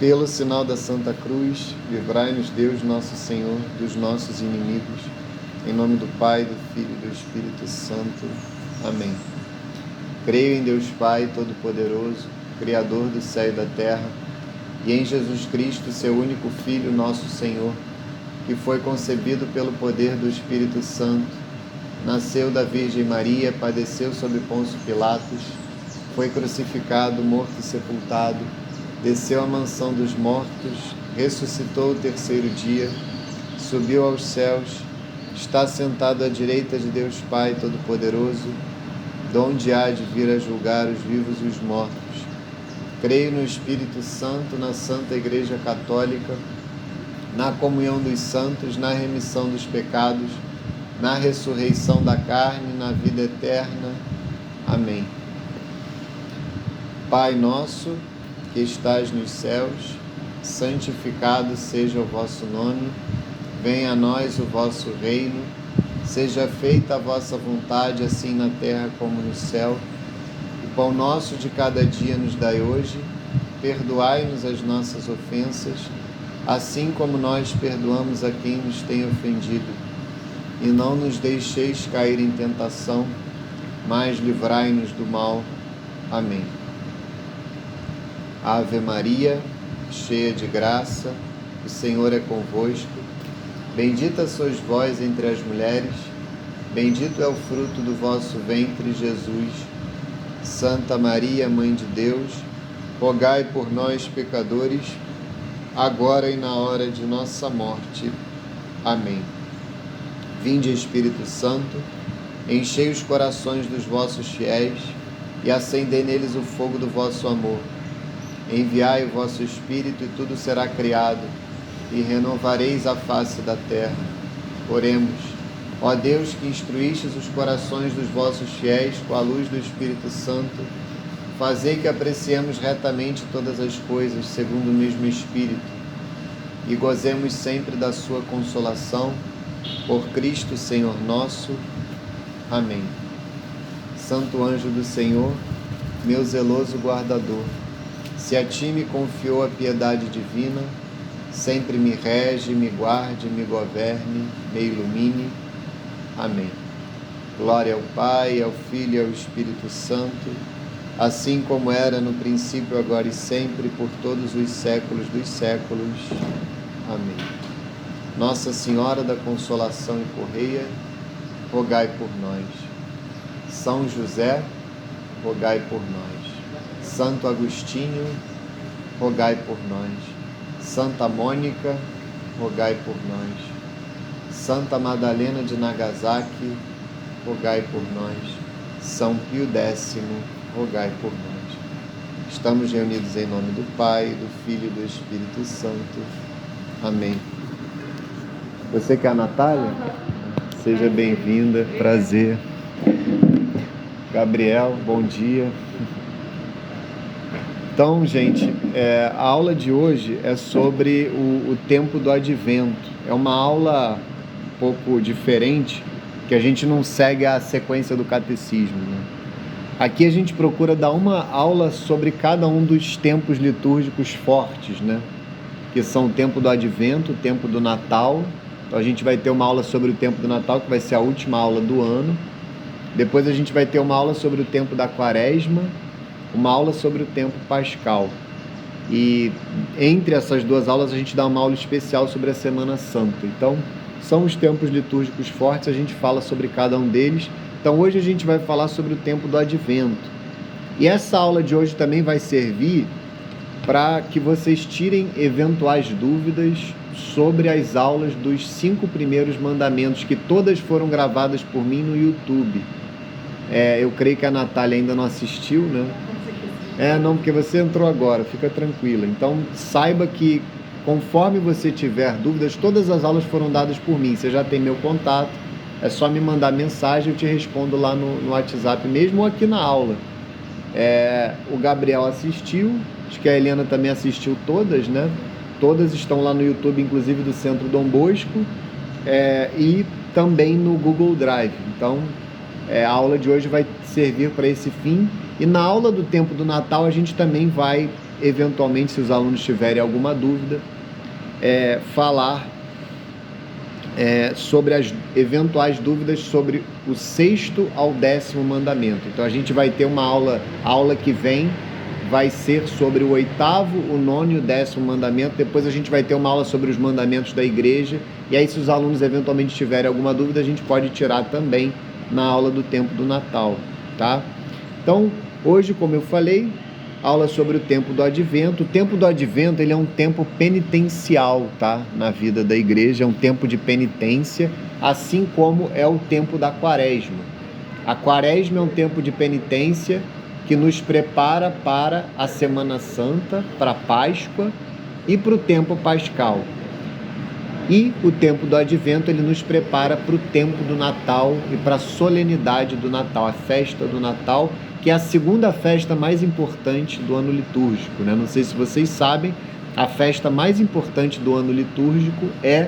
Pelo sinal da Santa Cruz, livrai-nos Deus nosso Senhor dos nossos inimigos. Em nome do Pai, do Filho e do Espírito Santo. Amém. Creio em Deus Pai Todo-Poderoso, Criador do céu e da terra, e em Jesus Cristo, seu único Filho, nosso Senhor, que foi concebido pelo poder do Espírito Santo, nasceu da Virgem Maria, padeceu sob Pôncio Pilatos, foi crucificado, morto e sepultado, desceu à mansão dos mortos, ressuscitou o terceiro dia, subiu aos céus, está sentado à direita de Deus Pai Todo-Poderoso, donde há de vir a julgar os vivos e os mortos. Creio no Espírito Santo, na Santa Igreja Católica, na comunhão dos santos, na remissão dos pecados, na ressurreição da carne, na vida eterna. Amém. Pai nosso, que estás nos céus, santificado seja o vosso nome, venha a nós o vosso reino, seja feita a vossa vontade, assim na terra como no céu. O pão nosso de cada dia nos dai hoje, perdoai-nos as nossas ofensas, assim como nós perdoamos a quem nos tem ofendido. E não nos deixeis cair em tentação, mas livrai-nos do mal. Amém. Ave Maria, cheia de graça, o Senhor é convosco. Bendita sois vós entre as mulheres, bendito é o fruto do vosso ventre, Jesus. Santa Maria, Mãe de Deus, rogai por nós, pecadores, agora e na hora de nossa morte. Amém. Vinde, Espírito Santo, enchei os corações dos vossos fiéis e acendei neles o fogo do vosso amor. Enviai o vosso Espírito e tudo será criado, e renovareis a face da terra. Oremos. Ó Deus, que instruístes os corações dos vossos fiéis com a luz do Espírito Santo, fazei que apreciemos retamente todas as coisas segundo o mesmo Espírito, e gozemos sempre da sua consolação, por Cristo Senhor nosso. Amém. Santo anjo do Senhor, meu zeloso guardador, se a ti me confiou a piedade divina, sempre me rege, me guarde, me governe, me ilumine. Amém. Glória ao Pai, ao Filho e ao Espírito Santo, assim como era no princípio, agora e sempre, por todos os séculos dos séculos. Amém. Nossa Senhora da Consolação e Correia, rogai por nós. São José, rogai por nós. Santo Agostinho, rogai por nós. Santa Mônica, rogai por nós. Santa Madalena de Nagasaki, rogai por nós. São Pio X, rogai por nós. Estamos reunidos em nome do Pai, do Filho e do Espírito Santo. Amém. Você que é a Natália? Seja bem-vinda, prazer. Gabriel, bom dia. Então, gente, a aula de hoje é sobre o tempo do Advento. É uma aula um pouco diferente, que a gente não segue a sequência do catecismo, né? Aqui a gente procura dar uma aula sobre cada um dos tempos litúrgicos fortes, né? Que são o tempo do Advento, o tempo do Natal. Então a gente vai ter uma aula sobre o tempo do Natal, que vai ser a última aula do ano. Depois a gente vai ter uma aula sobre o tempo da Quaresma, uma aula sobre o tempo pascal. E entre essas duas aulas a gente dá uma aula especial sobre a Semana Santa. Então, são os tempos litúrgicos fortes, a gente fala sobre cada um deles. Então, hoje a gente vai falar sobre o tempo do Advento. E essa aula de hoje também vai servir para que vocês tirem eventuais dúvidas sobre as aulas dos 5 primeiros mandamentos, que todas foram gravadas por mim no YouTube. Eu creio que a Natália ainda não assistiu, né? Não, porque você entrou agora, fica tranquila. Então, saiba que conforme você tiver dúvidas, todas as aulas foram dadas por mim. Você já tem meu contato, é só me mandar mensagem, eu te respondo lá no WhatsApp mesmo ou aqui na aula. O Gabriel assistiu, acho que a Helena também assistiu todas, né? Todas estão lá no YouTube, inclusive do Centro Dom Bosco, e também no Google Drive. Então, a aula de hoje vai servir para esse fim. E na aula do tempo do Natal a gente também vai eventualmente, se os alunos tiverem alguma dúvida, falar sobre as eventuais dúvidas sobre o 6º ao 10º mandamento. Então a gente vai ter uma aula que vem, vai ser sobre o 8º, o 9º e o 10º mandamento. Depois a gente vai ter uma aula sobre os mandamentos da igreja, e aí se os alunos eventualmente tiverem alguma dúvida, a gente pode tirar também na aula do tempo do Natal, tá? Então, hoje, como eu falei, aula sobre o tempo do Advento. O tempo do Advento, ele é um tempo penitencial, tá? Na vida da igreja, é um tempo de penitência, assim como é o tempo da Quaresma. A Quaresma é um tempo de penitência que nos prepara para a Semana Santa, para a Páscoa e para o tempo pascal. E o tempo do Advento, ele nos prepara para o tempo do Natal e para a solenidade do Natal, a festa do Natal, que é a segunda festa mais importante do ano litúrgico, né? Não sei se vocês sabem, a festa mais importante do ano litúrgico é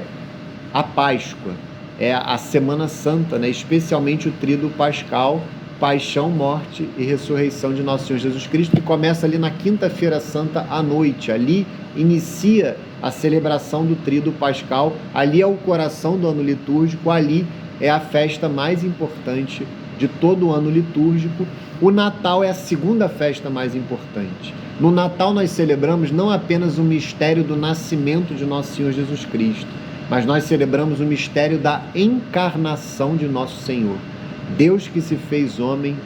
a Páscoa, é a Semana Santa, né? Especialmente o tríduo pascal, paixão, morte e ressurreição de nosso Senhor Jesus Cristo, que começa ali na quinta-feira santa à noite. Ali inicia a celebração do tríduo pascal, ali é o coração do ano litúrgico, ali é a festa mais importante de todo o ano litúrgico. O Natal é a segunda festa mais importante. No Natal nós celebramos não apenas o mistério do nascimento de nosso Senhor Jesus Cristo, mas nós celebramos o mistério da encarnação de nosso Senhor. Deus que se fez homem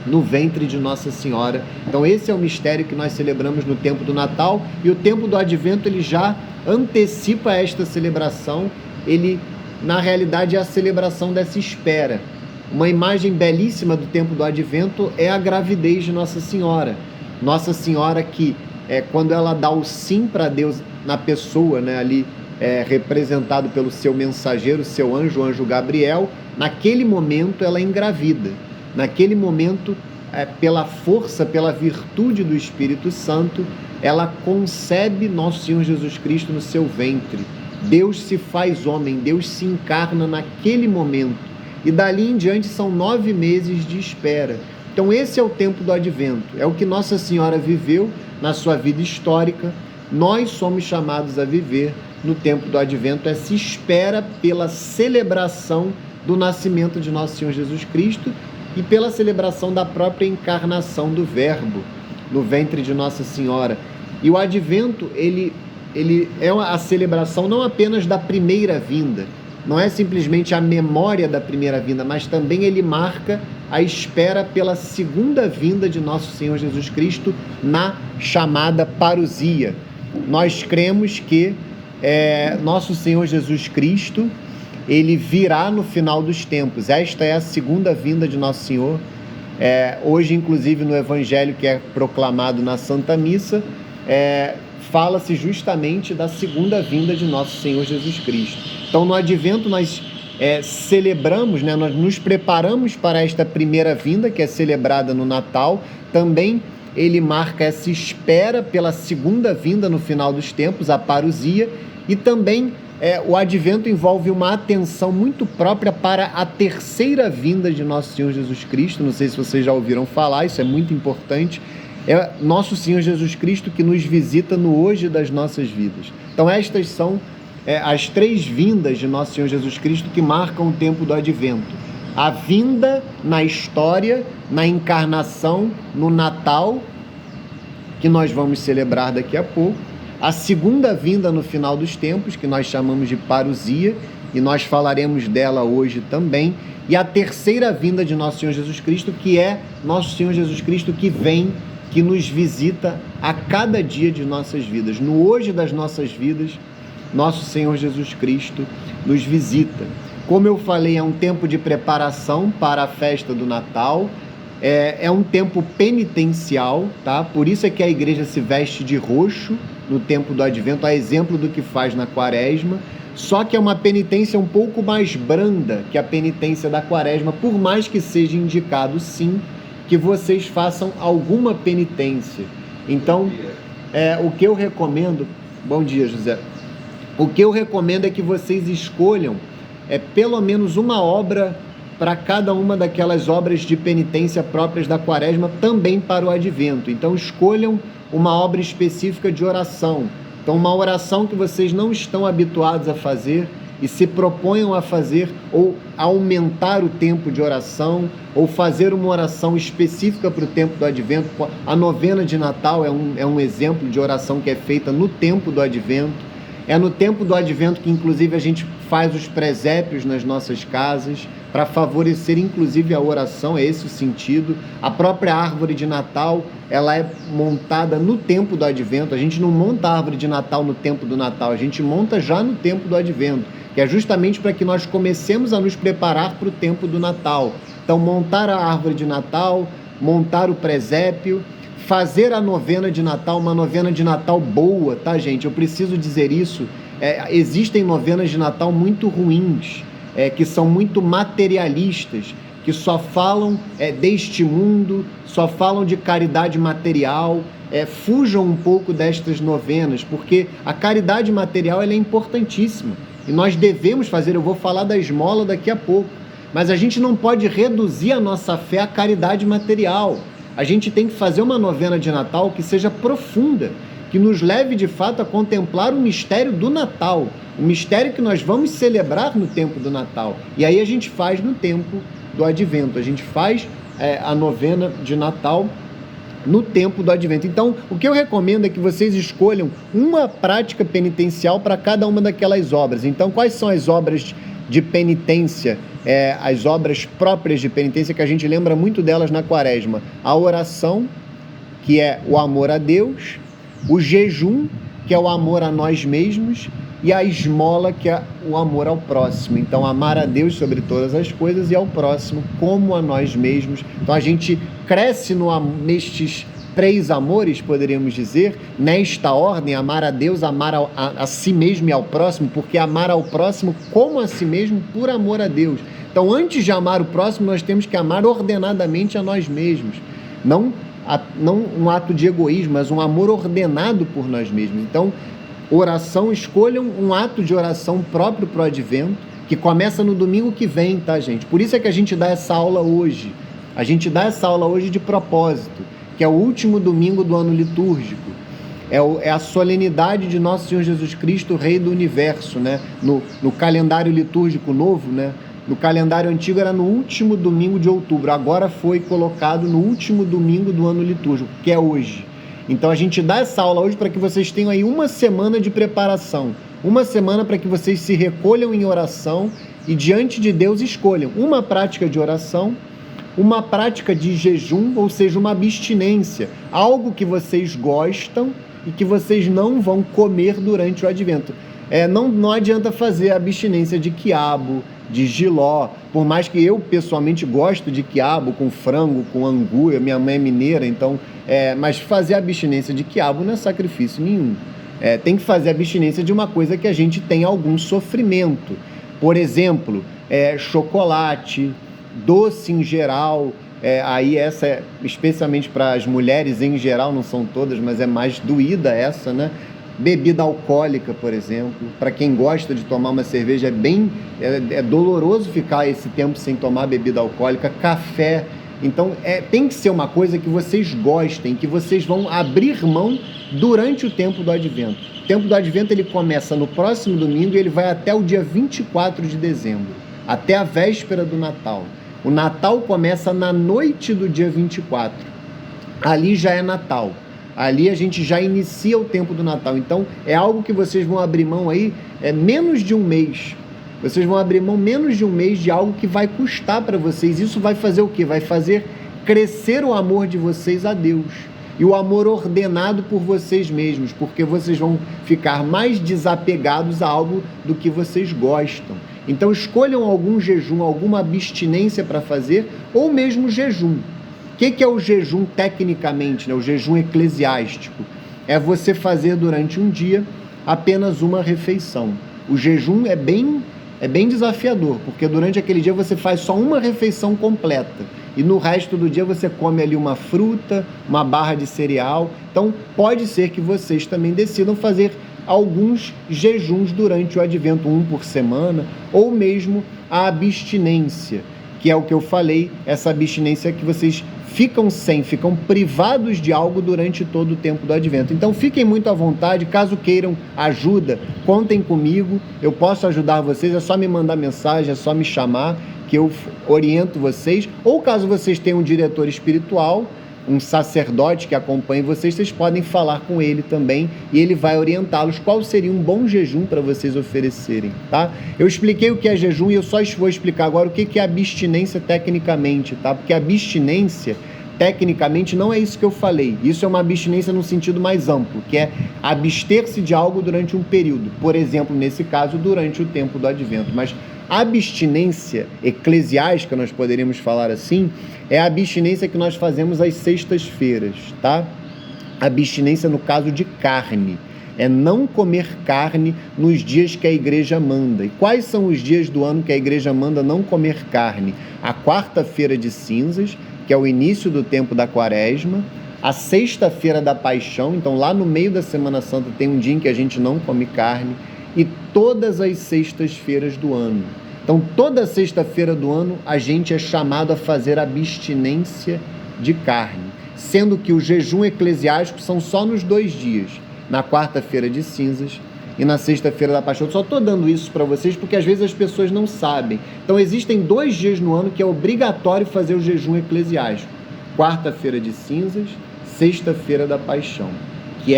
no ventre de Nossa Senhora. Então esse é o mistério que nós celebramos no tempo do Natal, e o tempo do Advento ele já antecipa esta celebração. Ele, na realidade, é a celebração dessa espera. Uma imagem belíssima do tempo do Advento é a gravidez de Nossa Senhora. Nossa Senhora que, quando ela dá o sim para Deus na pessoa, né, ali representado pelo seu mensageiro, seu anjo, o anjo Gabriel, naquele momento ela engravida. Naquele momento, pela força, pela virtude do Espírito Santo, ela concebe nosso Senhor Jesus Cristo no seu ventre. Deus se faz homem, Deus se encarna naquele momento. E dali em diante são 9 meses de espera. Então esse é o tempo do Advento, é o que Nossa Senhora viveu na sua vida histórica. Nós somos chamados a viver no tempo do Advento essa espera pela celebração do nascimento de nosso Senhor Jesus Cristo e pela celebração da própria encarnação do Verbo no ventre de Nossa Senhora. E o Advento, ele é a celebração não apenas da primeira vinda, não é simplesmente a memória da primeira vinda, mas também ele marca a espera pela segunda vinda de nosso Senhor Jesus Cristo na chamada parousia. Nós cremos que nosso Senhor Jesus Cristo, ele virá no final dos tempos. Esta é a segunda vinda de nosso Senhor. Hoje, inclusive, no Evangelho que é proclamado na Santa Missa, fala-se justamente da segunda vinda de nosso Senhor Jesus Cristo. Então, no Advento, nós celebramos, né, nós nos preparamos para esta primeira vinda, que é celebrada no Natal. Também ele marca essa espera pela segunda vinda no final dos tempos, a parousia, e também o Advento envolve uma atenção muito própria para a terceira vinda de nosso Senhor Jesus Cristo. Não sei se vocês já ouviram falar, isso é muito importante. É nosso Senhor Jesus Cristo que nos visita no hoje das nossas vidas. Então estas são as 3 vindas de nosso Senhor Jesus Cristo que marcam o tempo do Advento. A vinda na história, na encarnação, no Natal, que nós vamos celebrar daqui a pouco. A segunda vinda no final dos tempos, que nós chamamos de parousia, e nós falaremos dela hoje também. E a terceira vinda de nosso Senhor Jesus Cristo, que é nosso Senhor Jesus Cristo que vem, que nos visita a cada dia de nossas vidas. No hoje das nossas vidas, nosso Senhor Jesus Cristo nos visita. Como eu falei, é um tempo de preparação para a festa do Natal, é um tempo penitencial, tá? Por isso é que a igreja se veste de roxo no tempo do Advento, a exemplo do que faz na Quaresma, só que é uma penitência um pouco mais branda que a penitência da Quaresma, por mais que seja indicado, sim, que vocês façam alguma penitência. Então, o que eu recomendo... Bom dia, José. O que eu recomendo é que vocês escolham pelo menos uma obra para cada uma daquelas obras de penitência próprias da Quaresma, também para o Advento. Então escolham uma obra específica de oração. Então uma oração que vocês não estão habituados a fazer e se proponham a fazer, ou aumentar o tempo de oração, ou fazer uma oração específica para o tempo do Advento. A novena de Natal é um exemplo de oração que é feita no tempo do Advento. É no tempo do Advento que, inclusive, a gente faz os presépios nas nossas casas, para favorecer, inclusive, a oração, é esse o sentido. A própria árvore de Natal, ela é montada no tempo do Advento. A gente não monta a árvore de Natal no tempo do Natal, a gente monta já no tempo do Advento, que é justamente para que nós comecemos a nos preparar para o tempo do Natal. Então, montar a árvore de Natal, montar o presépio, fazer a novena de Natal, uma novena de Natal boa, tá, gente? Eu preciso dizer isso. Existem novenas de Natal muito ruins, que são muito materialistas, que só falam deste mundo, só falam de caridade material. Fujam um pouco destas novenas, porque a caridade material ela é importantíssima. E nós devemos fazer, eu vou falar da esmola daqui a pouco, mas a gente não pode reduzir a nossa fé à caridade material. A gente tem que fazer uma novena de Natal que seja profunda, que nos leve de fato a contemplar o mistério do Natal, o mistério que nós vamos celebrar no tempo do Natal. E aí a gente faz no tempo do Advento, a gente faz a novena de Natal no tempo do Advento. Então, o que eu recomendo é que vocês escolham uma prática penitencial para cada uma daquelas obras. Então, quais são as obras de penitência, as obras próprias de penitência, que a gente lembra muito delas na Quaresma? A oração, que é o amor a Deus, o jejum, que é o amor a nós mesmos, e a esmola, que é o amor ao próximo. Então, amar a Deus sobre todas as coisas e ao próximo como a nós mesmos. Então, a gente cresce nestes 3 amores, poderíamos dizer, nesta ordem: amar a Deus, amar a si mesmo e ao próximo, porque amar ao próximo como a si mesmo por amor a Deus. Então, antes de amar o próximo, nós temos que amar ordenadamente a nós mesmos. Não um ato de egoísmo, mas um amor ordenado por nós mesmos. Então, oração, escolham um ato de oração próprio para o Advento, que começa no domingo que vem, tá, gente? Por isso é que a gente dá essa aula hoje. A gente dá essa aula hoje de propósito, que é o último domingo do ano litúrgico. É a solenidade de Nosso Senhor Jesus Cristo, Rei do Universo, né? No calendário litúrgico novo, né? No calendário antigo era no último domingo de outubro, agora foi colocado no último domingo do ano litúrgico, que é hoje. Então a gente dá essa aula hoje para que vocês tenham aí uma semana de preparação, uma semana para que vocês se recolham em oração e diante de Deus escolham uma prática de oração, uma prática de jejum, ou seja, uma abstinência, algo que vocês gostam e que vocês não vão comer durante o Advento. Não adianta fazer a abstinência de quiabo, de jiló, por mais que eu pessoalmente gosto de quiabo com frango, com angu, minha mãe é mineira, então, mas fazer a abstinência de quiabo não é sacrifício nenhum. Tem que fazer a abstinência de uma coisa que a gente tem algum sofrimento. Por exemplo, chocolate, doce em geral, aí essa especialmente para as mulheres em geral, não são todas, mas é mais doída essa, né? Bebida alcoólica, por exemplo, para quem gosta de tomar uma cerveja é doloroso ficar esse tempo sem tomar bebida alcoólica. Café, então tem que ser uma coisa que vocês gostem, que vocês vão abrir mão durante o tempo do Advento. O tempo do Advento ele começa no próximo domingo e ele vai até o dia 24 de dezembro, até a véspera do Natal. O Natal começa na noite do dia 24, ali já é Natal. Ali a gente já inicia o tempo do Natal. Então, é algo que vocês vão abrir mão aí, menos de um mês. Vocês vão abrir mão menos de um mês de algo que vai custar para vocês. Isso vai fazer o quê? Vai fazer crescer o amor de vocês a Deus. E o amor ordenado por vocês mesmos, porque vocês vão ficar mais desapegados a algo do que vocês gostam. Então, escolham algum jejum, alguma abstinência para fazer, ou mesmo jejum. O que é o jejum tecnicamente, né? O jejum eclesiástico? É você fazer durante um dia apenas uma refeição. O jejum é bem desafiador, porque durante aquele dia você faz só uma refeição completa e no resto do dia você come ali uma fruta, uma barra de cereal. Então pode ser que vocês também decidam fazer alguns jejuns durante o Advento, um por semana, ou mesmo a abstinência, que é o que eu falei, essa abstinência que vocês ficam privados de algo durante todo o tempo do Advento. Então fiquem muito à vontade, caso queiram ajuda, contem comigo, eu posso ajudar vocês, é só me mandar mensagem, é só me chamar, que eu oriento vocês, ou caso vocês tenham um diretor espiritual, um sacerdote que acompanhe vocês, vocês podem falar com ele também e ele vai orientá-los qual seria um bom jejum para vocês oferecerem, tá? Eu expliquei o que é jejum e eu só vou explicar agora o que é abstinência tecnicamente, tá? Porque abstinência, tecnicamente, não é isso que eu falei. Isso é uma abstinência no sentido mais amplo, que é abster-se de algo durante um período. Por exemplo, nesse caso, durante o tempo do Advento. Mas abstinência eclesiástica, nós poderíamos falar assim, é a abstinência que nós fazemos às sextas-feiras, tá? Abstinência no caso de carne. É não comer carne nos dias que a igreja manda. E quais são os dias do ano que a igreja manda não comer carne? A quarta-feira de cinzas, que é o início do tempo da quaresma, a sexta-feira da paixão, então lá no meio da Semana Santa tem um dia em que a gente não come carne, e todas as sextas-feiras do ano. Então, toda sexta-feira do ano, a gente é chamado a fazer abstinência de carne, sendo que o jejum eclesiástico são só nos 2 dias, na quarta-feira de cinzas e na sexta-feira da paixão. Eu só estou dando isso para vocês porque às vezes as pessoas não sabem. Então, existem 2 dias no ano que é obrigatório fazer o jejum eclesiástico. Quarta-feira de cinzas, sexta-feira da paixão, que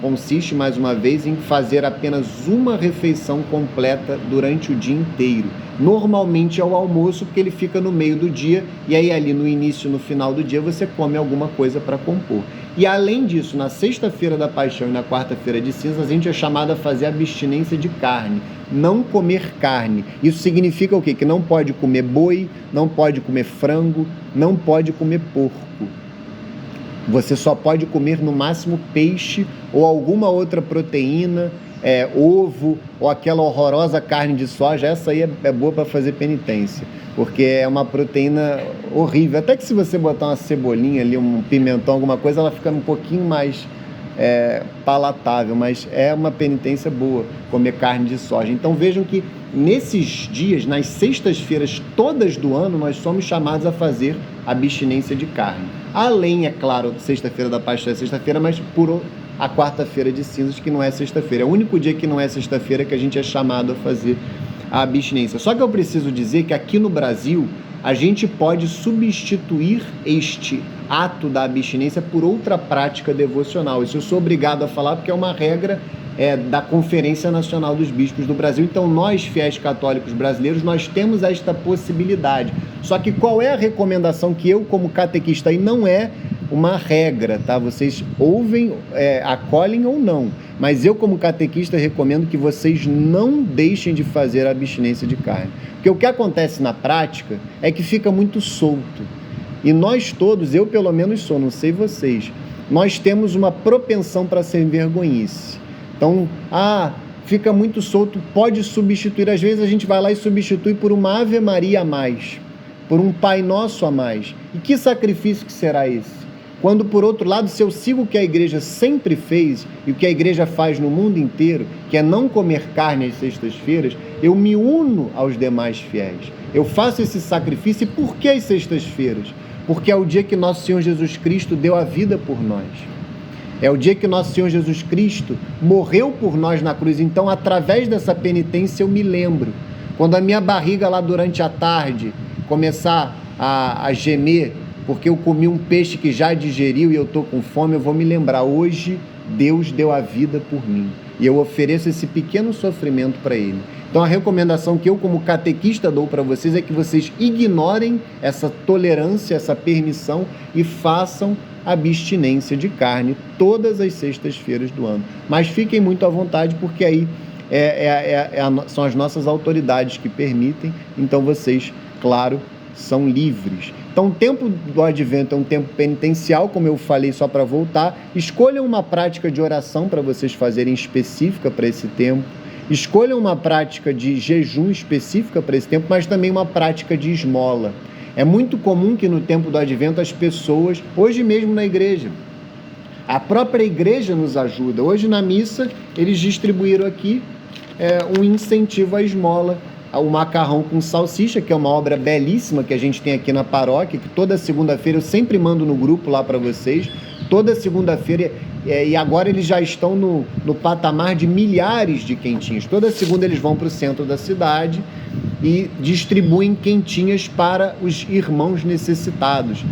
consiste, mais uma vez, em fazer apenas uma refeição completa durante o dia inteiro. Normalmente é o almoço, porque ele fica no meio do dia, e aí ali no início e no final do dia você come alguma coisa para compor. E além disso, na sexta-feira da paixão e na quarta-feira de cinzas, a gente é chamado a fazer abstinência de carne, não comer carne. Isso significa o quê? Que não pode comer boi, não pode comer frango, não pode comer porco. Você só pode comer no máximo peixe ou alguma outra proteína, ovo ou aquela horrorosa carne de soja. Essa aí é boa para fazer penitência, porque é uma proteína horrível. Até que se você botar uma cebolinha ali, um pimentão, alguma coisa, ela fica um pouquinho mais palatável, mas é uma penitência boa comer carne de soja. Então vejam que nesses dias, nas sextas-feiras todas do ano, nós somos chamados a fazer abstinência de carne. Além, é claro, sexta-feira da paixão é sexta-feira, mas por a quarta-feira de cinzas, que não é sexta-feira. É o único dia que não é sexta-feira que a gente é chamado a fazer a abstinência. Só que eu preciso dizer que aqui no Brasil, a gente pode substituir este ato da abstinência por outra prática devocional. Isso eu sou obrigado a falar porque é uma regra da Conferência Nacional dos Bispos do Brasil. Então nós, fiéis católicos brasileiros, nós temos esta possibilidade. Só que qual é a recomendação que eu, como catequista, e não é uma regra, tá? Vocês ouvem, acolhem ou não, mas eu, como catequista, recomendo que vocês não deixem de fazer a abstinência de carne. Porque o que acontece na prática é que fica muito solto. E nós todos, eu pelo menos sou, não sei vocês, nós temos uma propensão para ser vergonhice. Então, fica muito solto, pode substituir. Às vezes a gente vai lá e substitui por uma Ave Maria a mais, por um Pai Nosso a mais. E que sacrifício que será esse? Quando, por outro lado, se eu sigo o que a igreja sempre fez e o que a igreja faz no mundo inteiro, que é não comer carne às sextas-feiras, eu me uno aos demais fiéis. Eu faço esse sacrifício. E por que às sextas-feiras? Porque é o dia que nosso Senhor Jesus Cristo deu a vida por nós. É o dia que nosso Senhor Jesus Cristo morreu por nós na cruz. Então, através dessa penitência, eu me lembro. Quando a minha barriga lá durante a tarde começar a gemer, porque eu comi um peixe que já digeriu e eu estou com fome, eu vou me lembrar, hoje Deus deu a vida por mim. E eu ofereço esse pequeno sofrimento para Ele. Então, a recomendação que eu, como catequista, dou para vocês é que vocês ignorem essa tolerância, essa permissão e façam abstinência de carne todas as sextas-feiras do ano. Mas fiquem muito à vontade, porque aí são as nossas autoridades que permitem, então vocês, claro, são livres. Então, o tempo do Advento é um tempo penitencial, como eu falei, só para voltar. Escolham uma prática de oração para vocês fazerem específica para esse tempo. Escolham uma prática de jejum específica para esse tempo, mas também uma prática de esmola. É muito comum que no tempo do Advento as pessoas, hoje mesmo na igreja, a própria igreja nos ajuda. Hoje na missa eles distribuíram aqui um incentivo à esmola. o macarrão com salsicha, que é uma obra belíssima que a gente tem aqui na paróquia, que toda segunda-feira eu sempre mando no grupo lá para vocês, toda segunda-feira, e agora eles já estão no patamar de milhares de quentinhas. Toda segunda eles vão para o centro da cidade e distribuem quentinhas para os irmãos necessitados,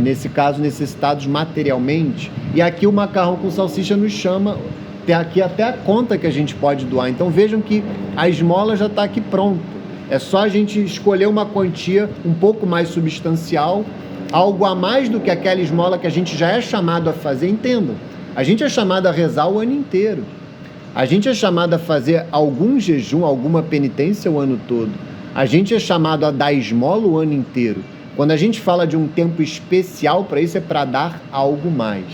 nesse caso necessitados materialmente. E aqui o macarrão com salsicha nos chama, tem aqui até a conta que a gente pode doar. Então vejam que a esmola já está aqui pronta. É só a gente escolher uma quantia um pouco mais substancial, algo a mais do que aquela esmola que a gente já é chamado a fazer. Entendam, a gente é chamado a rezar o ano inteiro. A gente é chamado a fazer algum jejum, alguma penitência o ano todo. A gente é chamado a dar esmola o ano inteiro. Quando a gente fala de um tempo especial para isso, é para dar algo mais.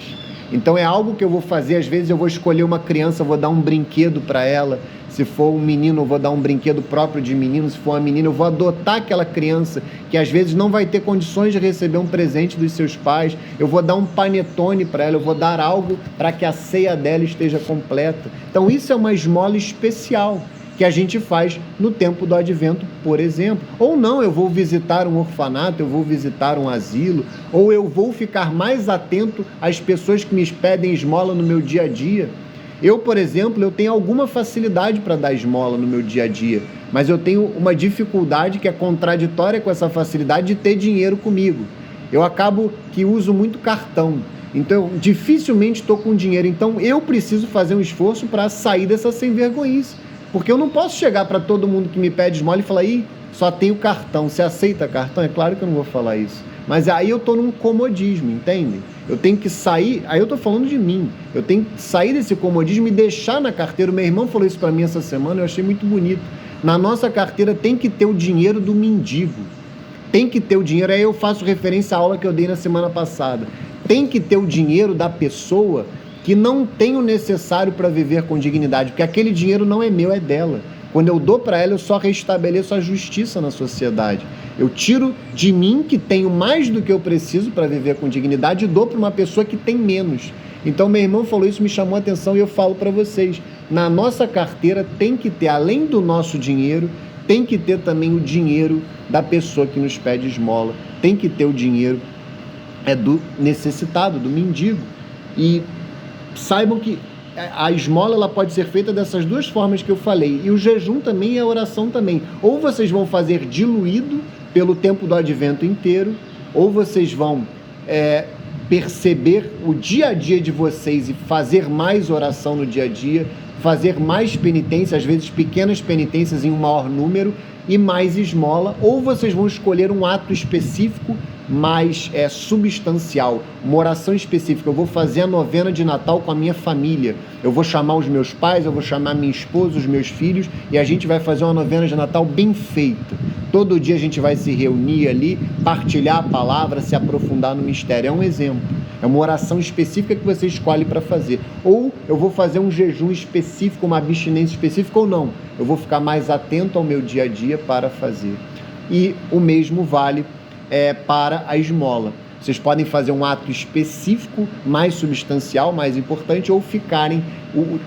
Então é algo que eu vou fazer, às vezes eu vou escolher uma criança, vou dar um brinquedo para ela. Se for um menino, eu vou dar um brinquedo próprio de menino. Se for uma menina, eu vou adotar aquela criança que às vezes não vai ter condições de receber um presente dos seus pais. Eu vou dar um panetone para ela, eu vou dar algo para que a ceia dela esteja completa. Então isso é uma esmola especial que a gente faz no tempo do Advento, por exemplo. Ou não, eu vou visitar um orfanato, eu vou visitar um asilo, ou eu vou ficar mais atento às pessoas que me pedem esmola no meu dia a dia. Eu, por exemplo, eu tenho alguma facilidade para dar esmola no meu dia a dia, mas eu tenho uma dificuldade que é contraditória com essa facilidade de ter dinheiro comigo. Eu acabo que uso muito cartão, então eu dificilmente estou com dinheiro. Então eu preciso fazer um esforço para sair dessa sem-vergonhice, porque eu não posso chegar para todo mundo que me pede esmola e falar: ih, só tenho cartão, você aceita cartão? É claro que eu não vou falar isso. Mas aí eu estou num comodismo, entendem? Eu tenho que sair, aí eu estou falando de mim, eu tenho que sair desse comodismo e deixar na carteira. O meu irmão falou isso para mim essa semana, eu achei muito bonito. Na nossa carteira tem que ter o dinheiro do mendigo, tem que ter o dinheiro, aí eu faço referência à aula que eu dei na semana passada, tem que ter o dinheiro da pessoa que não tem o necessário para viver com dignidade, porque aquele dinheiro não é meu, é dela. Quando eu dou para ela, eu só restabeleço a justiça na sociedade. Eu tiro de mim, que tenho mais do que eu preciso para viver com dignidade, e dou para uma pessoa que tem menos. Então, meu irmão falou isso, me chamou a atenção, e eu falo para vocês, na nossa carteira tem que ter, além do nosso dinheiro, tem que ter também o dinheiro da pessoa que nos pede esmola, tem que ter o dinheiro do necessitado, do mendigo. E saibam que a esmola ela pode ser feita dessas duas formas que eu falei, e o jejum também e a oração também. Ou vocês vão fazer diluído pelo tempo do Advento inteiro, ou vocês vão perceber o dia a dia de vocês e fazer mais oração no dia a dia, fazer mais penitência, às vezes pequenas penitências em um maior número, e mais esmola. Ou vocês vão escolher um ato específico mais substancial, uma oração específica. Eu vou fazer a novena de Natal com a minha família, eu vou chamar os meus pais, eu vou chamar minha esposa, os meus filhos, e a gente vai fazer uma novena de Natal bem feita. Todo dia a gente vai se reunir ali, partilhar a palavra, se aprofundar no mistério. É um exemplo, é uma oração específica que você escolhe para fazer. Ou eu vou fazer um jejum específico, uma abstinência específica, ou não, eu vou ficar mais atento ao meu dia a dia para fazer. E o mesmo vale para a esmola. Vocês podem fazer um ato específico, mais substancial, mais importante, ou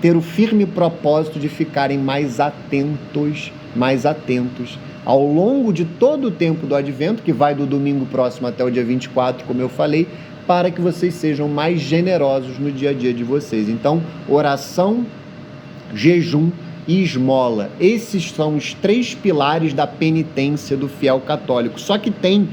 ter o firme propósito de ficarem mais atentos ao longo de todo o tempo do Advento, que vai do domingo próximo até o dia 24, como eu falei, para que vocês sejam mais generosos no dia a dia de vocês. Então, oração, jejum e esmola. Esses são os 3 pilares da penitência do fiel católico. Só que tem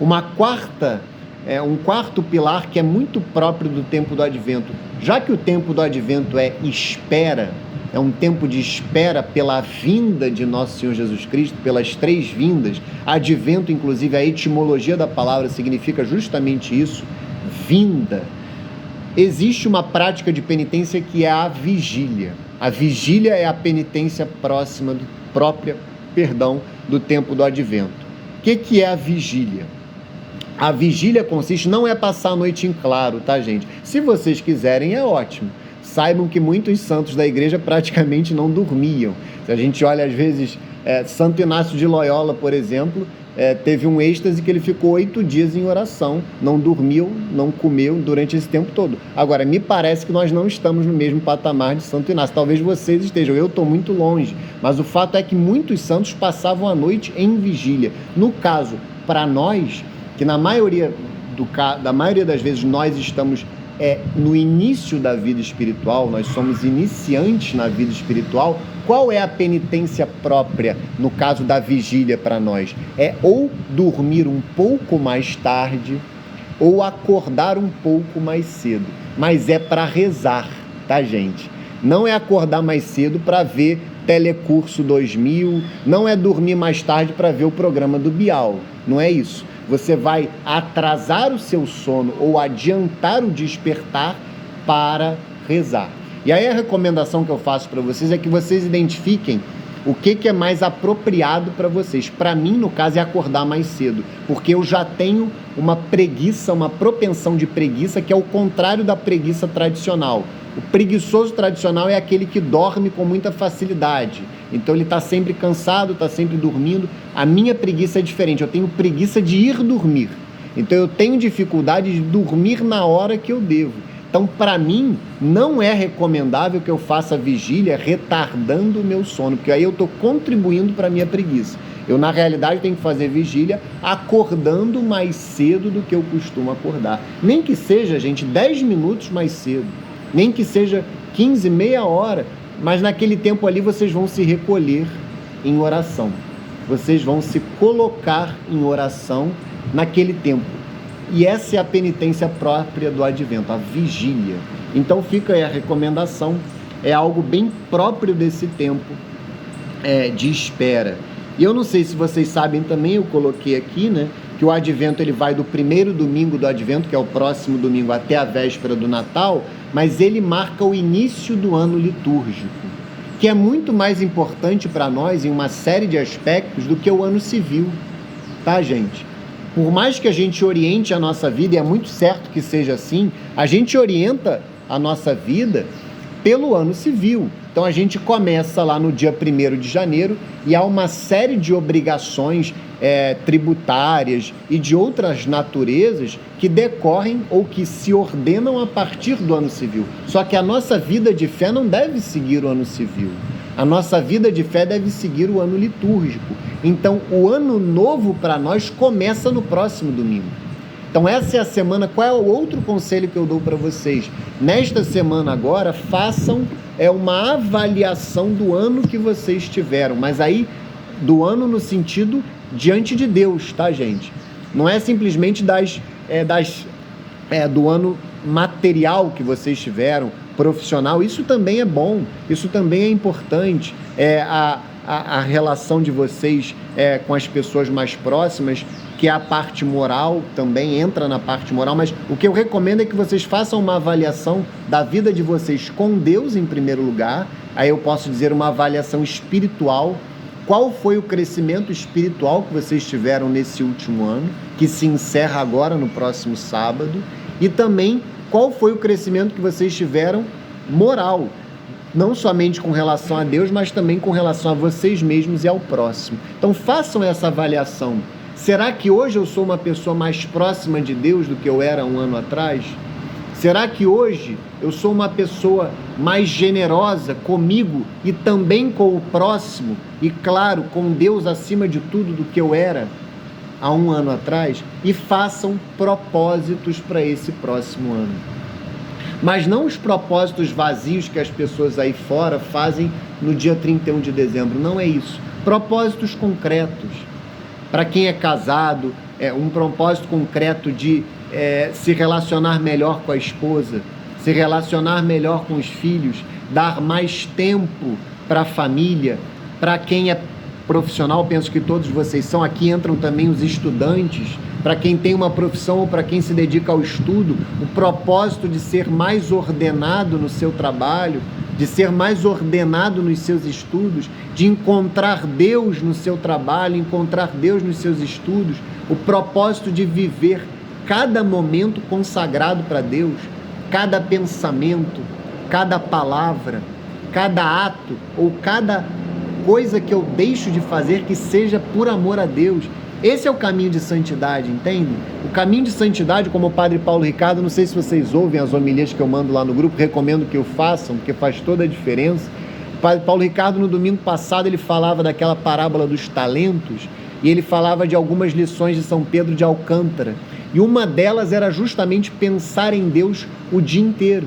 um quarto pilar que é muito próprio do tempo do Advento. Já que o tempo do Advento é espera, é um tempo de espera pela vinda de Nosso Senhor Jesus Cristo, pelas 3 vindas. Advento, inclusive, a etimologia da palavra significa justamente isso, vinda. Existe uma prática de penitência que é a vigília. A vigília é a penitência própria do tempo do Advento. O que é a vigília? A vigília consiste, não é passar a noite em claro, tá, gente? Se vocês quiserem, é ótimo. Saibam que muitos santos da igreja praticamente não dormiam. Se a gente olha, às vezes, Santo Inácio de Loyola, por exemplo, teve um êxtase que ele ficou 8 dias em oração, não dormiu, não comeu durante esse tempo todo. Agora, me parece que nós não estamos no mesmo patamar de Santo Inácio. Talvez vocês estejam, eu estou muito longe, mas o fato é que muitos santos passavam a noite em vigília. No caso, para nós, que na maioria das vezes nós estamos no início da vida espiritual, nós somos iniciantes na vida espiritual, qual é a penitência própria no caso da vigília para nós? É ou dormir um pouco mais tarde ou acordar um pouco mais cedo, mas é para rezar, tá, gente? Não é acordar mais cedo para ver Telecurso 2000, não é dormir mais tarde para ver o programa do Bial, não é isso. Você vai atrasar o seu sono ou adiantar o despertar para rezar. E aí a recomendação que eu faço para vocês é que vocês identifiquem o que é mais apropriado para vocês. Para mim, no caso, é acordar mais cedo, porque eu já tenho uma preguiça, uma propensão de preguiça, que é o contrário da preguiça tradicional. O preguiçoso tradicional é aquele que dorme com muita facilidade. Então ele está sempre cansado, está sempre dormindo. A minha preguiça é diferente, eu tenho preguiça de ir dormir. Então eu tenho dificuldade de dormir na hora que eu devo. Então, para mim, não é recomendável que eu faça vigília retardando o meu sono, porque aí eu estou contribuindo para a minha preguiça. Eu, na realidade, tenho que fazer vigília acordando mais cedo do que eu costumo acordar. Nem que seja, gente, 10 minutos mais cedo. Nem que seja 15, meia hora. Mas naquele tempo ali vocês vão se recolher em oração. Vocês vão se colocar em oração naquele tempo. E essa é a penitência própria do Advento, a vigília. Então fica aí a recomendação, é algo bem próprio desse tempo de espera. E eu não sei se vocês sabem também, eu coloquei aqui, né, que o Advento ele vai do primeiro domingo do Advento, que é o próximo domingo, até a véspera do Natal, mas ele marca o início do ano litúrgico, que é muito mais importante para nós em uma série de aspectos do que o ano civil, tá, gente? Por mais que a gente oriente a nossa vida, e é muito certo que seja assim, a gente orienta a nossa vida pelo ano civil. Então a gente começa lá no dia 1º de janeiro e há uma série de obrigações tributárias e de outras naturezas que decorrem ou que se ordenam a partir do ano civil. Só que a nossa vida de fé não deve seguir o ano civil. A nossa vida de fé deve seguir o ano litúrgico. Então, o ano novo para nós começa no próximo domingo. Então, essa é a semana. Qual é o outro conselho que eu dou para vocês? Nesta semana agora, façam uma avaliação do ano que vocês tiveram. Mas aí, do ano no sentido diante de Deus, tá, gente? Não é simplesmente do ano material que vocês tiveram, profissional. Isso também é bom, isso também é importante. A relação de vocês com as pessoas mais próximas, que é a parte moral, também entra na parte moral, mas o que eu recomendo é que vocês façam uma avaliação da vida de vocês com Deus em primeiro lugar, aí eu posso dizer uma avaliação espiritual. Qual foi o crescimento espiritual que vocês tiveram nesse último ano, que se encerra agora no próximo sábado, e também qual foi o crescimento que vocês tiveram moral, não somente com relação a Deus, mas também com relação a vocês mesmos e ao próximo. Então façam essa avaliação. Será que hoje eu sou uma pessoa mais próxima de Deus do que eu era um ano atrás? Será que hoje eu sou uma pessoa mais generosa comigo e também com o próximo? E claro, com Deus acima de tudo do que eu era há um ano atrás? E façam propósitos para esse próximo ano. Mas não os propósitos vazios que as pessoas aí fora fazem no dia 31 de dezembro. Não é isso. Propósitos concretos. Para quem é casado, um propósito concreto de se relacionar melhor com a esposa, se relacionar melhor com os filhos, dar mais tempo para a família. Para quem é profissional, penso que todos vocês são, aqui entram também os estudantes, para quem tem uma profissão ou para quem se dedica ao estudo, o propósito de ser mais ordenado no seu trabalho, de ser mais ordenado nos seus estudos, de encontrar Deus no seu trabalho, encontrar Deus nos seus estudos, o propósito de viver cada momento consagrado para Deus, cada pensamento, cada palavra, cada ato ou cada coisa que eu deixo de fazer que seja por amor a Deus. Esse é o caminho de santidade, entende? O caminho de santidade, como o Padre Paulo Ricardo, não sei se vocês ouvem as homilias que eu mando lá no grupo, recomendo que o façam, porque faz toda a diferença. O Padre Paulo Ricardo, no domingo passado, ele falava daquela parábola dos talentos, e ele falava de algumas lições de São Pedro de Alcântara. E uma delas era justamente pensar em Deus o dia inteiro.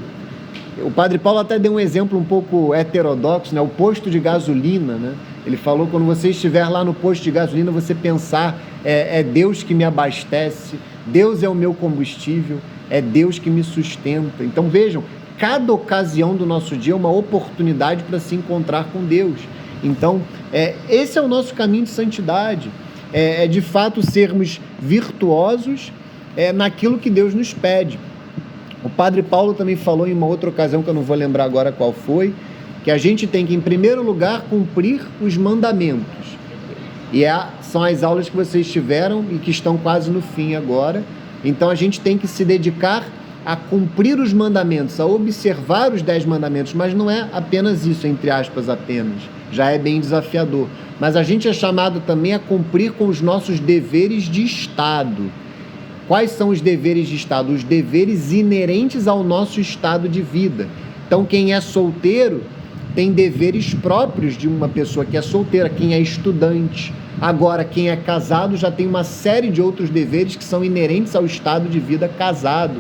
O Padre Paulo até deu um exemplo um pouco heterodoxo, né? O posto de gasolina, né? Ele falou, quando você estiver lá no posto de gasolina, você pensar, é Deus que me abastece, Deus é o meu combustível, é Deus que me sustenta. Então vejam, cada ocasião do nosso dia é uma oportunidade para se encontrar com Deus. Então, esse é o nosso caminho de santidade, é de fato sermos virtuosos naquilo que Deus nos pede. O Padre Paulo também falou em uma outra ocasião, que eu não vou lembrar agora qual foi, que a gente tem que, em primeiro lugar, cumprir os mandamentos. E são as aulas que vocês tiveram e que estão quase no fim agora. Então a gente tem que se dedicar a cumprir os mandamentos, a observar os 10 mandamentos, mas não é apenas isso, entre aspas, apenas. Já é bem desafiador. Mas a gente é chamado também a cumprir com os nossos deveres de Estado. Quais são os deveres de Estado? Os deveres inerentes ao nosso estado de vida. Então, quem é solteiro tem deveres próprios de uma pessoa que é solteira, quem é estudante. Agora, quem é casado já tem uma série de outros deveres que são inerentes ao estado de vida casado.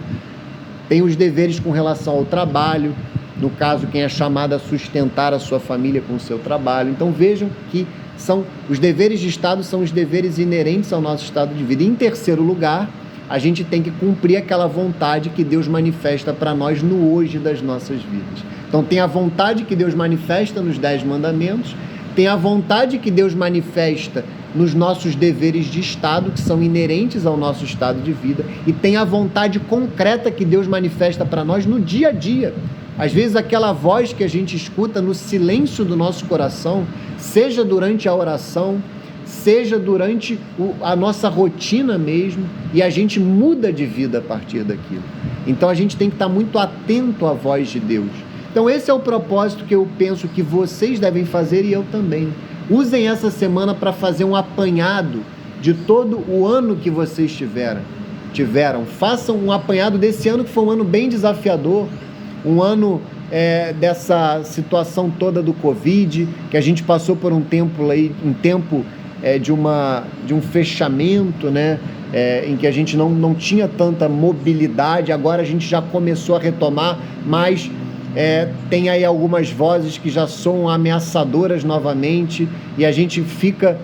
Tem os deveres com relação ao trabalho, no caso, quem é chamado a sustentar a sua família com o seu trabalho. Então, vejam que os deveres de Estado são os deveres inerentes ao nosso estado de vida. E, em terceiro lugar, a gente tem que cumprir aquela vontade que Deus manifesta para nós no hoje das nossas vidas. Então tem a vontade que Deus manifesta nos 10 mandamentos, tem a vontade que Deus manifesta nos nossos deveres de Estado, que são inerentes ao nosso estado de vida, e tem a vontade concreta que Deus manifesta para nós no dia a dia. Às vezes aquela voz que a gente escuta no silêncio do nosso coração, seja durante a oração, seja durante a nossa rotina mesmo, e a gente muda de vida a partir daquilo. Então a gente tem que estar muito atento à voz de Deus. Então esse é o propósito que eu penso que vocês devem fazer, e eu também. Usem essa semana para fazer um apanhado de todo o ano que vocês tiveram. Façam um apanhado desse ano, que foi um ano bem desafiador, um ano dessa situação toda do Covid, que a gente passou por um tempo de um fechamento, né? Em que a gente não tinha tanta mobilidade. Agora a gente já começou a retomar, mas tem aí algumas vozes que já soam ameaçadoras novamente, e a gente fica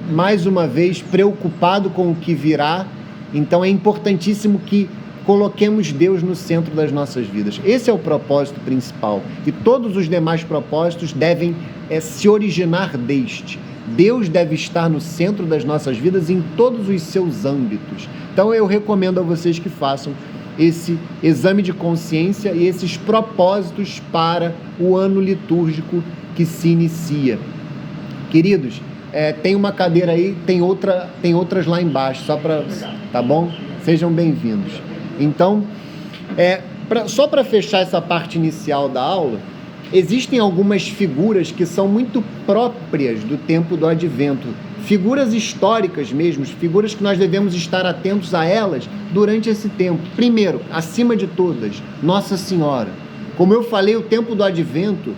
mais uma vez preocupado com o que virá. Então é importantíssimo que coloquemos Deus no centro das nossas vidas. Esse é o propósito principal, e todos os demais propósitos devem se originar deste. Deus deve estar no centro das nossas vidas em todos os seus âmbitos. Então eu recomendo a vocês que façam esse exame de consciência e esses propósitos para o ano litúrgico que se inicia. Queridos, tem uma cadeira aí, tem outras lá embaixo, tá bom? Sejam bem-vindos. Então, só para fechar essa parte inicial da aula, existem algumas figuras que são muito próprias do tempo do Advento, figuras históricas mesmo, figuras que nós devemos estar atentos a elas durante esse tempo. Primeiro, acima de todas, Nossa Senhora. Como eu falei, no tempo do Advento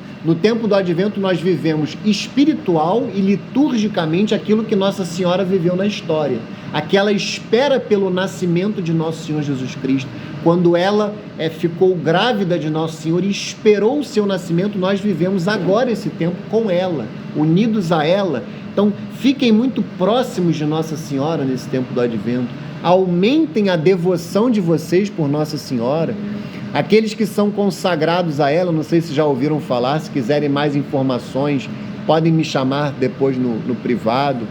nós vivemos espiritual e liturgicamente aquilo que Nossa Senhora viveu na história. Aquela espera pelo nascimento de Nosso Senhor Jesus Cristo. Quando ela ficou grávida de Nosso Senhor e esperou o seu nascimento, nós vivemos agora esse tempo com ela, unidos a ela. Então, fiquem muito próximos de Nossa Senhora nesse tempo do Advento. Aumentem a devoção de vocês por Nossa Senhora. Aqueles que são consagrados a ela, não sei se já ouviram falar, se quiserem mais informações, podem me chamar depois no privado.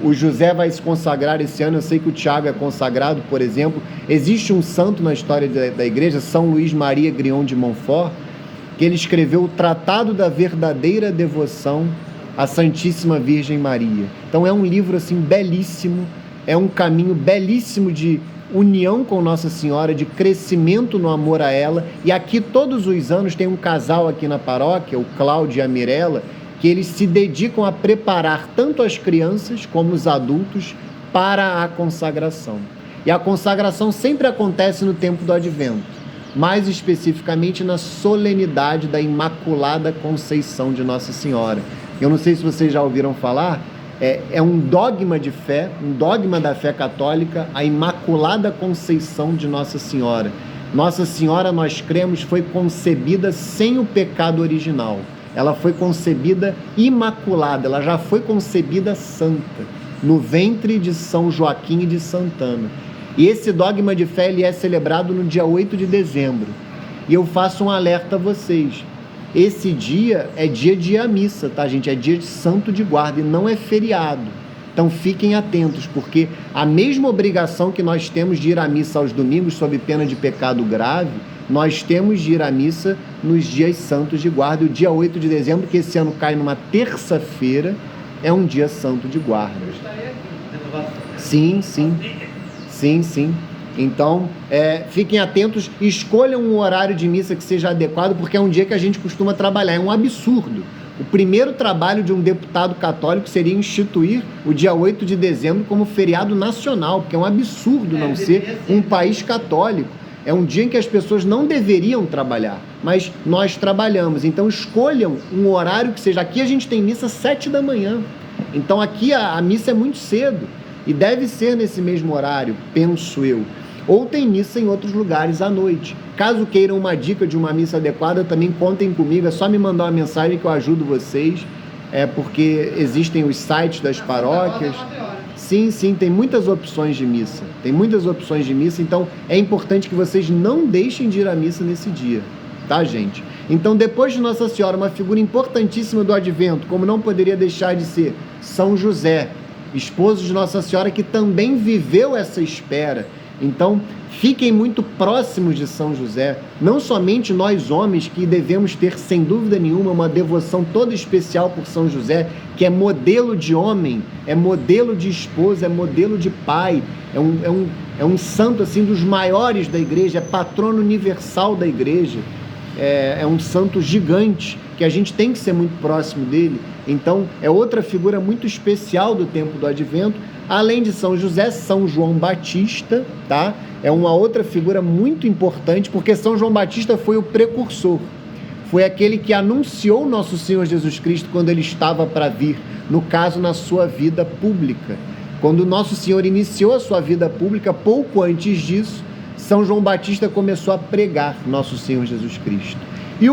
O José vai se consagrar esse ano, eu sei que o Tiago é consagrado, por exemplo. Existe um santo na história da igreja, São Luís Maria Grion de Montfort, que ele escreveu o Tratado da Verdadeira Devoção à Santíssima Virgem Maria. Então é um livro assim belíssimo, é um caminho belíssimo de união com Nossa Senhora, de crescimento no amor a ela. E aqui todos os anos tem um casal aqui na paróquia, o Cláudio e a Mirella, que eles se dedicam a preparar tanto as crianças como os adultos para a consagração. E a consagração sempre acontece no tempo do Advento, mais especificamente na solenidade da Imaculada Conceição de Nossa Senhora. Eu não sei se vocês já ouviram falar, é um dogma de fé, um dogma da fé católica, a Imaculada Conceição de Nossa Senhora. Nossa Senhora, nós cremos, foi concebida sem o pecado original. Ela foi concebida imaculada, ela já foi concebida santa, no ventre de São Joaquim e de Santana. E esse dogma de fé ele é celebrado no dia 8 de dezembro. E eu faço um alerta a vocês. Esse dia é dia de ir à missa, tá, gente? É dia de santo de guarda e não é feriado. Então fiquem atentos, porque a mesma obrigação que nós temos de ir à missa aos domingos, sob pena de pecado grave, nós temos de ir à missa nos dias santos de guarda. E o dia 8 de dezembro, que esse ano cai numa terça-feira, é um dia santo de guarda. Sim. Então, fiquem atentos, escolham um horário de missa que seja adequado, porque é um dia que a gente costuma trabalhar. É um absurdo. O primeiro trabalho de um deputado católico seria instituir o dia 8 de dezembro como feriado nacional, porque é um absurdo não ser um país católico. É um dia em que as pessoas não deveriam trabalhar, mas nós trabalhamos. Então escolham um horário que seja... Aqui a gente tem missa às 7 da manhã. Então aqui a missa é muito cedo. E deve ser nesse mesmo horário, penso eu. Ou tem missa em outros lugares à noite. Caso queiram uma dica de uma missa adequada, também contem comigo. É só me mandar uma mensagem que eu ajudo vocês. Porque existem os sites das paróquias. Sim, tem muitas opções de missa. Então é importante que vocês não deixem de ir à missa nesse dia. Tá, gente? Então, depois de Nossa Senhora, uma figura importantíssima do Advento, como não poderia deixar de ser, São José, esposo de Nossa Senhora, que também viveu essa espera. Então, fiquem muito próximos de São José, não somente nós homens, que devemos ter, sem dúvida nenhuma, uma devoção toda especial por São José, que é modelo de homem, é modelo de esposa, é modelo de pai, é um santo assim dos maiores da igreja, é patrono universal da igreja, é um santo gigante, que a gente tem que ser muito próximo dele. Então, é outra figura muito especial do tempo do Advento. Além de São José, São João Batista, tá? É uma outra figura muito importante, porque São João Batista foi o precursor. Foi aquele que anunciou Nosso Senhor Jesus Cristo quando ele estava para vir, no caso, na sua vida pública. Quando Nosso Senhor iniciou a sua vida pública, pouco antes disso, São João Batista começou a pregar Nosso Senhor Jesus Cristo. E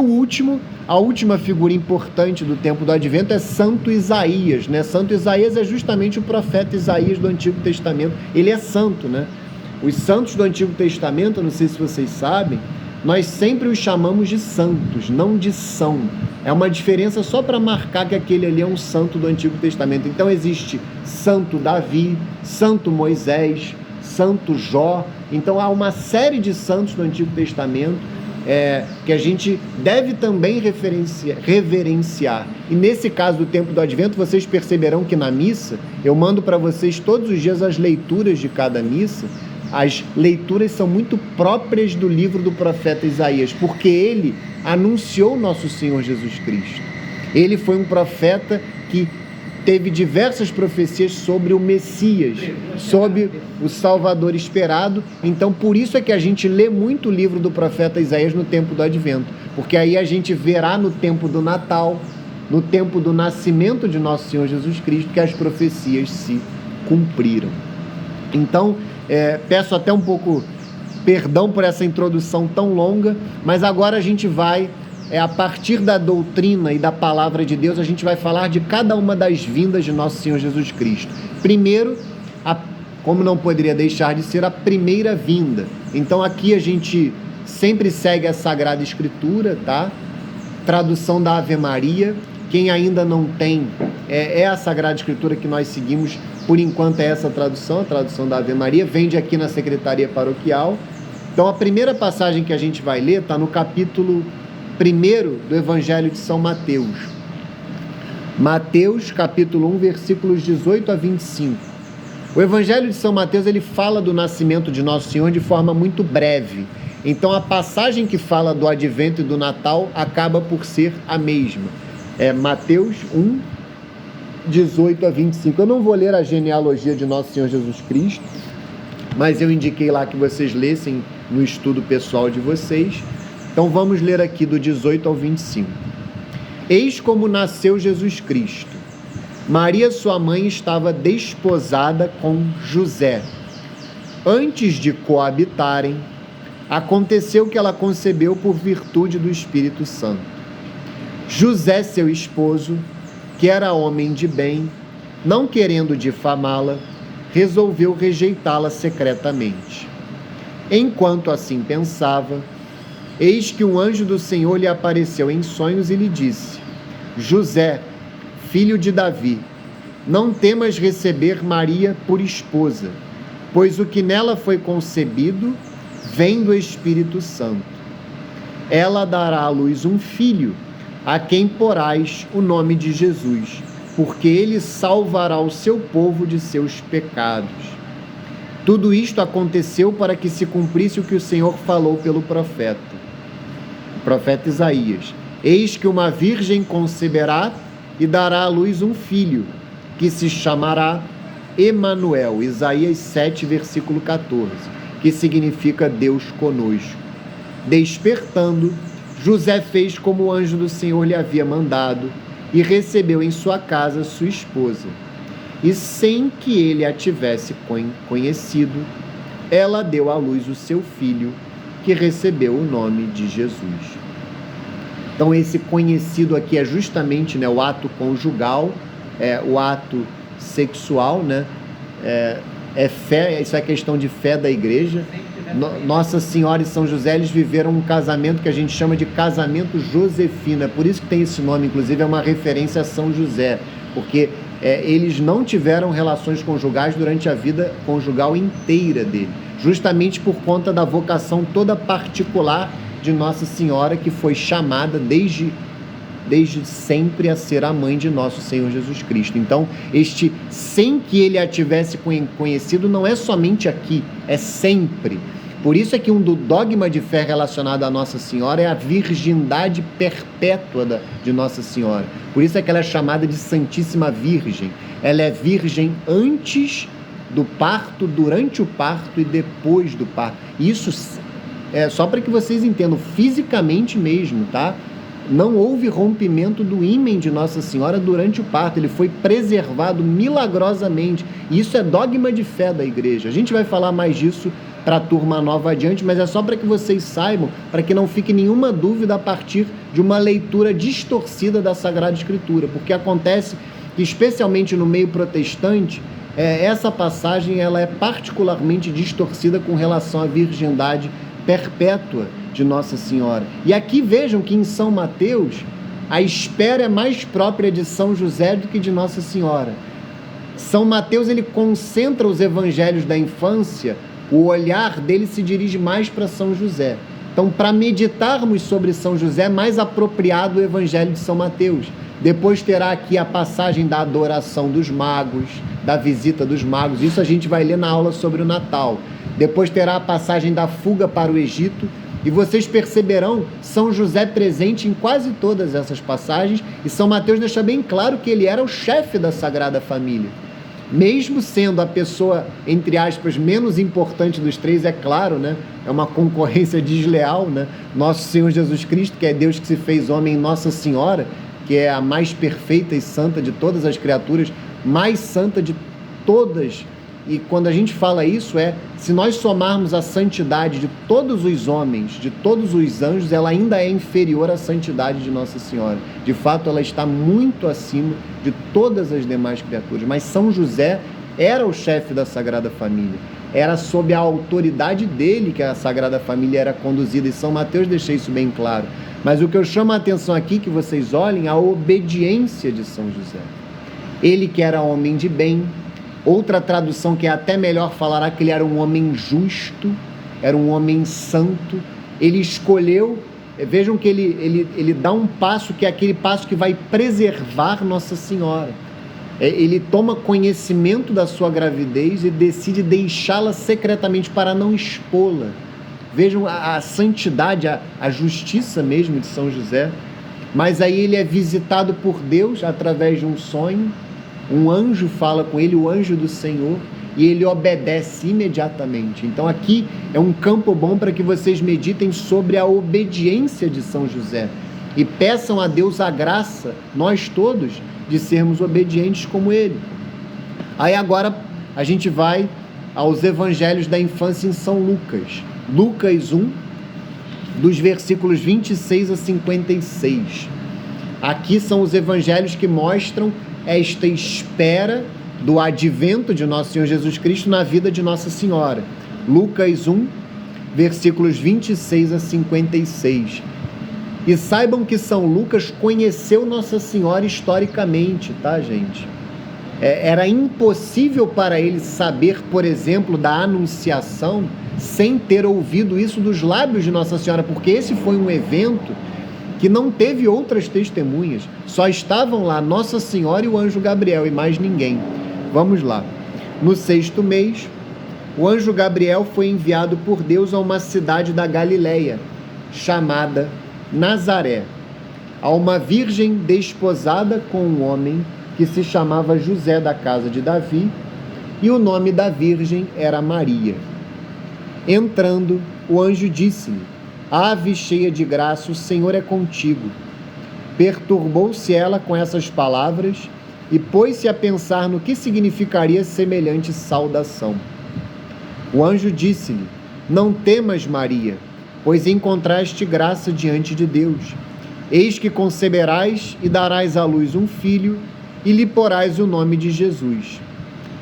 a última figura importante do tempo do Advento é Santo Isaías, né? Santo Isaías é justamente o profeta Isaías do Antigo Testamento. Ele é santo, né? Os santos do Antigo Testamento, eu não sei se vocês sabem, nós sempre os chamamos de santos, não de são. É uma diferença só para marcar que aquele ali é um santo do Antigo Testamento. Então existe Santo Davi, Santo Moisés, Santo Jó. Então há uma série de santos do Antigo Testamento que a gente deve também reverenciar. E nesse caso do tempo do Advento, vocês perceberão que na missa, eu mando para vocês todos os dias as leituras de cada missa. As leituras são muito próprias do livro do profeta Isaías, porque ele anunciou Nosso Senhor Jesus Cristo. Ele foi um profeta que teve diversas profecias sobre o Messias, sobre o Salvador esperado. Então, por isso é que a gente lê muito o livro do profeta Isaías no tempo do Advento, porque aí a gente verá no tempo do Natal, no tempo do nascimento de Nosso Senhor Jesus Cristo, que as profecias se cumpriram. Então, peço até um pouco perdão por essa introdução tão longa, mas agora a gente vai... a partir da doutrina e da palavra de Deus, a gente vai falar de cada uma das vindas de Nosso Senhor Jesus Cristo. Primeiro, como não poderia deixar de ser, a primeira vinda. Então aqui a gente sempre segue a Sagrada Escritura, tá? Tradução da Ave Maria. Quem ainda não tem, é a Sagrada Escritura que nós seguimos, por enquanto é essa tradução, a tradução da Ave Maria, vende aqui na Secretaria Paroquial. Então a primeira passagem que a gente vai ler está no capítulo 1 do Evangelho de São Mateus. Mateus, capítulo 1, versículos 18 a 25. O Evangelho de São Mateus, ele fala do nascimento de Nosso Senhor de forma muito breve. Então, a passagem que fala do Advento e do Natal acaba por ser a mesma. Mateus 1, 18 a 25. Eu não vou ler a genealogia de Nosso Senhor Jesus Cristo, mas eu indiquei lá que vocês lessem no estudo pessoal de vocês. Então vamos ler aqui do 18 ao 25. Eis como nasceu Jesus Cristo. Maria, sua mãe, estava desposada com José. Antes de coabitarem, aconteceu que ela concebeu por virtude do Espírito Santo. José, seu esposo, que era homem de bem, não querendo difamá-la, resolveu rejeitá-la secretamente. Enquanto assim pensava, eis que um anjo do Senhor lhe apareceu em sonhos e lhe disse: José, filho de Davi, não temas receber Maria por esposa, pois o que nela foi concebido vem do Espírito Santo. Ela dará à luz um filho, a quem porás o nome de Jesus, porque ele salvará o seu povo de seus pecados. Tudo isto aconteceu para que se cumprisse o que o Senhor falou pelo profeta Isaías. Eis que uma virgem conceberá e dará à luz um filho, que se chamará Emanuel. Isaías 7, versículo 14, que significa Deus conosco. Despertando, José fez como o anjo do Senhor lhe havia mandado e recebeu em sua casa sua esposa. E sem que ele a tivesse conhecido, ela deu à luz o seu filho, que recebeu o nome de Jesus. Então esse conhecido aqui é justamente, né, o ato conjugal, o ato sexual, né? É fé, isso é questão de fé da igreja. Nossa Senhora e São José, eles viveram um casamento que a gente chama de casamento josefino. É por isso que tem esse nome, inclusive é uma referência a São José, porque eles não tiveram relações conjugais durante a vida conjugal inteira dele, justamente por conta da vocação toda particular de Nossa Senhora, que foi chamada desde sempre a ser a mãe de nosso Senhor Jesus Cristo. Então, sem que ele a tivesse conhecido, não é somente aqui, é sempre. Por isso é que um do dogma de fé relacionado a Nossa Senhora é a virgindade perpétua de Nossa Senhora. Por isso é que ela é chamada de Santíssima Virgem. Ela é virgem antes do parto, durante o parto e depois do parto. Isso é só para que vocês entendam, fisicamente mesmo, tá? Não houve rompimento do ímen de Nossa Senhora durante o parto, ele foi preservado milagrosamente. Isso é dogma de fé da igreja. A gente vai falar mais disso para a turma nova adiante, mas é só para que vocês saibam, para que não fique nenhuma dúvida a partir de uma leitura distorcida da Sagrada Escritura, porque acontece que, especialmente no meio protestante, essa passagem ela é particularmente distorcida com relação à virgindade perpétua de Nossa Senhora. E aqui vejam que em São Mateus a espera é mais própria de São José do que de Nossa Senhora. São Mateus ele concentra os evangelhos da infância, o olhar dele se dirige mais para São José. Então, para meditarmos sobre São José, é mais apropriado o evangelho de São Mateus. Depois terá aqui a passagem da adoração dos magos, da visita dos magos. Isso a gente vai ler na aula sobre o Natal. Depois terá a passagem da fuga para o Egito. E vocês perceberão São José presente em quase todas essas passagens. E São Mateus deixa bem claro que ele era o chefe da Sagrada Família. Mesmo sendo a pessoa, entre aspas, menos importante dos três, é claro, né? É uma concorrência desleal, né? Nosso Senhor Jesus Cristo, que é Deus que se fez homem, Nossa Senhora, que é a mais perfeita e santa de todas as criaturas, mais santa de todas. E quando a gente fala isso, se nós somarmos a santidade de todos os homens, de todos os anjos, ela ainda é inferior à santidade de Nossa Senhora. De fato, ela está muito acima de todas as demais criaturas. Mas São José era o chefe da Sagrada Família. Era sob a autoridade dele que a Sagrada Família era conduzida. E São Mateus deixa isso bem claro. Mas o que eu chamo a atenção aqui, que vocês olhem, a obediência de São José. Ele que era homem de bem. Outra tradução que é até melhor falará que ele era um homem justo, era um homem santo. Ele escolheu, vejam que ele dá um passo que é aquele passo que vai preservar Nossa Senhora. Ele toma conhecimento da sua gravidez e decide deixá-la secretamente para não expô-la. Vejam a santidade, a justiça mesmo de São José. mas aí ele é visitado por Deus através de um sonho, um anjo fala com ele, o anjo do Senhor, e ele obedece imediatamente. Então aqui é um campo bom para que vocês meditem sobre a obediência de São José e peçam a Deus a graça, nós todos, de sermos obedientes como ele. Aí agora a gente vai aos evangelhos da infância em São Lucas. Lucas 1, dos versículos 26 a 56. Aqui são os evangelhos que mostram esta espera do advento de nosso Senhor Jesus Cristo na vida de Nossa Senhora. Lucas 1, versículos 26 a 56. E saibam que São Lucas conheceu Nossa Senhora historicamente, tá, gente? Era impossível para ele saber, por exemplo, da Anunciação sem ter ouvido isso dos lábios de Nossa Senhora, porque esse foi um evento que não teve outras testemunhas, só estavam lá Nossa Senhora e o anjo Gabriel e mais ninguém. Vamos lá. No 6º mês, o anjo Gabriel foi enviado por Deus a uma cidade da Galileia, chamada Nazaré, a uma virgem desposada com um homem que se chamava José, da casa de Davi, e o nome da virgem era Maria. Entrando, o anjo disse-lhe: Ave cheia de graça, o Senhor é contigo. Perturbou-se ela com essas palavras e pôs-se a pensar no que significaria semelhante saudação. O anjo disse-lhe: Não temas, Maria, pois encontraste graça diante de Deus. Eis que conceberás e darás à luz um filho, e lhe porás o nome de Jesus.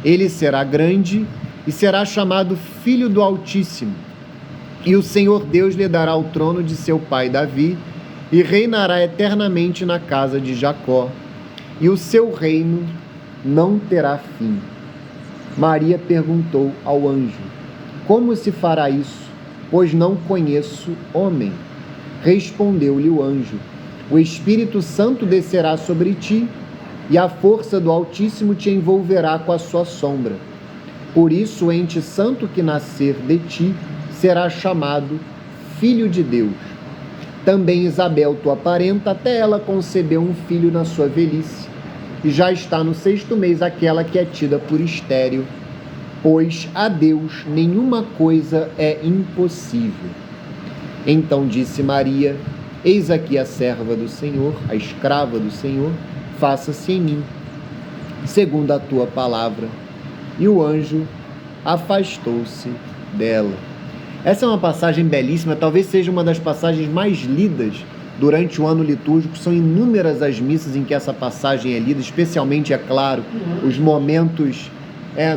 Ele será grande e será chamado Filho do Altíssimo. E o Senhor Deus lhe dará o trono de seu pai Davi, e reinará eternamente na casa de Jacó, e o seu reino não terá fim. Maria perguntou ao anjo: Como se fará isso, pois não conheço homem? Respondeu-lhe o anjo: O Espírito Santo descerá sobre ti, e a força do Altíssimo te envolverá com a sua sombra. Por isso o ente santo que nascer de ti será chamado Filho de Deus. Também Isabel, tua parenta, até ela concebeu um filho na sua velhice, e já está no 6º mês aquela que é tida por estéril, pois a Deus nenhuma coisa é impossível. Então disse Maria: Eis aqui a serva do Senhor, a escrava do Senhor, faça-se em mim segundo a tua palavra. E o anjo afastou-se dela. Essa é uma passagem belíssima, talvez seja uma das passagens mais lidas durante o ano litúrgico. São inúmeras as missas em que essa passagem é lida, especialmente, é claro, os momentos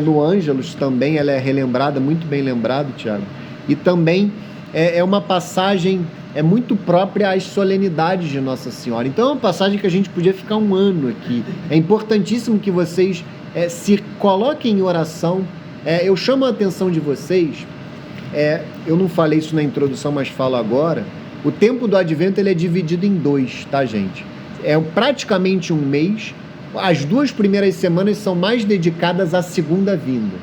no Ângelus também, ela é relembrada, muito bem lembrado, Tiago. E também é uma passagem muito própria às solenidades de Nossa Senhora. Então é uma passagem que a gente podia ficar um ano aqui. É importantíssimo que vocês se coloquem em oração. Eu chamo a atenção de vocês, eu não falei isso na introdução, mas falo agora. O tempo do Advento ele é dividido em 2, tá, gente? É praticamente um mês. As 2 primeiras semanas são mais dedicadas à segunda vinda.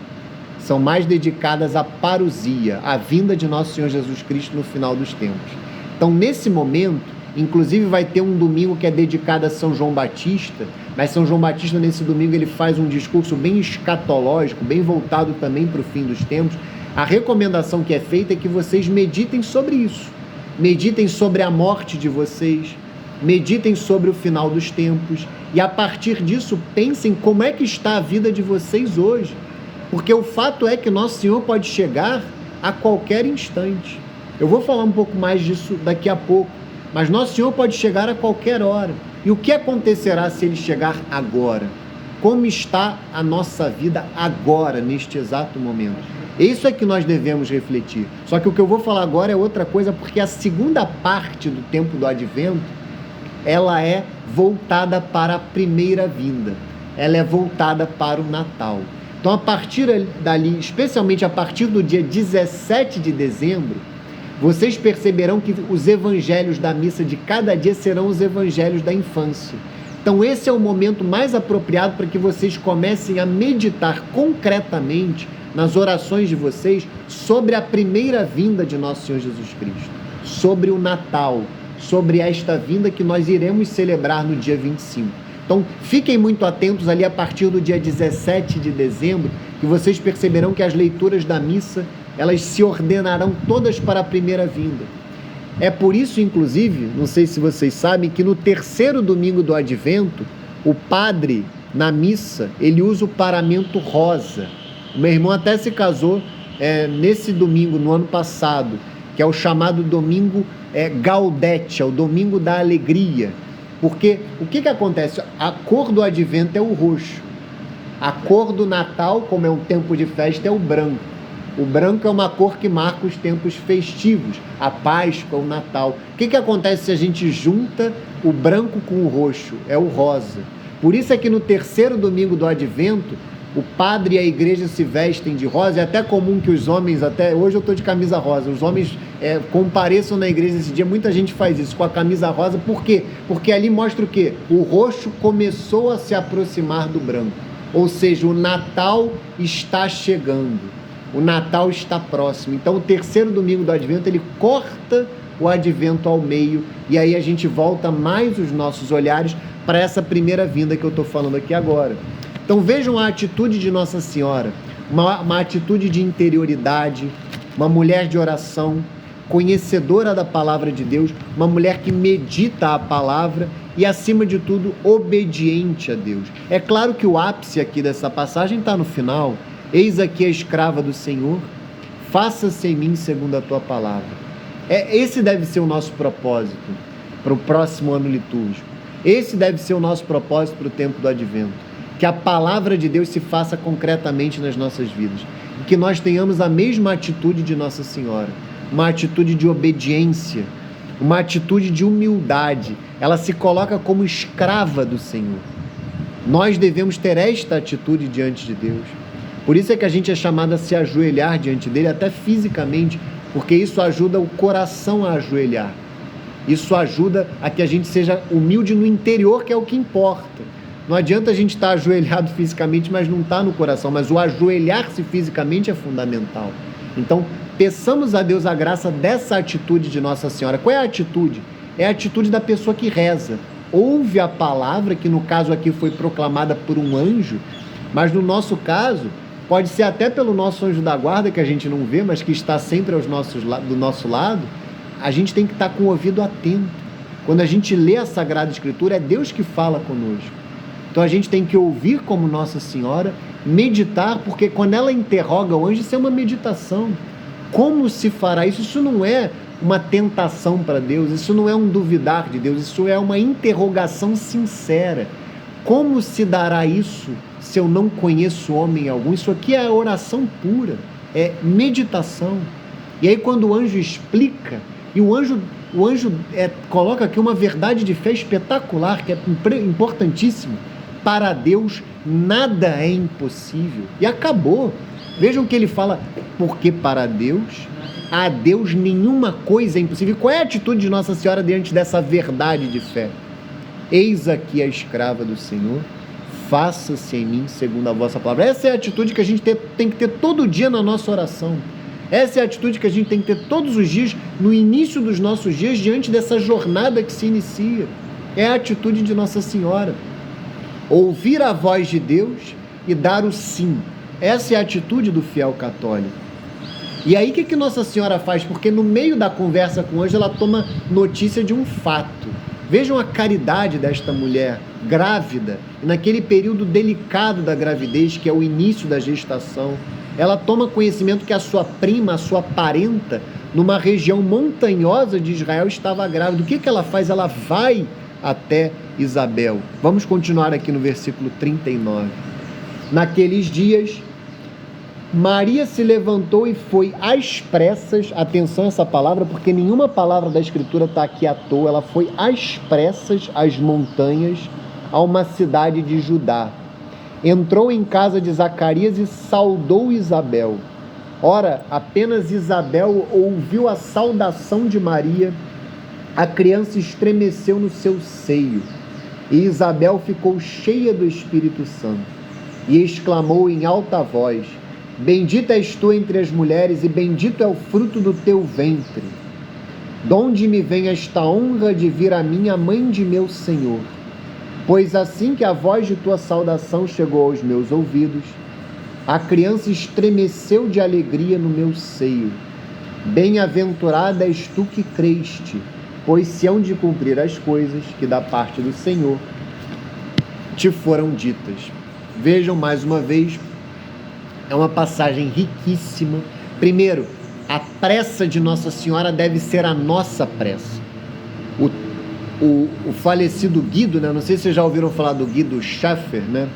São mais dedicadas à parousia, à vinda de Nosso Senhor Jesus Cristo no final dos tempos. Então, nesse momento, inclusive vai ter um domingo que é dedicado a São João Batista, mas São João Batista, nesse domingo, ele faz um discurso bem escatológico, bem voltado também para o fim dos tempos. A recomendação que é feita é que vocês meditem sobre isso. Meditem sobre a morte de vocês, meditem sobre o final dos tempos, e a partir disso, pensem como é que está a vida de vocês hoje. Porque o fato é que Nosso Senhor pode chegar a qualquer instante. Eu vou falar um pouco mais disso daqui a pouco, mas Nosso Senhor pode chegar a qualquer hora. E o que acontecerá se Ele chegar agora? Como está a nossa vida agora, neste exato momento? Isso é que nós devemos refletir. Só que o que eu vou falar agora é outra coisa, porque a segunda parte do tempo do Advento, ela é voltada para a primeira vinda. Ela é voltada para o Natal. Então, a partir dali, especialmente a partir do dia 17 de dezembro, vocês perceberão que os evangelhos da missa de cada dia serão os evangelhos da infância. Então, esse é o momento mais apropriado para que vocês comecem a meditar concretamente nas orações de vocês sobre a primeira vinda de Nosso Senhor Jesus Cristo, sobre o Natal, sobre esta vinda que nós iremos celebrar no dia 25. Então, fiquem muito atentos ali a partir do dia 17 de dezembro, que vocês perceberão que as leituras da missa, elas se ordenarão todas para a primeira vinda. É por isso, inclusive, não sei se vocês sabem, que no terceiro domingo do Advento, o padre, na missa, ele usa o paramento rosa. O meu irmão até se casou nesse domingo, no ano passado, que é o chamado domingo Gaudete, é o domingo da alegria. Porque o que acontece? A cor do Advento é o roxo. A cor do Natal, como é um tempo de festa, é o branco. O branco é uma cor que marca os tempos festivos, a Páscoa, o Natal. O que acontece se a gente junta o branco com o roxo? É o rosa. Por isso é que no terceiro domingo do Advento, o padre e a igreja se vestem de rosa. É até comum que os homens, até hoje eu estou de camisa rosa, os homens compareçam na igreja esse dia. Muita gente faz isso com a camisa rosa. Por quê? Porque ali mostra o quê? O roxo começou a se aproximar do branco. Ou seja, o Natal está chegando. O Natal está próximo. Então o terceiro domingo do Advento, ele corta o Advento ao meio, e aí a gente volta mais os nossos olhares para essa primeira vinda que eu estou falando aqui agora. Então vejam a atitude de Nossa Senhora, uma atitude de interioridade, uma mulher de oração, conhecedora da palavra de Deus, uma mulher que medita a palavra e, acima de tudo, obediente a Deus. É claro que o ápice aqui dessa passagem está no final. Eis aqui a escrava do Senhor, faça-se em mim segundo a tua palavra. Esse deve ser o nosso propósito para o próximo ano litúrgico. Esse deve ser o nosso propósito para o tempo do Advento. Que a palavra de Deus se faça concretamente nas nossas vidas. E que nós tenhamos a mesma atitude de Nossa Senhora. Uma atitude de obediência, uma atitude de humildade. Ela se coloca como escrava do Senhor. Nós devemos ter esta atitude diante de Deus. Por isso é que a gente é chamado a se ajoelhar diante dele, até fisicamente, porque isso ajuda o coração a ajoelhar. Isso ajuda a que a gente seja humilde no interior, que é o que importa. Não adianta a gente estar ajoelhado fisicamente, mas não estar no coração. Mas o ajoelhar-se fisicamente é fundamental. Então, peçamos a Deus a graça dessa atitude de Nossa Senhora. Qual é a atitude? É a atitude da pessoa que reza. Ouve a palavra, que no caso aqui foi proclamada por um anjo, mas no nosso caso, pode ser até pelo nosso anjo da guarda, que a gente não vê, mas que está sempre do nosso lado. A gente tem que estar com o ouvido atento. Quando a gente lê a Sagrada Escritura, é Deus que fala conosco. Então a gente tem que ouvir como Nossa Senhora, meditar, porque quando ela interroga o anjo, isso é uma meditação. Como se fará isso? Isso não é uma tentação para Deus, isso não é um duvidar de Deus, isso é uma interrogação sincera. Como se dará isso se eu não conheço homem algum? Isso aqui é oração pura, é meditação. E aí quando o anjo explica, e o anjo coloca aqui uma verdade de fé espetacular, que é importantíssima. Para Deus nada é impossível. E acabou. Vejam que ele fala, porque para Deus, a Deus nenhuma coisa é impossível. Qual é a atitude de Nossa Senhora diante dessa verdade de fé? Eis aqui a escrava do Senhor, faça-se em mim segundo a vossa palavra. Essa é a atitude que a gente tem que ter todo dia na nossa oração. Essa é a atitude que a gente tem que ter todos os dias, no início dos nossos dias, diante dessa jornada que se inicia. É a atitude de Nossa Senhora. Ouvir a voz de Deus e dar o sim. Essa é a atitude do fiel católico. E aí o que Nossa Senhora faz? Porque no meio da conversa com o anjo, ela toma notícia de um fato. Vejam a caridade desta mulher grávida, naquele período delicado da gravidez, que é o início da gestação. Ela toma conhecimento que a sua prima, a sua parenta, numa região montanhosa de Israel, estava grávida. O que ela faz? Ela vai até Isabel. Vamos continuar aqui no versículo 39. Naqueles dias, Maria se levantou e foi às pressas, atenção a essa palavra, porque nenhuma palavra da Escritura está aqui à toa, ela foi às pressas às montanhas, a uma cidade de Judá. Entrou em casa de Zacarias e saudou Isabel. Ora, apenas Isabel ouviu a saudação de Maria, a criança estremeceu no seu seio, e Isabel ficou cheia do Espírito Santo, e exclamou em alta voz, bendita és tu entre as mulheres, e bendito é o fruto do teu ventre. Donde me vem esta honra de vir a mim, a mãe de meu Senhor? Pois assim que a voz de tua saudação chegou aos meus ouvidos, a criança estremeceu de alegria no meu seio. Bem-aventurada és tu que creste, pois se hão de cumprir as coisas que da parte do Senhor te foram ditas. Vejam mais uma vez, é uma passagem riquíssima. Primeiro, a pressa de Nossa Senhora deve ser a nossa pressa. O falecido Guido, né? Não sei se vocês já ouviram falar do Guido Schaffer, né?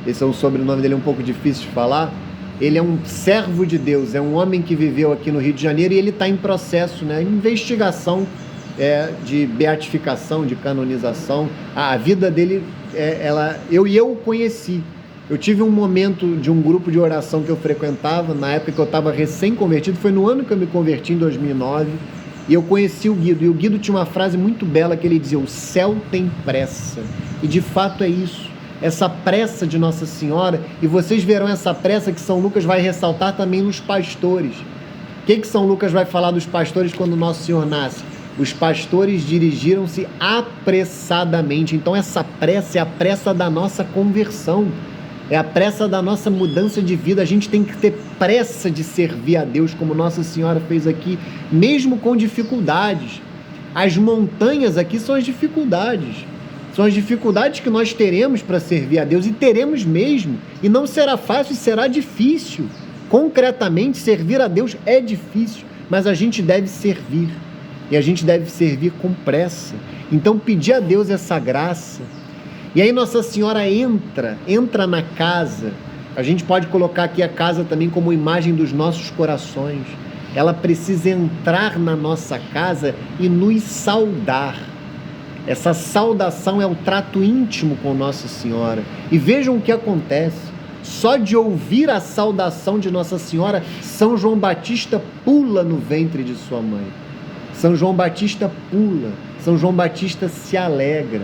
Esse é o sobrenome dele, é um pouco difícil de falar. Ele é um servo de Deus, é um homem que viveu aqui no Rio de Janeiro e ele está em processo, né? Investigação de beatificação, de canonização. A vida dele, eu o conheci. Eu tive um momento de um grupo de oração que eu frequentava, na época que eu estava recém-convertido, foi no ano que eu me converti, em 2009, e eu conheci o Guido. E o Guido tinha uma frase muito bela que ele dizia: o céu tem pressa. E de fato é isso, essa pressa de Nossa Senhora, e vocês verão essa pressa que São Lucas vai ressaltar também nos pastores. O que São Lucas vai falar dos pastores quando Nosso Senhor nasce? Os pastores dirigiram-se apressadamente. Então essa pressa é a pressa da nossa conversão, é a pressa da nossa mudança de vida. A gente tem que ter pressa de servir a Deus, como Nossa Senhora fez aqui, mesmo com dificuldades. As montanhas aqui são as dificuldades. São as dificuldades que nós teremos para servir a Deus, e teremos mesmo. E não será fácil, será difícil. Concretamente, servir a Deus é difícil, mas a gente deve servir. E a gente deve servir com pressa. Então, pedir a Deus essa graça. E aí Nossa Senhora entra na casa. A gente pode colocar aqui a casa também como imagem dos nossos corações. Ela precisa entrar na nossa casa e nos saudar. Essa saudação é o trato íntimo com Nossa Senhora. E vejam o que acontece. Só de ouvir a saudação de Nossa Senhora, São João Batista pula no ventre de sua mãe. São João Batista pula, São João Batista se alegra.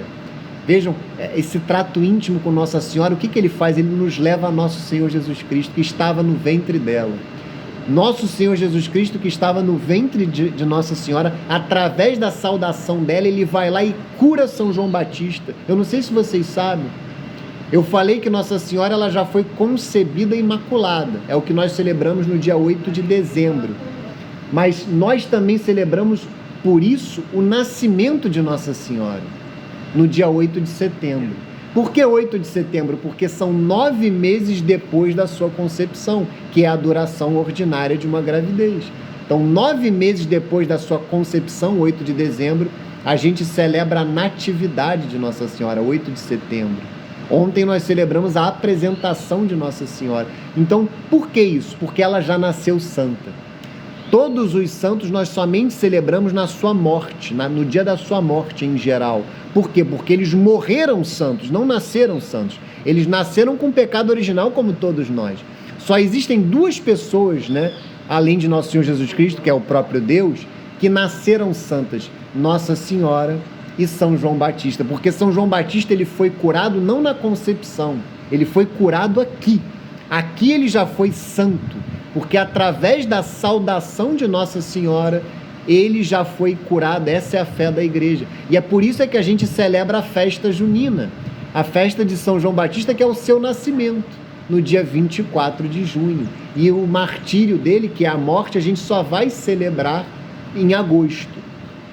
Vejam, esse trato íntimo com Nossa Senhora, o que ele faz? Ele nos leva a Nosso Senhor Jesus Cristo, que estava no ventre dela. Nosso Senhor Jesus Cristo, que estava no ventre de Nossa Senhora, através da saudação dela, ele vai lá e cura São João Batista. Eu não sei se vocês sabem, eu falei que Nossa Senhora ela já foi concebida imaculada, é o que nós celebramos no dia 8 de dezembro. Mas nós também celebramos, por isso, o nascimento de Nossa Senhora, no dia 8 de setembro. Por que 8 de setembro? Porque são 9 meses depois da sua concepção, que é a duração ordinária de uma gravidez. Então, 9 meses depois da sua concepção, 8 de dezembro, a gente celebra a natividade de Nossa Senhora, 8 de setembro. Ontem nós celebramos a apresentação de Nossa Senhora. Então, por que isso? Porque ela já nasceu santa. Todos os santos nós somente celebramos na sua morte, no dia da sua morte em geral. Por quê? Porque eles morreram santos, não nasceram santos. Eles nasceram com pecado original, como todos nós. Só existem duas pessoas, né, além de Nosso Senhor Jesus Cristo, que é o próprio Deus, que nasceram santas: Nossa Senhora e São João Batista. Porque São João Batista ele foi curado não na concepção, ele foi curado aqui. Aqui ele já foi santo, porque através da saudação de Nossa Senhora, ele já foi curado. Essa é a fé da igreja. E é por isso que a gente celebra a festa junina, a festa de São João Batista, que é o seu nascimento, no dia 24 de junho. E o martírio dele, que é a morte, a gente só vai celebrar em agosto.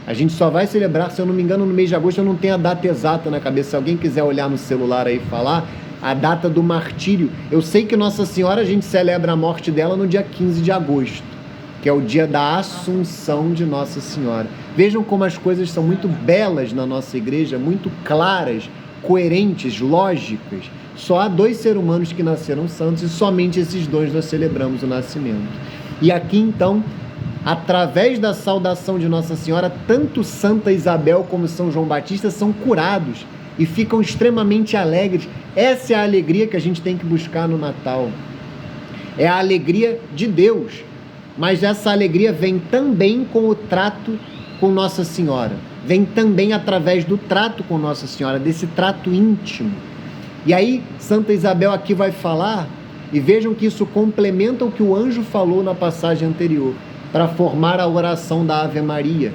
A gente só vai celebrar, se eu não me engano, no mês de agosto. Eu não tenho a data exata na cabeça. Se alguém quiser olhar no celular aí e falar a data do martírio. Eu sei que Nossa Senhora, a gente celebra a morte dela no dia 15 de agosto, que é o dia da Assunção de Nossa Senhora. Vejam como as coisas são muito belas na nossa igreja, muito claras, coerentes, lógicas. Só há 2 seres humanos que nasceram santos e somente esses 2 nós celebramos o nascimento. E aqui então, através da saudação de Nossa Senhora, tanto Santa Isabel como São João Batista são curados e ficam extremamente alegres. Essa é a alegria que a gente tem que buscar no Natal. É a alegria de Deus, mas essa alegria vem também com o trato com Nossa Senhora. Vem também através do trato com Nossa Senhora, desse trato íntimo. E aí, Santa Isabel aqui vai falar, e vejam que isso complementa o que o anjo falou na passagem anterior, para formar a oração da Ave Maria.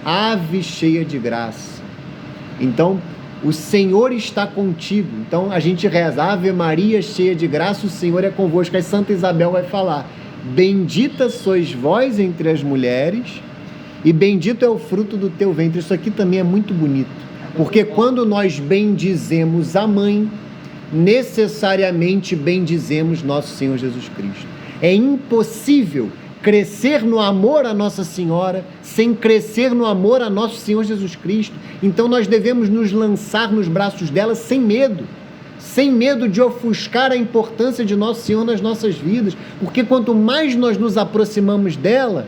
ave cheia de graça. Então, o Senhor está contigo. Então, a gente reza, Ave Maria cheia de graça, o Senhor é convosco. Aí Santa Isabel vai falar, bendita sois vós entre as mulheres e bendito é o fruto do teu ventre. Isso aqui também é muito bonito, porque quando nós bendizemos a mãe, necessariamente bendizemos nosso Senhor Jesus Cristo. É impossível crescer no amor a Nossa Senhora sem crescer no amor a nosso Senhor Jesus Cristo. Então nós devemos nos lançar nos braços dela sem medo de ofuscar a importância de Nosso Senhor nas nossas vidas, porque quanto mais nós nos aproximamos dela,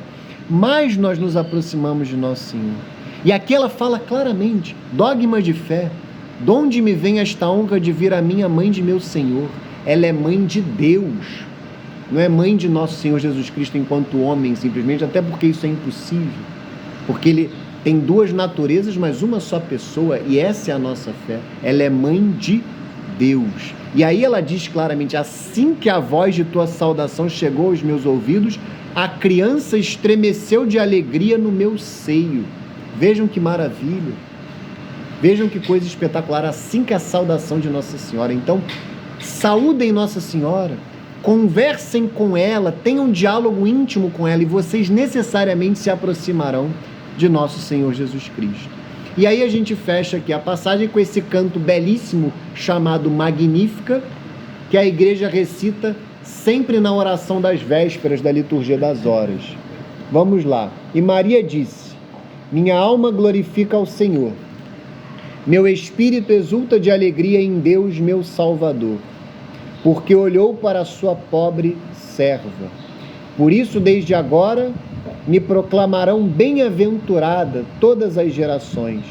mais nós nos aproximamos de Nosso Senhor. E aqui ela fala claramente, dogma de fé, de onde me vem esta honra de vir a mim, a mãe de meu Senhor? Ela é mãe de Deus, não é mãe de nosso Senhor Jesus Cristo enquanto homem, simplesmente, até porque isso é impossível, porque ele tem duas naturezas, mas uma só pessoa, e essa é a nossa fé. Ela é mãe de Deus. E aí ela diz claramente, assim que a voz de tua saudação chegou aos meus ouvidos, a criança estremeceu de alegria no meu seio. Vejam que maravilha, vejam que coisa espetacular, assim que a saudação de Nossa Senhora. Então, saúdem Nossa Senhora, conversem com ela, tenham um diálogo íntimo com ela, e vocês necessariamente se aproximarão de nosso Senhor Jesus Cristo. E aí a gente fecha aqui a passagem com esse canto belíssimo chamado Magnífica, que a igreja recita sempre na oração das vésperas da liturgia das horas. Vamos lá. E Maria disse, minha alma glorifica ao Senhor, meu espírito exulta de alegria em Deus, meu Salvador, porque olhou para a sua pobre serva. Por isso, desde agora, me proclamarão bem-aventurada todas as gerações,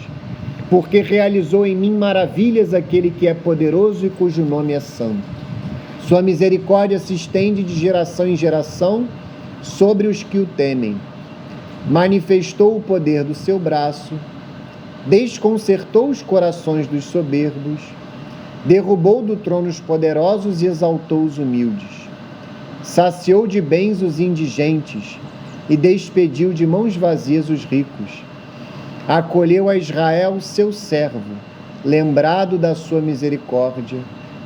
porque realizou em mim maravilhas aquele que é poderoso e cujo nome é santo. Sua misericórdia se estende de geração em geração sobre os que o temem. Manifestou o poder do seu braço, desconcertou os corações dos soberbos, derrubou do trono os poderosos e exaltou os humildes. Saciou de bens os indigentes e despediu de mãos vazias os ricos. Acolheu a Israel, seu servo, lembrado da sua misericórdia,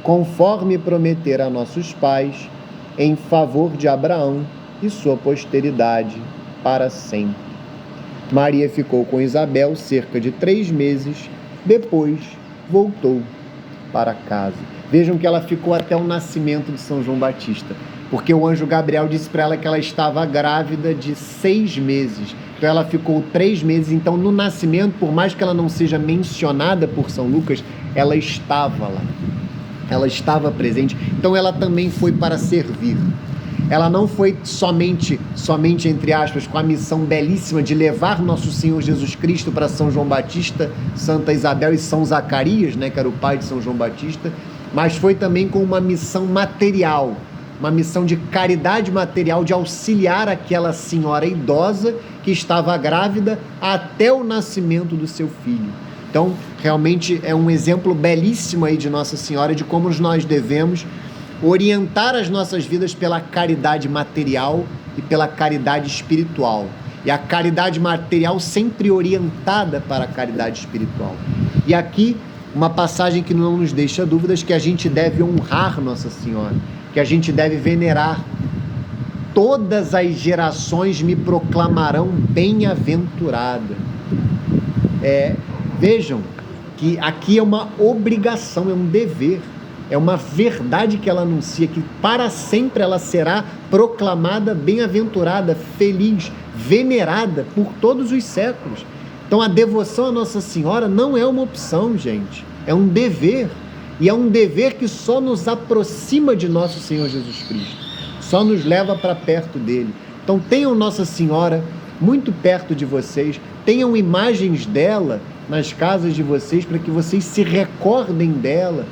conforme prometera a nossos pais, em favor de Abraão e sua posteridade para sempre. Maria ficou com Isabel cerca de 3 meses, depois voltou para casa. Vejam que ela ficou até o nascimento de São João Batista, porque o anjo Gabriel disse para ela que ela estava grávida de 6 meses. Então ela ficou 3 meses. Então no nascimento, por mais que ela não seja mencionada por São Lucas, ela estava lá. Ela estava presente. Então ela também foi para servir. Ela não foi somente, entre aspas, com a missão belíssima de levar nosso Senhor Jesus Cristo para São João Batista, Santa Isabel e São Zacarias, né, que era o pai de São João Batista, mas foi também com uma missão material, uma missão de caridade material, de auxiliar aquela senhora idosa que estava grávida até o nascimento do seu filho. Então, realmente é um exemplo belíssimo aí de Nossa Senhora, de como nós devemos orientar as nossas vidas pela caridade material e pela caridade espiritual. E a caridade material sempre orientada para a caridade espiritual. E aqui, uma passagem que não nos deixa dúvidas, que a gente deve honrar Nossa Senhora, que a gente deve venerar. Todas as gerações me proclamarão bem-aventurada. Vejam que aqui é uma obrigação, é um dever. É uma verdade que ela anuncia, que para sempre ela será proclamada bem-aventurada, feliz, venerada por todos os séculos. Então a devoção a Nossa Senhora não é uma opção, gente. É um dever. E é um dever que só nos aproxima de nosso Senhor Jesus Cristo. Só nos leva para perto dele. Então tenham Nossa Senhora muito perto de vocês. Tenham imagens dela nas casas de vocês para que vocês se recordem dela.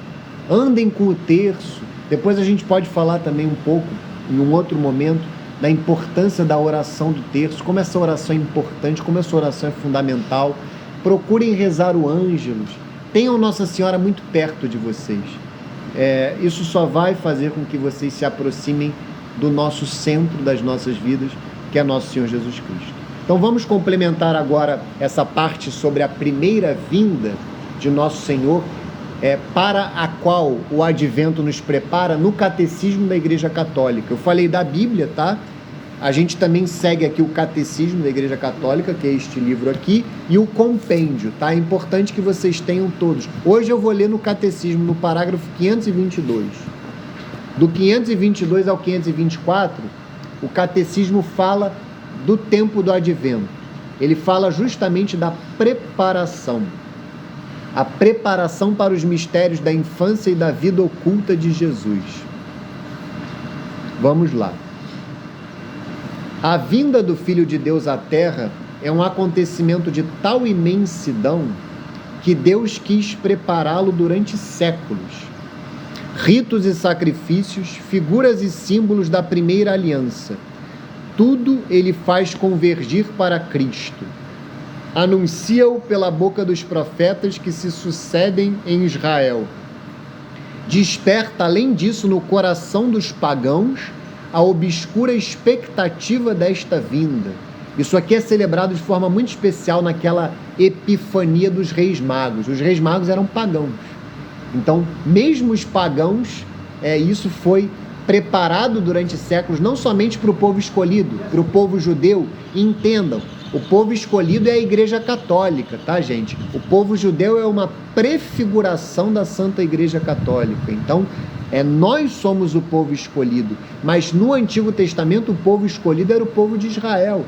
Andem com o terço. Depois a gente pode falar também um pouco, em um outro momento, da importância da oração do terço, como essa oração é importante, como essa oração é fundamental. Procurem rezar o Ângelus. Tenham Nossa Senhora muito perto de vocês. Isso só vai fazer com que vocês se aproximem do nosso centro das nossas vidas, que é nosso Senhor Jesus Cristo. Então vamos complementar agora essa parte sobre a primeira vinda de Nosso Senhor, para a qual o Advento nos prepara no Catecismo da Igreja Católica. Eu falei da Bíblia, tá? A gente também segue aqui o Catecismo da Igreja Católica, que é este livro aqui, e o compêndio, tá? É importante que vocês tenham todos. Hoje eu vou ler no Catecismo, no parágrafo 522. Do 522 ao 524, o Catecismo fala do tempo do Advento. Ele fala justamente da preparação. A preparação para os mistérios da infância e da vida oculta de Jesus. Vamos lá. A vinda do Filho de Deus à Terra é um acontecimento de tal imensidão que Deus quis prepará-lo durante séculos. Ritos e sacrifícios, figuras e símbolos da primeira aliança, tudo ele faz convergir para Cristo. Anuncia-o pela boca dos profetas que se sucedem em Israel. Desperta, além disso, no coração dos pagãos a obscura expectativa desta vinda. Isso aqui é celebrado de forma muito especial naquela epifania dos Reis Magos. Os Reis Magos eram pagãos. Então, mesmo os pagãos, isso foi preparado durante séculos, não somente para o povo escolhido, para o povo judeu. E entendam, o povo escolhido é a Igreja Católica, tá, gente? O povo judeu é uma prefiguração da Santa Igreja Católica. Então, nós somos o povo escolhido. Mas no Antigo Testamento, o povo escolhido era o povo de Israel.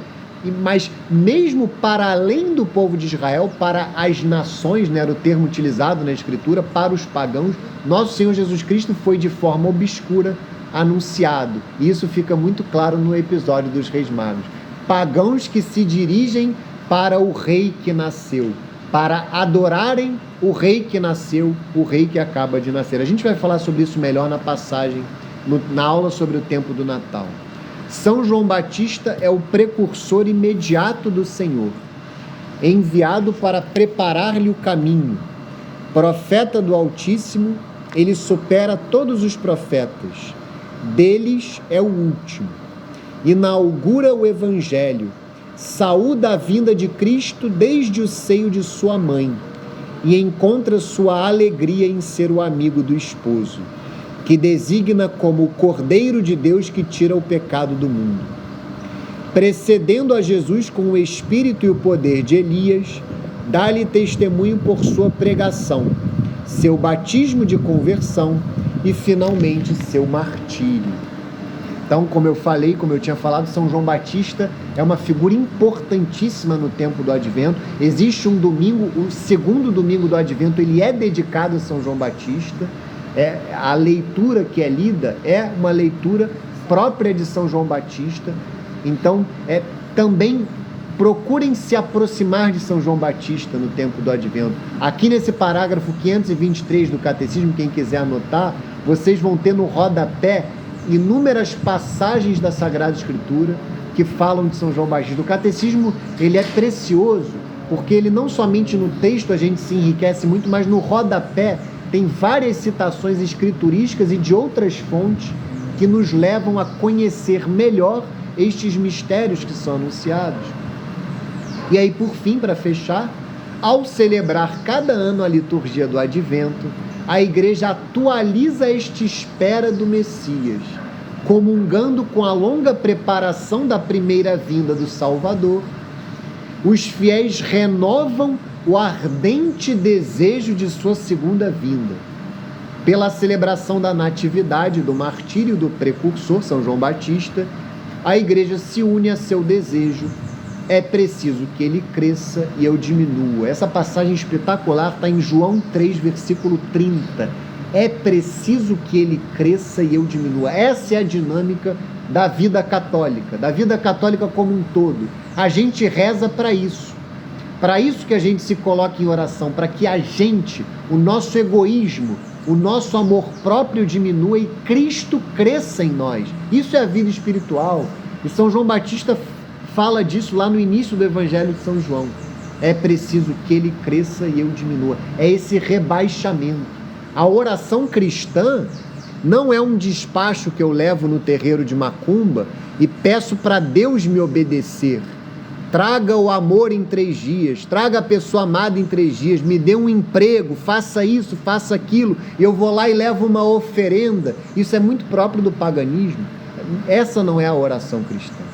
Mas mesmo para além do povo de Israel, para as nações, né, era o termo utilizado na Escritura, para os pagãos, nosso Senhor Jesus Cristo foi de forma obscura anunciado. E isso fica muito claro no episódio dos Reis Magos. Pagãos que se dirigem para o rei que nasceu, para adorarem o rei que nasceu, o rei que acaba de nascer. A gente vai falar sobre isso melhor na passagem, na aula sobre o tempo do Natal. São João Batista é o precursor imediato do Senhor, enviado para preparar-lhe o caminho. Profeta do Altíssimo, ele supera todos os profetas. Deles é o último. Inaugura o Evangelho, saúda a vinda de Cristo desde o seio de sua mãe e encontra sua alegria em ser o amigo do esposo, que designa como o Cordeiro de Deus que tira o pecado do mundo. Precedendo a Jesus com o espírito e o poder de Elias, dá-lhe testemunho por sua pregação, seu batismo de conversão e, finalmente, seu martírio. Então, como eu tinha falado, São João Batista é uma figura importantíssima no tempo do Advento. Existe um domingo, o segundo domingo do Advento, ele é dedicado a São João Batista. A leitura que é lida é uma leitura própria de São João Batista. Então, também procurem se aproximar de São João Batista no tempo do Advento. Aqui nesse parágrafo 523 do Catecismo, quem quiser anotar, vocês vão ter no rodapé inúmeras passagens da Sagrada Escritura que falam de São João Batista. O Catecismo, ele é precioso, porque ele não somente no texto a gente se enriquece muito, mas no rodapé tem várias citações escriturísticas e de outras fontes que nos levam a conhecer melhor estes mistérios que são anunciados. E aí, por fim, para fechar, ao celebrar cada ano a liturgia do Advento, a Igreja atualiza esta espera do Messias, comungando com a longa preparação da primeira vinda do Salvador. Os fiéis renovam o ardente desejo de sua segunda vinda. Pela celebração da natividade, do martírio do precursor, São João Batista, a Igreja se une a seu desejo. É preciso que ele cresça e eu diminua. Essa passagem espetacular está em João 3, versículo 30. É preciso que ele cresça e eu diminua. Essa é a dinâmica da vida católica como um todo. A gente reza para isso. Para isso que a gente se coloca em oração, para que a gente, o nosso egoísmo, o nosso amor próprio diminua e Cristo cresça em nós. Isso é a vida espiritual. E São João Batista fala disso lá no início do Evangelho de São João. É preciso que ele cresça e eu diminua. É esse rebaixamento. A oração cristã não é um despacho que eu levo no terreiro de macumba e peço para Deus me obedecer. traga o amor em 3 dias, traga a pessoa amada em 3 dias, me dê um emprego, faça isso, faça aquilo, eu vou lá e levo uma oferenda. Isso é muito próprio do paganismo. Essa não é a oração cristã.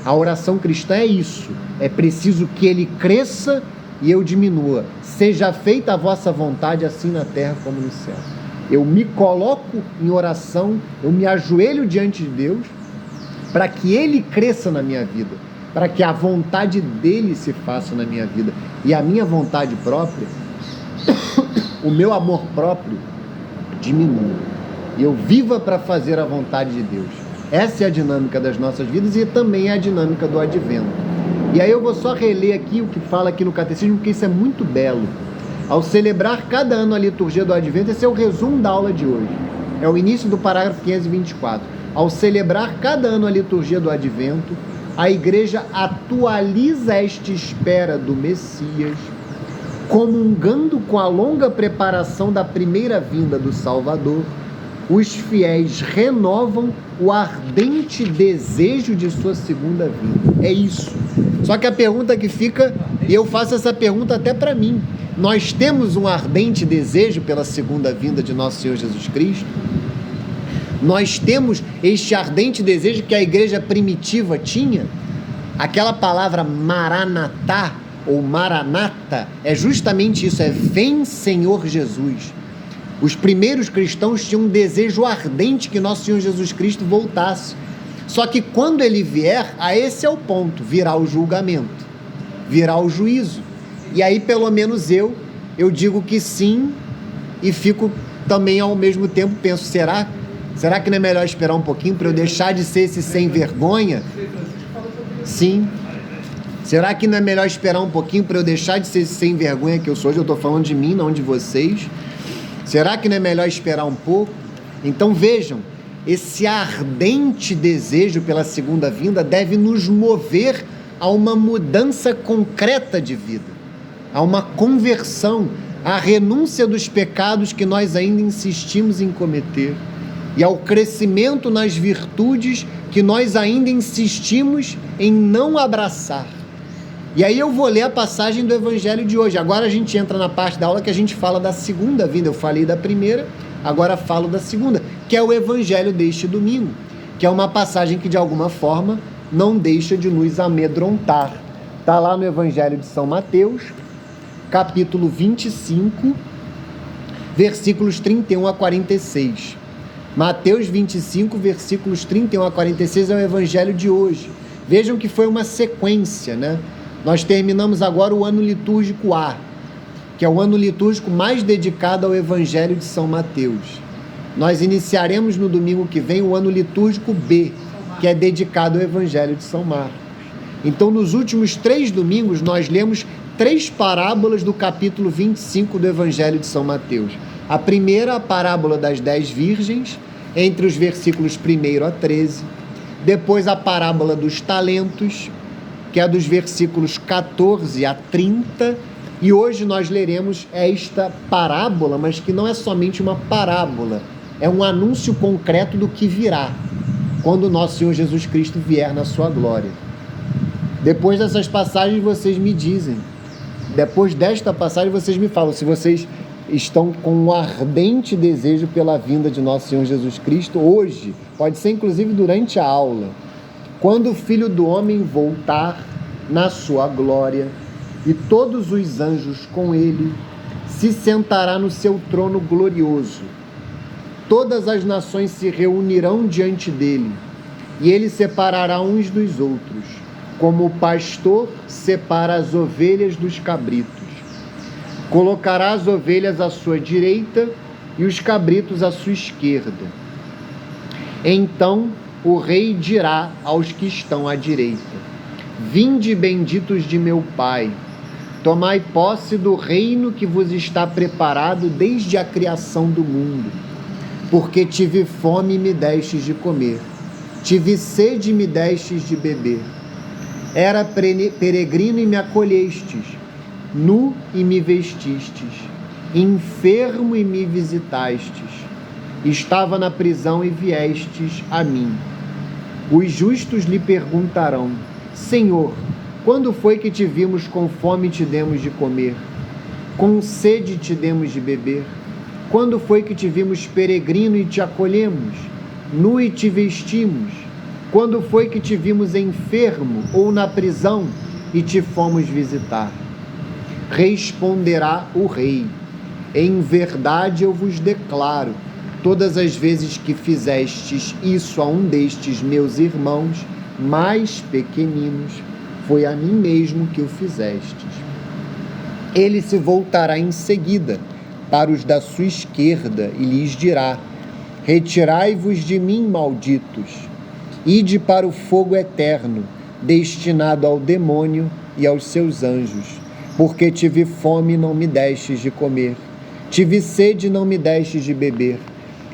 A oração cristã é isso, é preciso que ele cresça e eu diminua. Seja feita a vossa vontade, assim na terra como no céu. Eu me coloco em oração, eu me ajoelho diante de Deus, para que ele cresça na minha vida, para que a vontade dele se faça na minha vida. E a minha vontade própria, o meu amor próprio, diminua. E eu viva para fazer a vontade de Deus. Essa é a dinâmica das nossas vidas e também é a dinâmica do advento. E aí eu vou só reler aqui o que fala aqui no Catecismo, porque isso é muito belo. Ao celebrar cada ano a liturgia do advento, esse é o resumo da aula de hoje. É o início do parágrafo 524. Ao celebrar cada ano a liturgia do advento, a Igreja atualiza esta espera do Messias, comungando com a longa preparação da primeira vinda do Salvador. Os fiéis renovam o ardente desejo de sua segunda vinda. É isso. Só que a pergunta que fica, e eu faço essa pergunta até para mim, nós temos um ardente desejo pela segunda vinda de nosso Senhor Jesus Cristo? Nós temos este ardente desejo que a igreja primitiva tinha? Aquela palavra maranatá, ou maranata, é justamente isso, é vem Senhor Jesus. Os primeiros cristãos tinham um desejo ardente que nosso Senhor Jesus Cristo voltasse. Só que quando ele vier, esse é o ponto, virá o julgamento, virá o juízo. E aí pelo menos eu digo que sim, e fico também ao mesmo tempo, penso, será que não é melhor esperar um pouquinho para eu deixar de ser esse sem vergonha? Sim. Será que não é melhor esperar um pouquinho para eu deixar de ser esse sem vergonha que eu sou hoje? Eu estou falando de mim, não de vocês. Será que não é melhor esperar um pouco? Então vejam, esse ardente desejo pela segunda vinda deve nos mover a uma mudança concreta de vida, a uma conversão, à renúncia dos pecados que nós ainda insistimos em cometer e ao crescimento nas virtudes que nós ainda insistimos em não abraçar. E aí eu vou ler a passagem do Evangelho de hoje. Agora a gente entra na parte da aula que a gente fala da segunda vinda. Eu falei da primeira, agora falo da segunda, que é o Evangelho deste domingo, que é uma passagem que de alguma forma não deixa de nos amedrontar. Está lá no Evangelho de São Mateus, capítulo 25, versículos 31 a 46. Mateus 25, versículos 31 a 46 é o Evangelho de hoje. Vejam que foi uma sequência, né? Nós terminamos agora o ano litúrgico A, que é o ano litúrgico mais dedicado ao Evangelho de São Mateus. Nós iniciaremos no domingo que vem o ano litúrgico B, que é dedicado ao Evangelho de São Marcos. Então, nos últimos 3 domingos, nós lemos 3 parábolas do capítulo 25 do Evangelho de São Mateus. A primeira, a parábola das 10 virgens, entre os versículos 1 a 13. Depois, a parábola dos talentos, que é dos versículos 14 a 30. E hoje nós leremos esta parábola, mas que não é somente uma parábola, é um anúncio concreto do que virá, quando o nosso Senhor Jesus Cristo vier na sua glória. Depois dessas passagens vocês me dizem, depois desta passagem vocês me falam, se vocês estão com um ardente desejo pela vinda de nosso Senhor Jesus Cristo hoje, pode ser inclusive durante a aula, quando o Filho do Homem voltar na sua glória e todos os anjos com ele, se sentará no seu trono glorioso. Todas as nações se reunirão diante dele e ele separará uns dos outros, como o pastor separa as ovelhas dos cabritos. Colocará as ovelhas à sua direita e os cabritos à sua esquerda. Então o rei dirá aos que estão à direita: vinde, benditos de meu Pai, tomai posse do reino que vos está preparado desde a criação do mundo. Porque tive fome e me destes de comer, tive sede e me destes de beber. Era peregrino e me acolhestes, nu e me vestistes, enfermo e me visitastes. Estava na prisão e viestes a mim. Os justos lhe perguntarão: Senhor, Quando foi que te vimos com fome e te demos de comer? Com sede te demos de beber? Quando foi que te vimos peregrino e te acolhemos? Nu e te vestimos? Quando foi que te vimos enfermo ou na prisão e te fomos visitar? Responderá o rei: em verdade eu vos declaro, todas as vezes que fizestes isso a um destes meus irmãos mais pequeninos, foi a mim mesmo que o fizestes. Ele se voltará em seguida para os da sua esquerda e lhes dirá: retirai-vos de mim, malditos, ide para o fogo eterno, destinado ao demônio e aos seus anjos, porque tive fome e não me destes de comer, tive sede e não me destes de beber,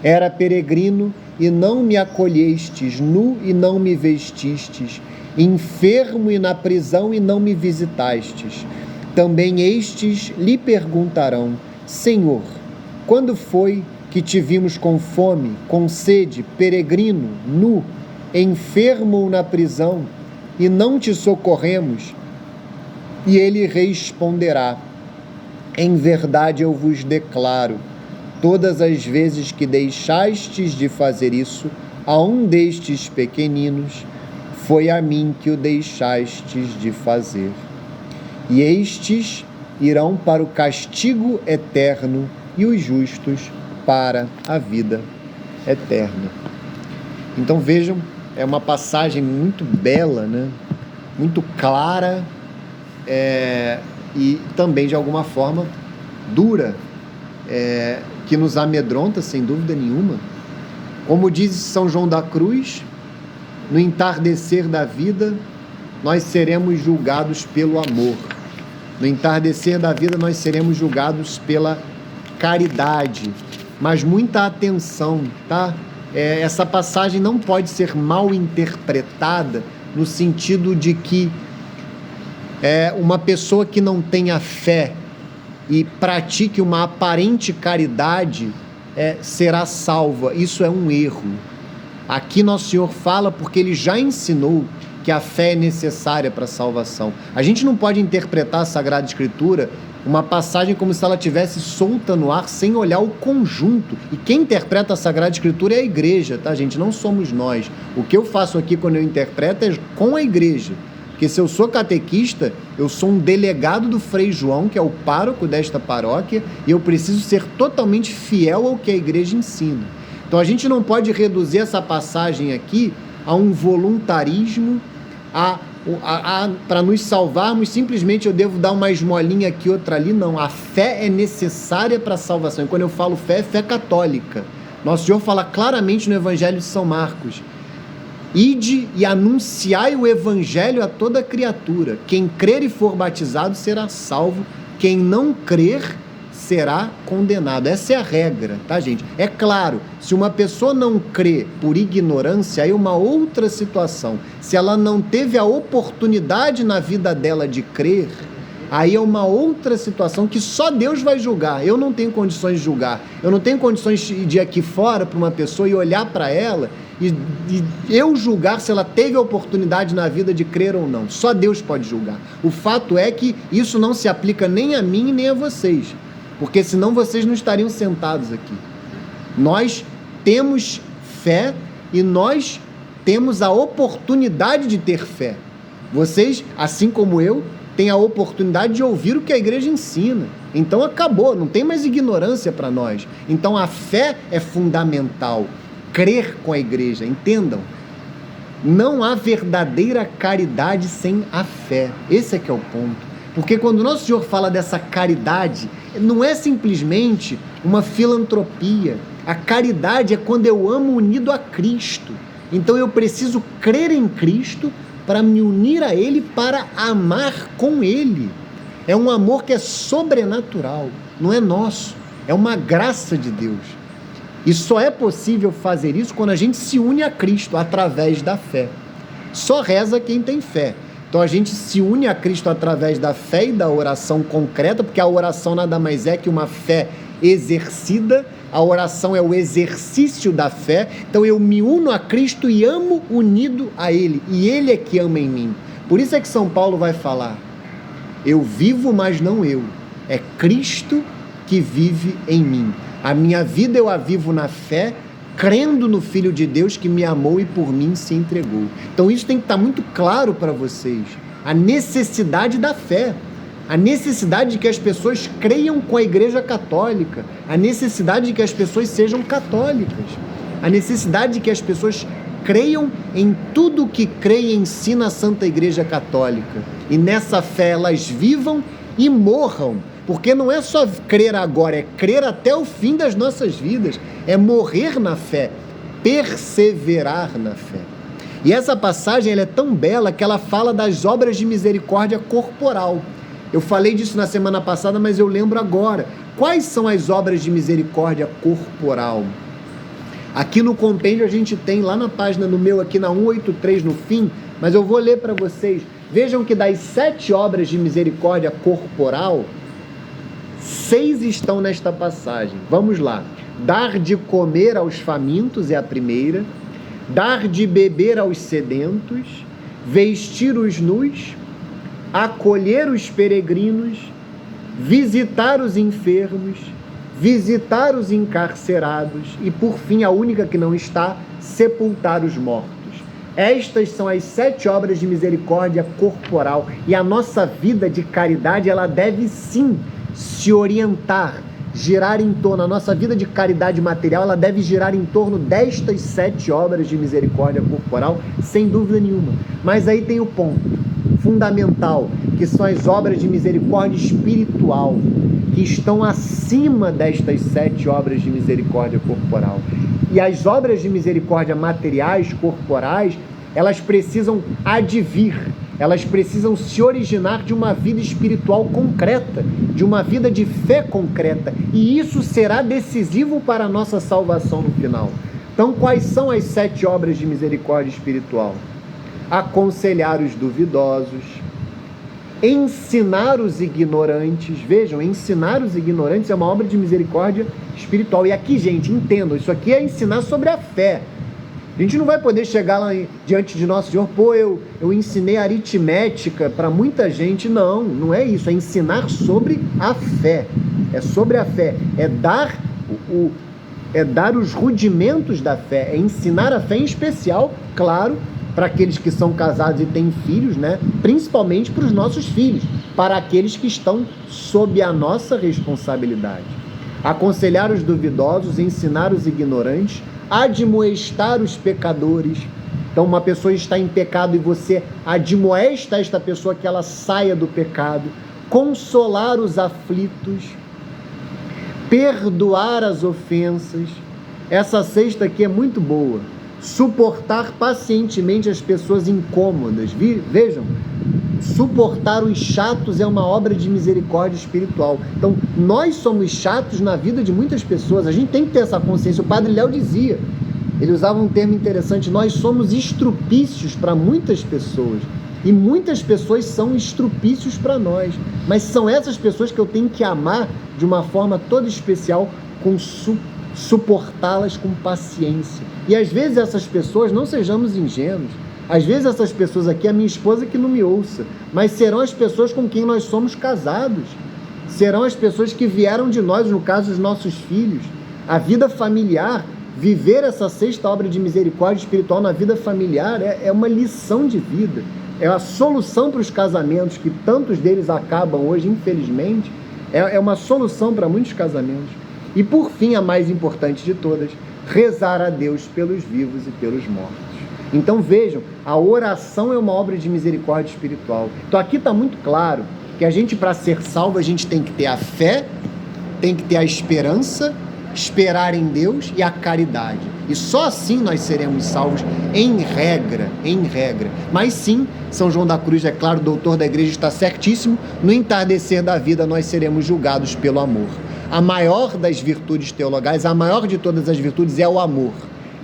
era peregrino e não me acolhestes, nu e não me vestistes, enfermo e na prisão e não me visitastes. Também estes lhe perguntarão: Senhor, quando foi que te vimos com fome, com sede, peregrino, nu, enfermo ou na prisão, e não te socorremos? E ele responderá: em verdade eu vos declaro, todas as vezes que deixastes de fazer isso a um destes pequeninos, foi a mim que o deixastes de fazer. E estes irão para o castigo eterno e os justos para a vida eterna. Então vejam, é uma passagem muito bela, né? Muito clara, e também de alguma forma dura, que nos amedronta sem dúvida nenhuma. Como diz São João da Cruz, no entardecer da vida nós seremos julgados pelo amor. No entardecer da vida nós seremos julgados pela caridade. Mas muita atenção, tá? Essa passagem não pode ser mal interpretada no sentido de que uma pessoa que não tenha fé e pratique uma aparente caridade será salva. Isso é um erro. Aqui Nosso Senhor fala porque Ele já ensinou que a fé é necessária para a salvação. A gente não pode interpretar a Sagrada Escritura, uma passagem, como se ela estivesse solta no ar, sem olhar o conjunto. E quem interpreta a Sagrada Escritura é a igreja, tá, gente? Não somos nós. O que eu faço aqui quando eu interpreto é com a igreja. Porque se eu sou catequista, eu sou um delegado do Frei João, que é o pároco desta paróquia, e eu preciso ser totalmente fiel ao que a igreja ensina. Então a gente não pode reduzir essa passagem aqui a um voluntarismo, para nos salvarmos, simplesmente eu devo dar uma esmolinha aqui, outra ali. Não, a fé é necessária para a salvação. E quando eu falo fé, é fé católica. Nosso Senhor fala claramente no Evangelho de São Marcos: ide e anunciai o Evangelho a toda criatura. Quem crer e for batizado será salvo, quem não crer será condenado. Essa é a regra, tá, gente? É claro, se uma pessoa não crê por ignorância, aí é uma outra situação. Se ela não teve a oportunidade na vida dela de crer, aí é uma outra situação que só Deus vai julgar. Eu não tenho condições de julgar. Eu não tenho condições de ir aqui fora para uma pessoa e olhar para ela e eu julgar se ela teve a oportunidade na vida de crer ou não. Só Deus pode julgar. O fato é que isso não se aplica nem a mim nem a vocês, porque senão vocês não estariam sentados aqui. Nós temos fé e nós temos a oportunidade de ter fé. Vocês, assim como eu, têm a oportunidade de ouvir o que a igreja ensina. Então acabou, não tem mais ignorância para nós. Então a fé é fundamental. Crer com a igreja, entendam. Não há verdadeira caridade sem a fé. Esse é que é o ponto. Porque quando Nosso Senhor fala dessa caridade, não é simplesmente uma filantropia. A caridade é quando eu amo unido a Cristo. Então eu preciso crer em Cristo para me unir a Ele, para amar com Ele. É um amor que é sobrenatural, não é nosso, é uma graça de Deus. E só é possível fazer isso quando a gente se une a Cristo através da fé. Só reza quem tem fé. Então a gente se une a Cristo através da fé e da oração concreta, porque a oração nada mais é que uma fé exercida. A oração é o exercício da fé. Então eu me uno a Cristo e amo unido a Ele. E Ele é que ama em mim. Por isso é que São Paulo vai falar: eu vivo, mas não eu. É Cristo que vive em mim. A minha vida eu a vivo na fé, crendo no Filho de Deus que me amou e por mim se entregou. Então isso tem que estar muito claro para vocês. A necessidade da fé. A necessidade de que as pessoas creiam com a Igreja Católica. A necessidade de que as pessoas sejam católicas. A necessidade de que as pessoas creiam em tudo que crê e ensina a Santa Igreja Católica. E nessa fé elas vivam e morram. Porque não é só crer agora, é crer até o fim das nossas vidas. É morrer na fé, perseverar na fé. E essa passagem ela é tão bela que ela fala das obras de misericórdia corporal. Eu falei disso na semana passada, mas eu lembro agora. Quais são as obras de misericórdia corporal? Aqui no compêndio a gente tem lá na página, no meu aqui na 183 no fim, mas eu vou ler para vocês. Vejam que das 7 obras de misericórdia corporal, 6 estão nesta passagem. Vamos lá. Dar de comer aos famintos é a primeira. Dar de beber aos sedentos. Vestir os nus. Acolher os peregrinos. Visitar os enfermos. Visitar os encarcerados. E, por fim, a única que não está, sepultar os mortos. Estas são as 7 obras de misericórdia corporal. E a nossa vida de caridade, ela deve sim se orientar, girar em torno, a nossa vida de caridade material, ela deve girar em torno destas 7 obras de misericórdia corporal, sem dúvida nenhuma. Mas aí tem o ponto fundamental, que são as obras de misericórdia espiritual, que estão acima destas 7 obras de misericórdia corporal. E as obras de misericórdia materiais, corporais, elas precisam advir, elas precisam se originar de uma vida espiritual concreta, de uma vida de fé concreta, e isso será decisivo para a nossa salvação no final. Então, quais são as 7 obras de misericórdia espiritual? Aconselhar os duvidosos, ensinar os ignorantes. Vejam, ensinar os ignorantes é uma obra de misericórdia espiritual. E aqui, gente, entendam, isso aqui é ensinar sobre a fé. A gente não vai poder chegar lá diante de Nosso Senhor, eu ensinei aritmética para muita gente. Não, não é isso, é ensinar sobre a fé. É sobre a fé, é dar os rudimentos da fé, é ensinar a fé em especial, claro, para aqueles que são casados e têm filhos, né? Principalmente para os nossos filhos, para aqueles que estão sob a nossa responsabilidade. Aconselhar os duvidosos, ensinar os ignorantes, admoestar os pecadores. Então, uma pessoa está em pecado e você admoesta esta pessoa que ela saia do pecado. Consolar os aflitos, perdoar as ofensas. Essa 6ª aqui é muito boa. Suportar pacientemente as pessoas incômodas. Vejam, suportar os chatos é uma obra de misericórdia espiritual. Então, nós somos chatos na vida de muitas pessoas. A gente tem que ter essa consciência. O Padre Léo dizia, ele usava um termo interessante, nós somos estrupícios para muitas pessoas. E muitas pessoas são estrupícios para nós. Mas são essas pessoas que eu tenho que amar de uma forma toda especial, suportá-las com paciência. E às vezes essas pessoas, não sejamos ingênuos, às vezes essas pessoas aqui, a minha esposa que não me ouça, mas serão as pessoas com quem nós somos casados, serão as pessoas que vieram de nós, no caso, os nossos filhos. A vida familiar, viver essa 6ª obra de misericórdia espiritual na vida familiar é uma lição de vida, é a solução para os casamentos, que tantos deles acabam hoje, infelizmente, é uma solução para muitos casamentos. E por fim, a mais importante de todas, rezar a Deus pelos vivos e pelos mortos. Então vejam, a oração é uma obra de misericórdia espiritual. Então aqui está muito claro que a gente, para ser salvo, a gente tem que ter a fé, tem que ter a esperança, esperar em Deus e a caridade. E só assim nós seremos salvos, em regra. Mas sim, São João da Cruz, é claro, o doutor da igreja está certíssimo, no entardecer da vida nós seremos julgados pelo amor. A maior das virtudes teologais, a maior de todas as virtudes é o amor,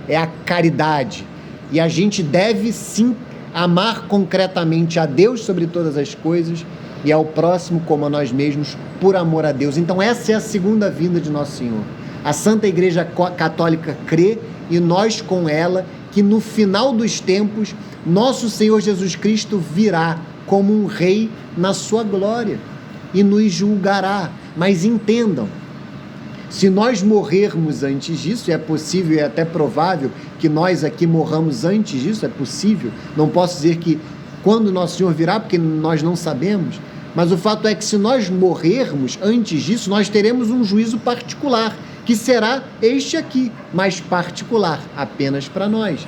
é a caridade. E a gente deve sim amar concretamente a Deus sobre todas as coisas e ao próximo como a nós mesmos, por amor a Deus. Então essa é a segunda vinda de Nosso Senhor. A Santa Igreja Católica crê, e nós com ela, que no final dos tempos nosso Senhor Jesus Cristo virá como um rei na sua glória e nos julgará. Mas entendam, se nós morrermos antes disso, é possível e é até provável que nós aqui morramos antes disso, é possível, não posso dizer que quando nosso Senhor virá, porque nós não sabemos, mas o fato é que se nós morrermos antes disso, nós teremos um juízo particular, que será este aqui, mas particular, apenas para nós.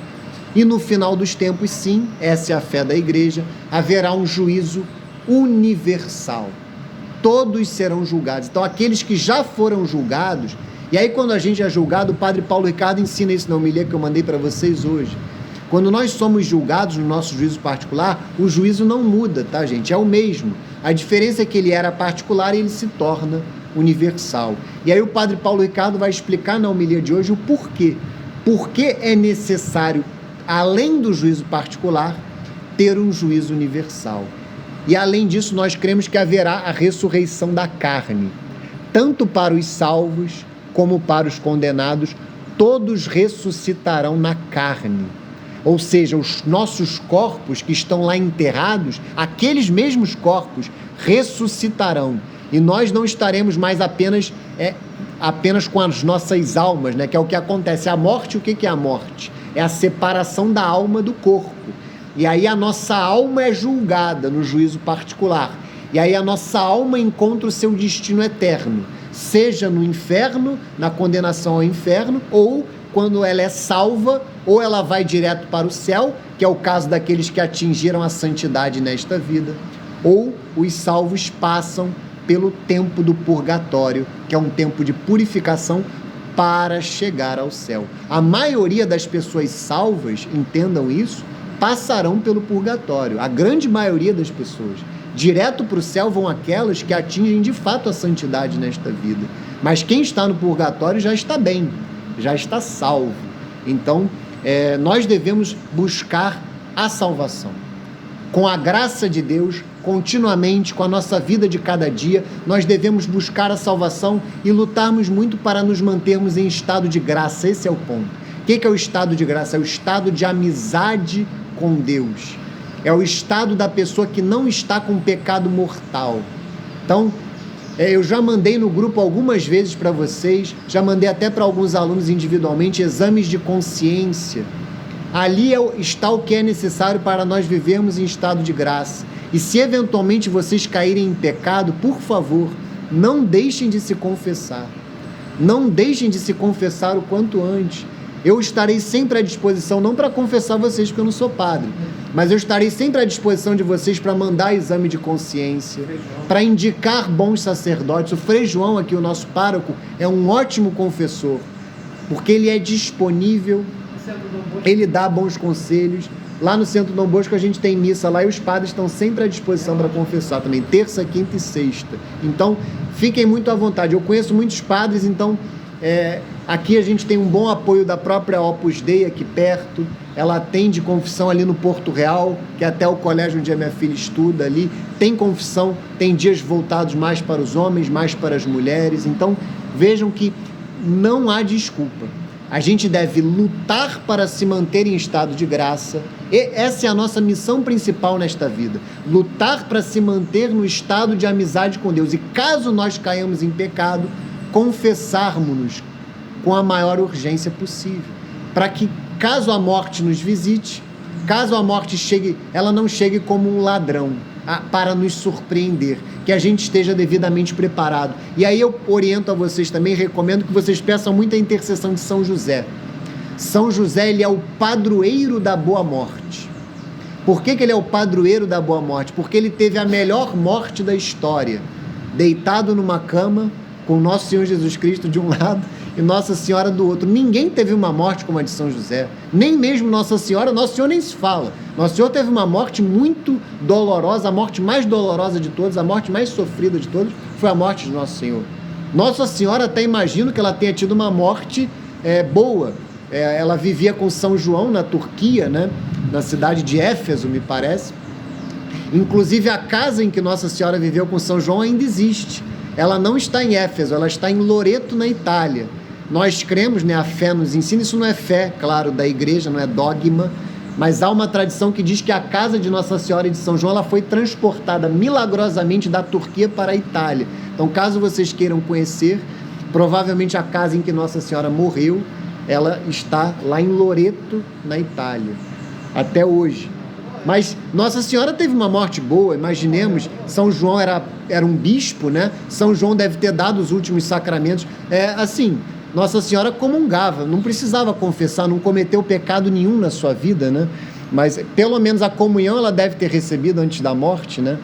E no final dos tempos, sim, essa é a fé da igreja, haverá um juízo universal. Todos serão julgados. Então, aqueles que já foram julgados, e aí quando a gente é julgado, o padre Paulo Ricardo ensina isso na homilia que eu mandei para vocês hoje. Quando nós somos julgados no nosso juízo particular, o juízo não muda, tá, gente? É o mesmo. A diferença é que ele era particular e ele se torna universal. E aí o padre Paulo Ricardo vai explicar na homilia de hoje o porquê. Por que é necessário, além do juízo particular, ter um juízo universal. E além disso, nós cremos que haverá a ressurreição da carne. Tanto para os salvos como para os condenados, todos ressuscitarão na carne. Ou seja, os nossos corpos que estão lá enterrados, aqueles mesmos corpos ressuscitarão. E nós não estaremos mais apenas com as nossas almas, né? Que é o que acontece. A morte, o que é a morte? É a separação da alma do corpo. E aí a nossa alma é julgada no juízo particular. E aí a nossa alma encontra o seu destino eterno, seja no inferno, na condenação ao inferno, ou quando ela é salva, ou ela vai direto para o céu, que é o caso daqueles que atingiram a santidade nesta vida, ou os salvos passam pelo tempo do purgatório, que é um tempo de purificação para chegar ao céu. A maioria das pessoas salvas, entendam isso, passarão pelo purgatório. A grande maioria das pessoas. Direto para o céu vão aquelas que atingem de fato a santidade nesta vida. Mas quem está no purgatório já está bem, já está salvo. Então, nós devemos buscar a salvação. Com a graça de Deus, continuamente, com a nossa vida de cada dia, nós devemos buscar a salvação e lutarmos muito para nos mantermos em estado de graça. Esse é o ponto. O que é o estado de graça? É o estado de amizade com Deus. É o estado da pessoa que não está com pecado mortal. Então, eu já mandei no grupo algumas vezes para vocês, já mandei até para alguns alunos individualmente, exames de consciência. Ali está o que é necessário para nós vivermos em estado de graça. E se eventualmente vocês caírem em pecado, por favor, não deixem de se confessar. Não deixem de se confessar o quanto antes. Eu estarei sempre à disposição, não para confessar vocês, porque eu não sou padre, mas eu estarei sempre à disposição de vocês para mandar exame de consciência, para indicar bons sacerdotes. O Frei João aqui, o nosso pároco, é um ótimo confessor, porque ele é disponível, ele dá bons conselhos. Lá no Centro Dom Bosco a gente tem missa lá e os padres estão sempre à disposição para confessar também, terça, quinta e sexta. Então, fiquem muito à vontade. Eu conheço muitos padres, então... aqui a gente tem um bom apoio da própria Opus Dei aqui perto, ela atende confissão ali no Porto Real, que é até o colégio onde a minha filha estuda ali, tem confissão, tem dias voltados mais para os homens, mais para as mulheres. Então vejam que não há desculpa, a gente deve lutar para se manter em estado de graça, e essa é a nossa missão principal nesta vida, lutar para se manter no estado de amizade com Deus, e caso nós caiamos em pecado, confessarmos-nos com a maior urgência possível, para que, caso a morte nos visite, caso a morte chegue, ela não chegue como um ladrão, para nos surpreender, que a gente esteja devidamente preparado. E aí eu oriento a vocês também, recomendo que vocês peçam muita intercessão de São José. São José, ele é o padroeiro da boa morte. Por que ele é o padroeiro da boa morte? Porque ele teve a melhor morte da história, deitado numa cama, com Nosso Senhor Jesus Cristo de um lado e Nossa Senhora do outro. Ninguém teve uma morte como a de São José, nem mesmo Nossa Senhora. Nosso Senhor nem se fala. Nosso Senhor teve uma morte muito dolorosa, a morte mais dolorosa de todas, a morte mais sofrida de todas, foi a morte de Nosso Senhor. Nossa Senhora, até imagino que ela tenha tido uma morte boa. Ela vivia com São João na Turquia, né? Na cidade de Éfeso, me parece. Inclusive a casa em que Nossa Senhora viveu com São João ainda existe. Ela não está em Éfeso, ela está em Loreto, na Itália. Nós cremos, né, a fé nos ensina, isso não é fé, claro, da igreja, não é dogma, mas há uma tradição que diz que a casa de Nossa Senhora de São João ela foi transportada milagrosamente da Turquia para a Itália. Então, caso vocês queiram conhecer, provavelmente a casa em que Nossa Senhora morreu, ela está lá em Loreto, na Itália, até hoje. Mas Nossa Senhora teve uma morte boa, imaginemos, São João era um bispo, né? São João deve ter dado os últimos sacramentos. Assim, Nossa Senhora comungava, não precisava confessar, não cometeu pecado nenhum na sua vida, né? Mas pelo menos a comunhão ela deve ter recebido antes da morte, né?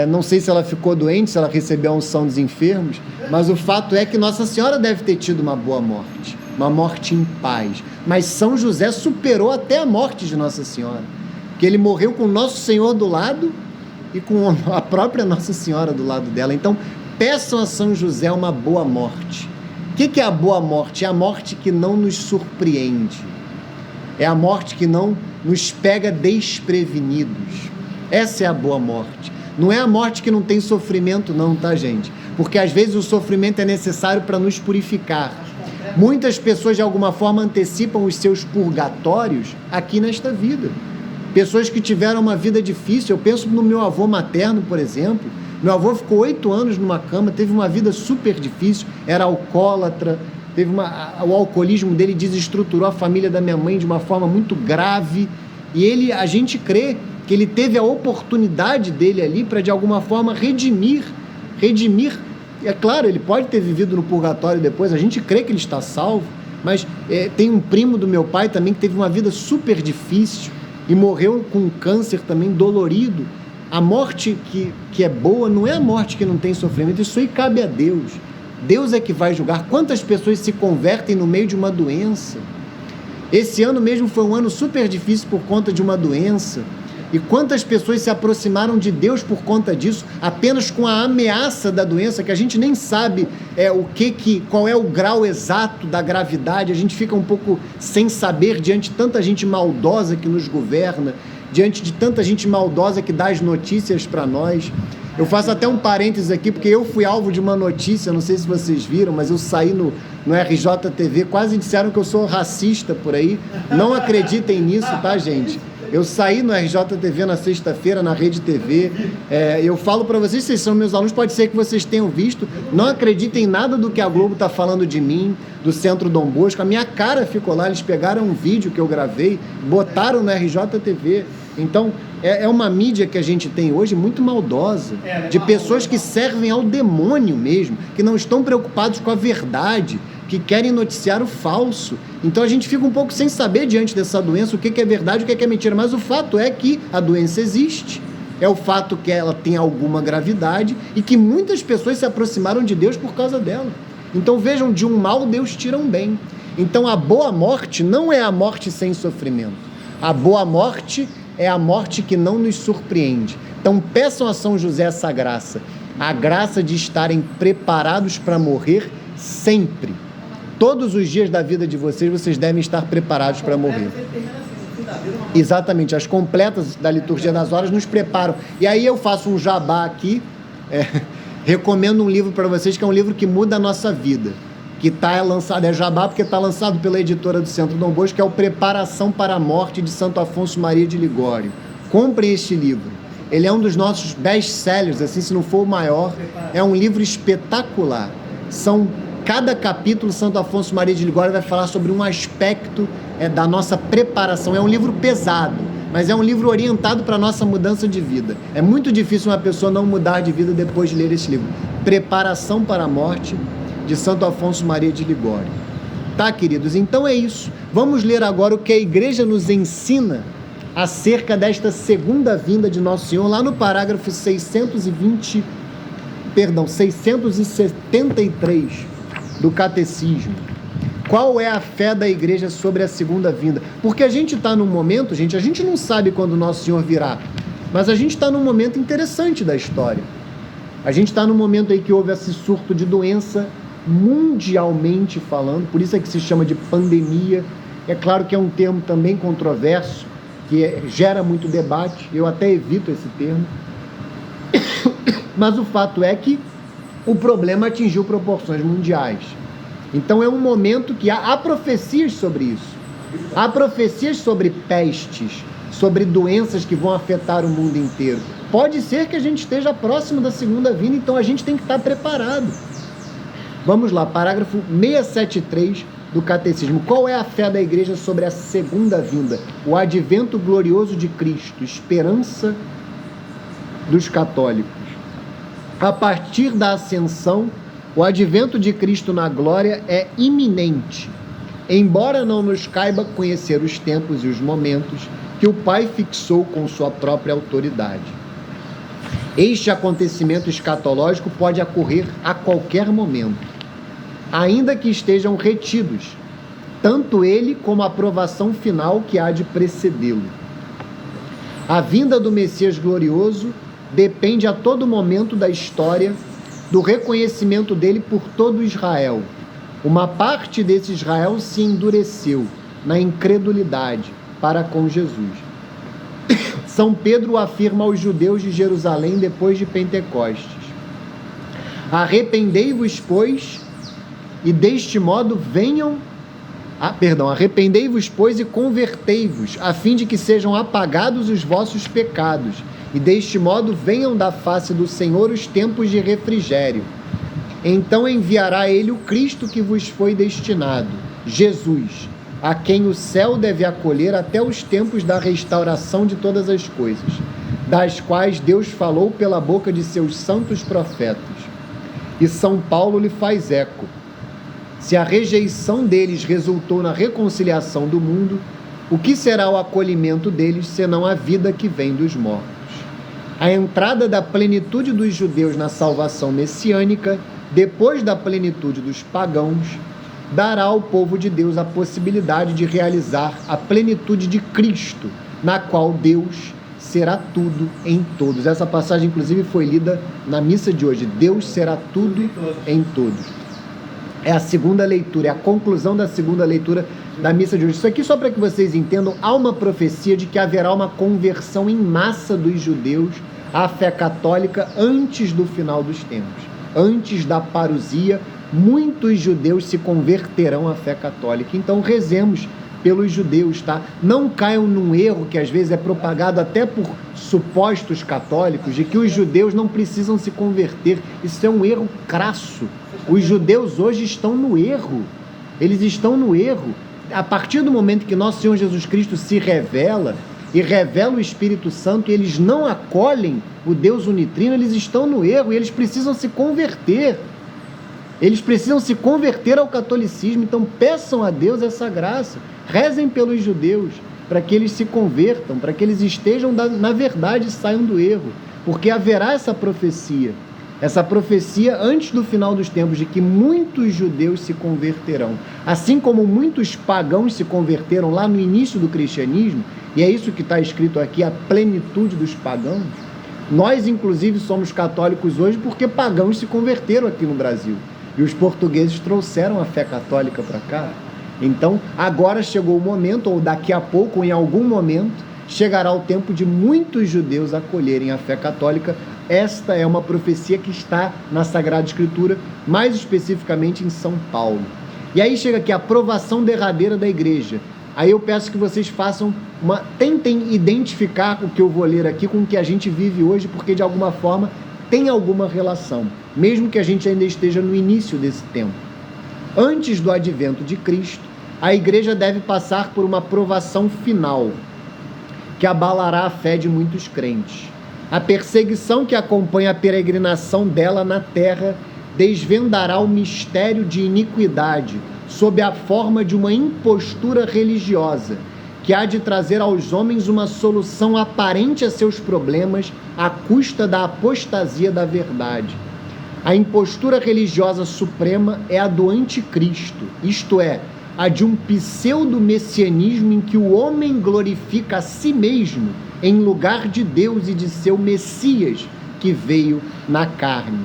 Não sei se ela ficou doente, se ela recebeu a unção dos enfermos, mas o fato é que Nossa Senhora deve ter tido uma boa morte, uma morte em paz. Mas São José superou até a morte de Nossa Senhora, porque ele morreu com Nosso Senhor do lado e com a própria Nossa Senhora do lado dela. Então, peçam a São José uma boa morte. O que é a boa morte? É a morte que não nos surpreende. É a morte que não nos pega desprevenidos. Essa é a boa morte. Não é a morte que não tem sofrimento não, tá, gente? Porque às vezes o sofrimento é necessário para nos purificar. Muitas pessoas de alguma forma antecipam os seus purgatórios aqui nesta vida. Pessoas que tiveram uma vida difícil. Eu penso no meu avô materno, por exemplo. Meu avô ficou 8 anos numa cama, teve uma vida super difícil, era alcoólatra, o alcoolismo dele desestruturou a família da minha mãe de uma forma muito grave. E a gente crê que ele teve a oportunidade dele ali para de alguma forma redimir. É claro, ele pode ter vivido no purgatório depois, a gente crê que ele está salvo, mas tem um primo do meu pai também que teve uma vida super difícil e morreu com câncer também dolorido. A morte que é boa não é a morte que não tem sofrimento, isso aí cabe a Deus. Deus é que vai julgar. Quantas pessoas se convertem no meio de uma doença? Esse ano mesmo foi um ano super difícil por conta de uma doença. E quantas pessoas se aproximaram de Deus por conta disso, apenas com a ameaça da doença, que a gente nem sabe qual é o grau exato da gravidade, a gente fica um pouco sem saber diante de tanta gente maldosa que nos governa, diante de tanta gente maldosa que dá as notícias para nós. Eu faço até um parênteses aqui, porque eu fui alvo de uma notícia, não sei se vocês viram, mas eu saí no RJTV, quase disseram que eu sou racista por aí. Não acreditem nisso, tá, gente? Eu saí no RJTV na sexta-feira, na Rede TV. Eu falo para vocês são meus alunos, pode ser que vocês tenham visto. Não acreditem em nada do que a Globo está falando de mim, do Centro Dom Bosco. A minha cara ficou lá, eles pegaram um vídeo que eu gravei, botaram no RJTV. Então, é uma mídia que a gente tem hoje muito maldosa, de pessoas que servem ao demônio mesmo, que não estão preocupados com a verdade, que querem noticiar o falso. Então a gente fica um pouco sem saber diante dessa doença o que é verdade e o que é mentira, mas o fato é que a doença existe, é o fato que ela tem alguma gravidade e que muitas pessoas se aproximaram de Deus por causa dela. Então vejam, de um mal Deus tira um bem. Então a boa morte não é a morte sem sofrimento. A boa morte é a morte que não nos surpreende. Então peçam a São José essa graça, a graça de estarem preparados para morrer sempre. Todos os dias da vida de vocês devem estar preparados para morrer. Exatamente, as completas da liturgia das horas nos preparam. E aí eu faço um jabá aqui, recomendo um livro para vocês, que é um livro que muda a nossa vida, que está lançado, jabá porque está lançado pela editora do Centro Dom Bosco, que é o Preparação para a Morte de Santo Afonso Maria de Ligório. Comprem este livro. Ele é um dos nossos best-sellers, assim, se não for o maior. É um livro espetacular. Cada capítulo, Santo Afonso Maria de Ligório vai falar sobre um aspecto da nossa preparação. É um livro pesado, mas é um livro orientado para a nossa mudança de vida. É muito difícil uma pessoa não mudar de vida depois de ler esse livro. Preparação para a Morte, de Santo Afonso Maria de Ligório. Tá, queridos? Então é isso. Vamos ler agora o que a Igreja nos ensina acerca desta segunda vinda de Nosso Senhor, lá no parágrafo 673 do Catecismo. Qual é a fé da Igreja sobre a segunda vinda? Porque a gente está num momento, a gente não sabe quando Nosso Senhor virá, mas a gente está num momento interessante da história. A gente está num momento aí que houve esse surto de doença mundialmente falando, por isso é que se chama de pandemia. É claro que é um termo também controverso, que gera muito debate, eu até evito esse termo, mas o fato é que o problema atingiu proporções mundiais. Então é um momento que há profecias sobre isso. Há profecias sobre pestes, sobre doenças que vão afetar o mundo inteiro. Pode ser que a gente esteja próximo da segunda vinda, então a gente tem que estar preparado. Vamos lá, parágrafo 673 do Catecismo. Qual é a fé da Igreja sobre a segunda vinda? O advento glorioso de Cristo, esperança dos católicos. A partir da ascensão, o advento de Cristo na glória é iminente, embora não nos caiba conhecer os tempos e os momentos que o Pai fixou com sua própria autoridade. Este acontecimento escatológico pode ocorrer a qualquer momento, ainda que estejam retidos, tanto ele como a aprovação final que há de precedê-lo. A vinda do Messias glorioso depende a todo momento da história do reconhecimento dele por todo Israel. Uma parte desse Israel se endureceu na incredulidade para com Jesus. São Pedro afirma aos judeus de Jerusalém depois de Pentecostes: arrependei-vos, pois, e deste modo venham... arrependei-vos, pois, e convertei-vos, a fim de que sejam apagados os vossos pecados, e deste modo venham da face do Senhor os tempos de refrigério. Então enviará ele o Cristo que vos foi destinado, Jesus, a quem o céu deve acolher até os tempos da restauração de todas as coisas, das quais Deus falou pela boca de seus santos profetas. E São Paulo lhe faz eco: se a rejeição deles resultou na reconciliação do mundo, o que será o acolhimento deles, senão a vida que vem dos mortos? A entrada da plenitude dos judeus na salvação messiânica, depois da plenitude dos pagãos, dará ao povo de Deus a possibilidade de realizar a plenitude de Cristo, na qual Deus será tudo em todos. Essa passagem, inclusive, foi lida na missa de hoje. Deus será tudo em todos. É a segunda leitura, é a conclusão da segunda leitura da missa de hoje. Isso aqui, só para que vocês entendam, há uma profecia de que haverá uma conversão em massa dos judeus à fé católica antes do final dos tempos. Antes da parousia, muitos judeus se converterão à fé católica. Então rezemos pelos judeus, tá? Não caiam num erro que às vezes é propagado até por supostos católicos, de que os judeus não precisam se converter. Isso é um erro crasso. Os judeus hoje estão no erro. Eles estão no erro. A partir do momento que nosso Senhor Jesus Cristo se revela, e revela o Espírito Santo, e eles não acolhem o Deus unitrino, eles estão no erro, e eles precisam se converter. Eles precisam se converter ao catolicismo. Então peçam a Deus essa graça. Rezem pelos judeus, para que eles se convertam, para que eles estejam na verdade e saiam do erro. Porque haverá essa profecia antes do final dos tempos, de que muitos judeus se converterão. Assim como muitos pagãos se converteram lá no início do cristianismo, e é isso que está escrito aqui, a plenitude dos pagãos. Nós, inclusive, somos católicos hoje porque pagãos se converteram aqui no Brasil. E os portugueses trouxeram a fé católica para cá. Então, agora chegou o momento, ou daqui a pouco, ou em algum momento, chegará o tempo de muitos judeus acolherem a fé católica. Esta é uma profecia que está na Sagrada Escritura, mais especificamente em São Paulo. E aí chega aqui a aprovação derradeira da Igreja. Aí eu peço que vocês tentem identificar o que eu vou ler aqui com o que a gente vive hoje, porque de alguma forma tem alguma relação, mesmo que a gente ainda esteja no início desse tempo. Antes do advento de Cristo, a Igreja deve passar por uma provação final, que abalará a fé de muitos crentes. A perseguição que acompanha a peregrinação dela na terra desvendará o mistério de iniquidade sob a forma de uma impostura religiosa, que há de trazer aos homens uma solução aparente a seus problemas à custa da apostasia da verdade. A impostura religiosa suprema é a do anticristo, isto é, a de um pseudo-messianismo em que o homem glorifica a si mesmo em lugar de Deus e de seu Messias que veio na carne.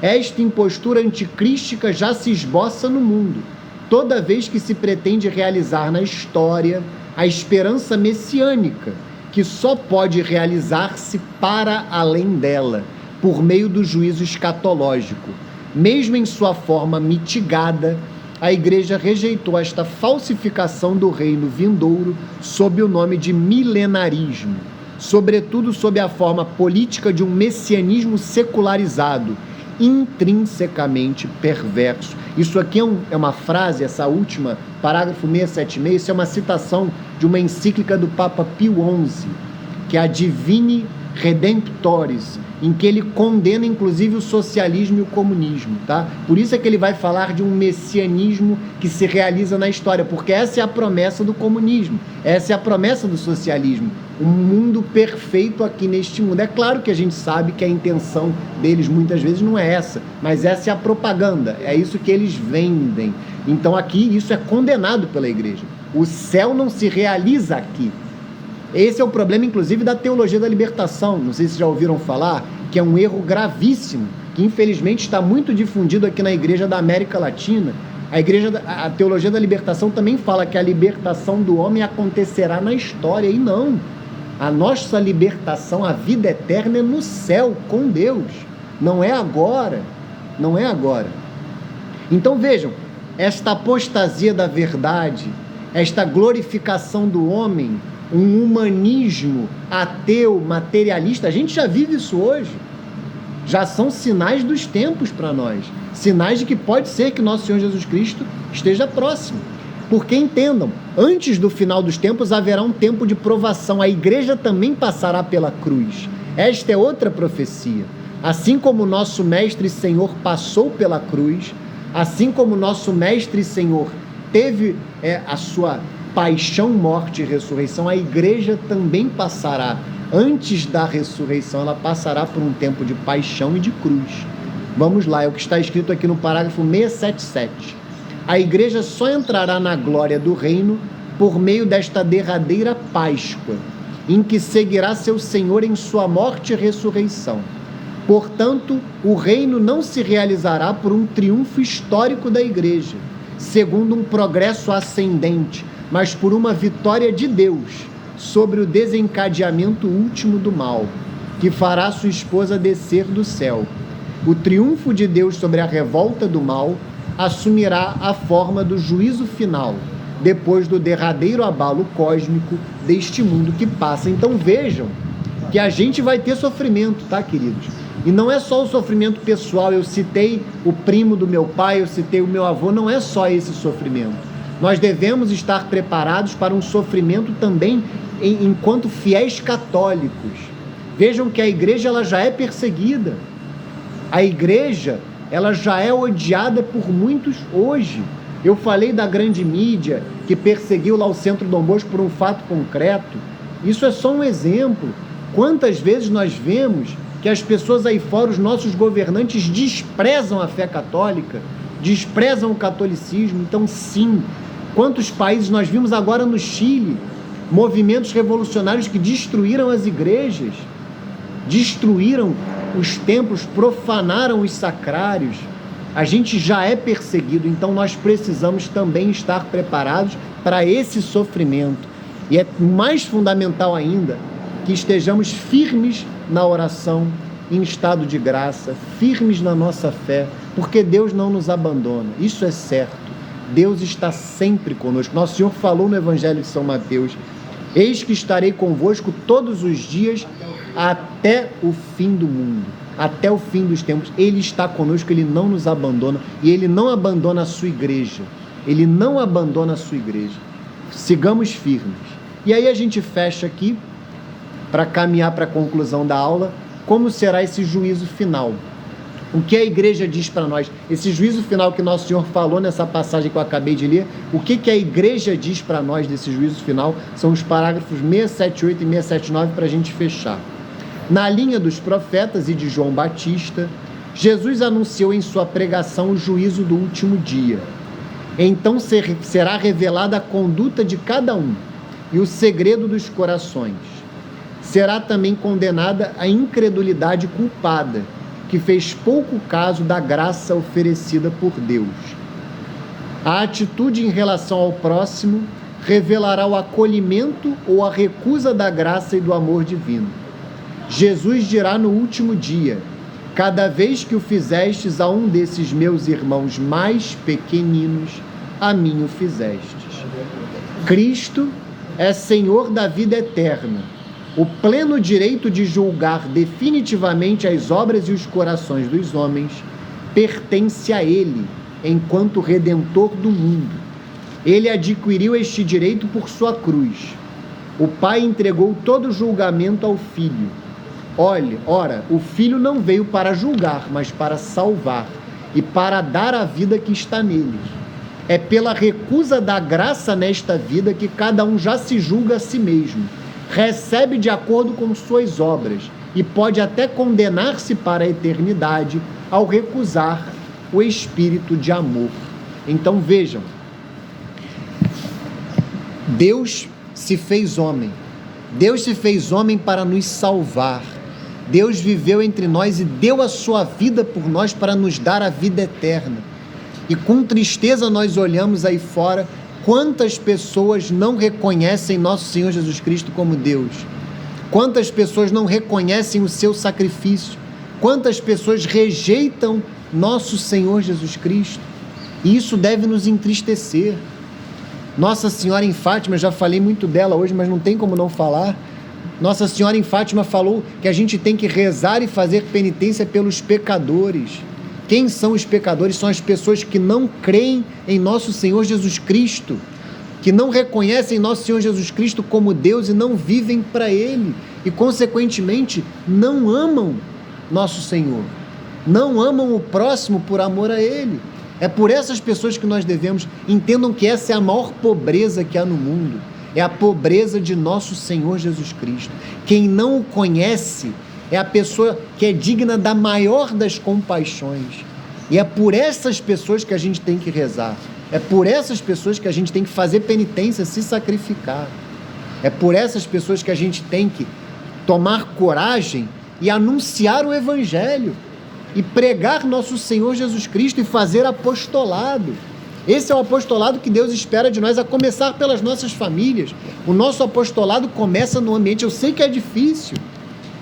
Esta impostura anticrística já se esboça no mundo, toda vez que se pretende realizar na história a esperança messiânica, que só pode realizar-se para além dela, por meio do juízo escatológico. Mesmo em sua forma mitigada, a igreja rejeitou esta falsificação do reino vindouro sob o nome de milenarismo, sobretudo sob a forma política de um messianismo secularizado, intrinsecamente perverso. Isso aqui é uma frase, essa última, parágrafo 676, isso é uma citação de uma encíclica do Papa Pio XI, que é a Divini Redemptoris, em que ele condena inclusive o socialismo e o comunismo, tá? Por isso é que ele vai falar de um messianismo que se realiza na história, porque essa é a promessa do comunismo, essa é a promessa do socialismo, um mundo perfeito aqui neste mundo. É claro que a gente sabe que a intenção deles muitas vezes não é essa, mas essa é a propaganda, é isso que eles vendem. Então aqui isso é condenado pela igreja. O céu não se realiza aqui. Esse é o problema, inclusive, da teologia da libertação. Não sei se já ouviram falar, que é um erro gravíssimo, que infelizmente está muito difundido aqui na igreja da América Latina. A teologia da libertação também fala que a libertação do homem acontecerá na história, e não. A nossa libertação, a vida eterna é no céu, com Deus. Não é agora. Não é agora. Então vejam, esta apostasia da verdade, esta glorificação do homem, um humanismo ateu, materialista, a gente já vive isso hoje. Já são sinais dos tempos para nós. Sinais de que pode ser que nosso Senhor Jesus Cristo esteja próximo. Porque entendam, antes do final dos tempos haverá um tempo de provação. A igreja também passará pela cruz. Esta é outra profecia. Assim como nosso Mestre e Senhor passou pela cruz, assim como nosso Mestre e Senhor teve a sua paixão, morte e ressurreição, a igreja também passará. Antes da ressurreição, ela passará por um tempo de paixão e de cruz. Vamos lá, é o que está escrito aqui no parágrafo 677. A igreja só entrará na glória do reino por meio desta derradeira Páscoa, em que seguirá seu Senhor em sua morte e ressurreição. Portanto, o reino não se realizará por um triunfo histórico da igreja, segundo um progresso ascendente, mas por uma vitória de Deus sobre o desencadeamento último do mal, que fará sua esposa descer do céu. O triunfo de Deus sobre a revolta do mal assumirá a forma do juízo final, depois do derradeiro abalo cósmico deste mundo que passa. Então vejam que a gente vai ter sofrimento, tá, queridos? E não é só o sofrimento pessoal. Eu citei o primo do meu pai, eu citei o meu avô, não é só esse sofrimento. Nós devemos estar preparados para um sofrimento também enquanto fiéis católicos. Vejam que a igreja ela já é perseguida. A igreja ela já é odiada por muitos hoje. Eu falei da grande mídia que perseguiu lá o Centro Dom Bosco por um fato concreto. Isso é só um exemplo. Quantas vezes nós vemos que as pessoas aí fora, os nossos governantes, desprezam a fé católica, desprezam o catolicismo. Então, sim, quantos países nós vimos agora no Chile, movimentos revolucionários que destruíram as igrejas, destruíram os templos, profanaram os sacrários. A gente já é perseguido, então nós precisamos também estar preparados para esse sofrimento. E é mais fundamental ainda que estejamos firmes na oração, em estado de graça, firmes na nossa fé, porque Deus não nos abandona, isso é certo. Deus está sempre conosco. Nosso Senhor falou no Evangelho de São Mateus: eis que estarei convosco todos os dias até o fim do mundo, até o fim dos tempos. Ele está conosco, Ele não nos abandona, e Ele não abandona a sua igreja. Ele não abandona a sua igreja. Sigamos firmes. E aí a gente fecha aqui, para caminhar para a conclusão da aula, como será esse juízo final. O que a igreja diz para nós? Esse juízo final que Nosso Senhor falou nessa passagem que eu acabei de ler, o que a igreja diz para nós desse juízo final? São os parágrafos 678 e 679 para a gente fechar. Na linha dos profetas e de João Batista, Jesus anunciou em sua pregação o juízo do último dia. Então será revelada a conduta de cada um e o segredo dos corações. Será também condenada a incredulidade culpada, que fez pouco caso da graça oferecida por Deus. A atitude em relação ao próximo revelará o acolhimento ou a recusa da graça e do amor divino. Jesus dirá no último dia: cada vez que o fizestes a um desses meus irmãos mais pequeninos, a mim o fizestes. Cristo é Senhor da vida eterna. O pleno direito de julgar definitivamente as obras e os corações dos homens pertence a Ele, enquanto Redentor do mundo. Ele adquiriu este direito por sua cruz. O Pai entregou todo o julgamento ao Filho. Ora, o Filho não veio para julgar, mas para salvar, e para dar a vida que está nele. É pela recusa da graça nesta vida que cada um já se julga a si mesmo, recebe de acordo com suas obras, e pode até condenar-se para a eternidade ao recusar o espírito de amor. Então vejam, Deus se fez homem. Deus se fez homem para nos salvar. Deus viveu entre nós e deu a sua vida por nós para nos dar a vida eterna. E com tristeza nós olhamos aí fora quantas pessoas não reconhecem nosso Senhor Jesus Cristo como Deus. Quantas pessoas não reconhecem o seu sacrifício. Quantas pessoas rejeitam nosso Senhor Jesus Cristo. E isso deve nos entristecer. Nossa Senhora em Fátima, já falei muito dela hoje, mas não tem como não falar. Nossa Senhora em Fátima falou que a gente tem que rezar e fazer penitência pelos pecadores. Quem são os pecadores? São as pessoas que não creem em nosso Senhor Jesus Cristo, que não reconhecem nosso Senhor Jesus Cristo como Deus e não vivem para Ele, e consequentemente não amam nosso Senhor, não amam o próximo por amor a Ele. É por essas pessoas que nós devemos, entendam que essa é a maior pobreza que há no mundo, é a pobreza de nosso Senhor Jesus Cristo. Quem não o conhece é a pessoa que é digna da maior das compaixões, e é por essas pessoas que a gente tem que rezar, é por essas pessoas que a gente tem que fazer penitência, se sacrificar, é por essas pessoas que a gente tem que tomar coragem e anunciar o Evangelho, e pregar nosso Senhor Jesus Cristo e fazer apostolado. Esse é o apostolado que Deus espera de nós, a começar pelas nossas famílias. O nosso apostolado começa no ambiente. Eu sei que é difícil,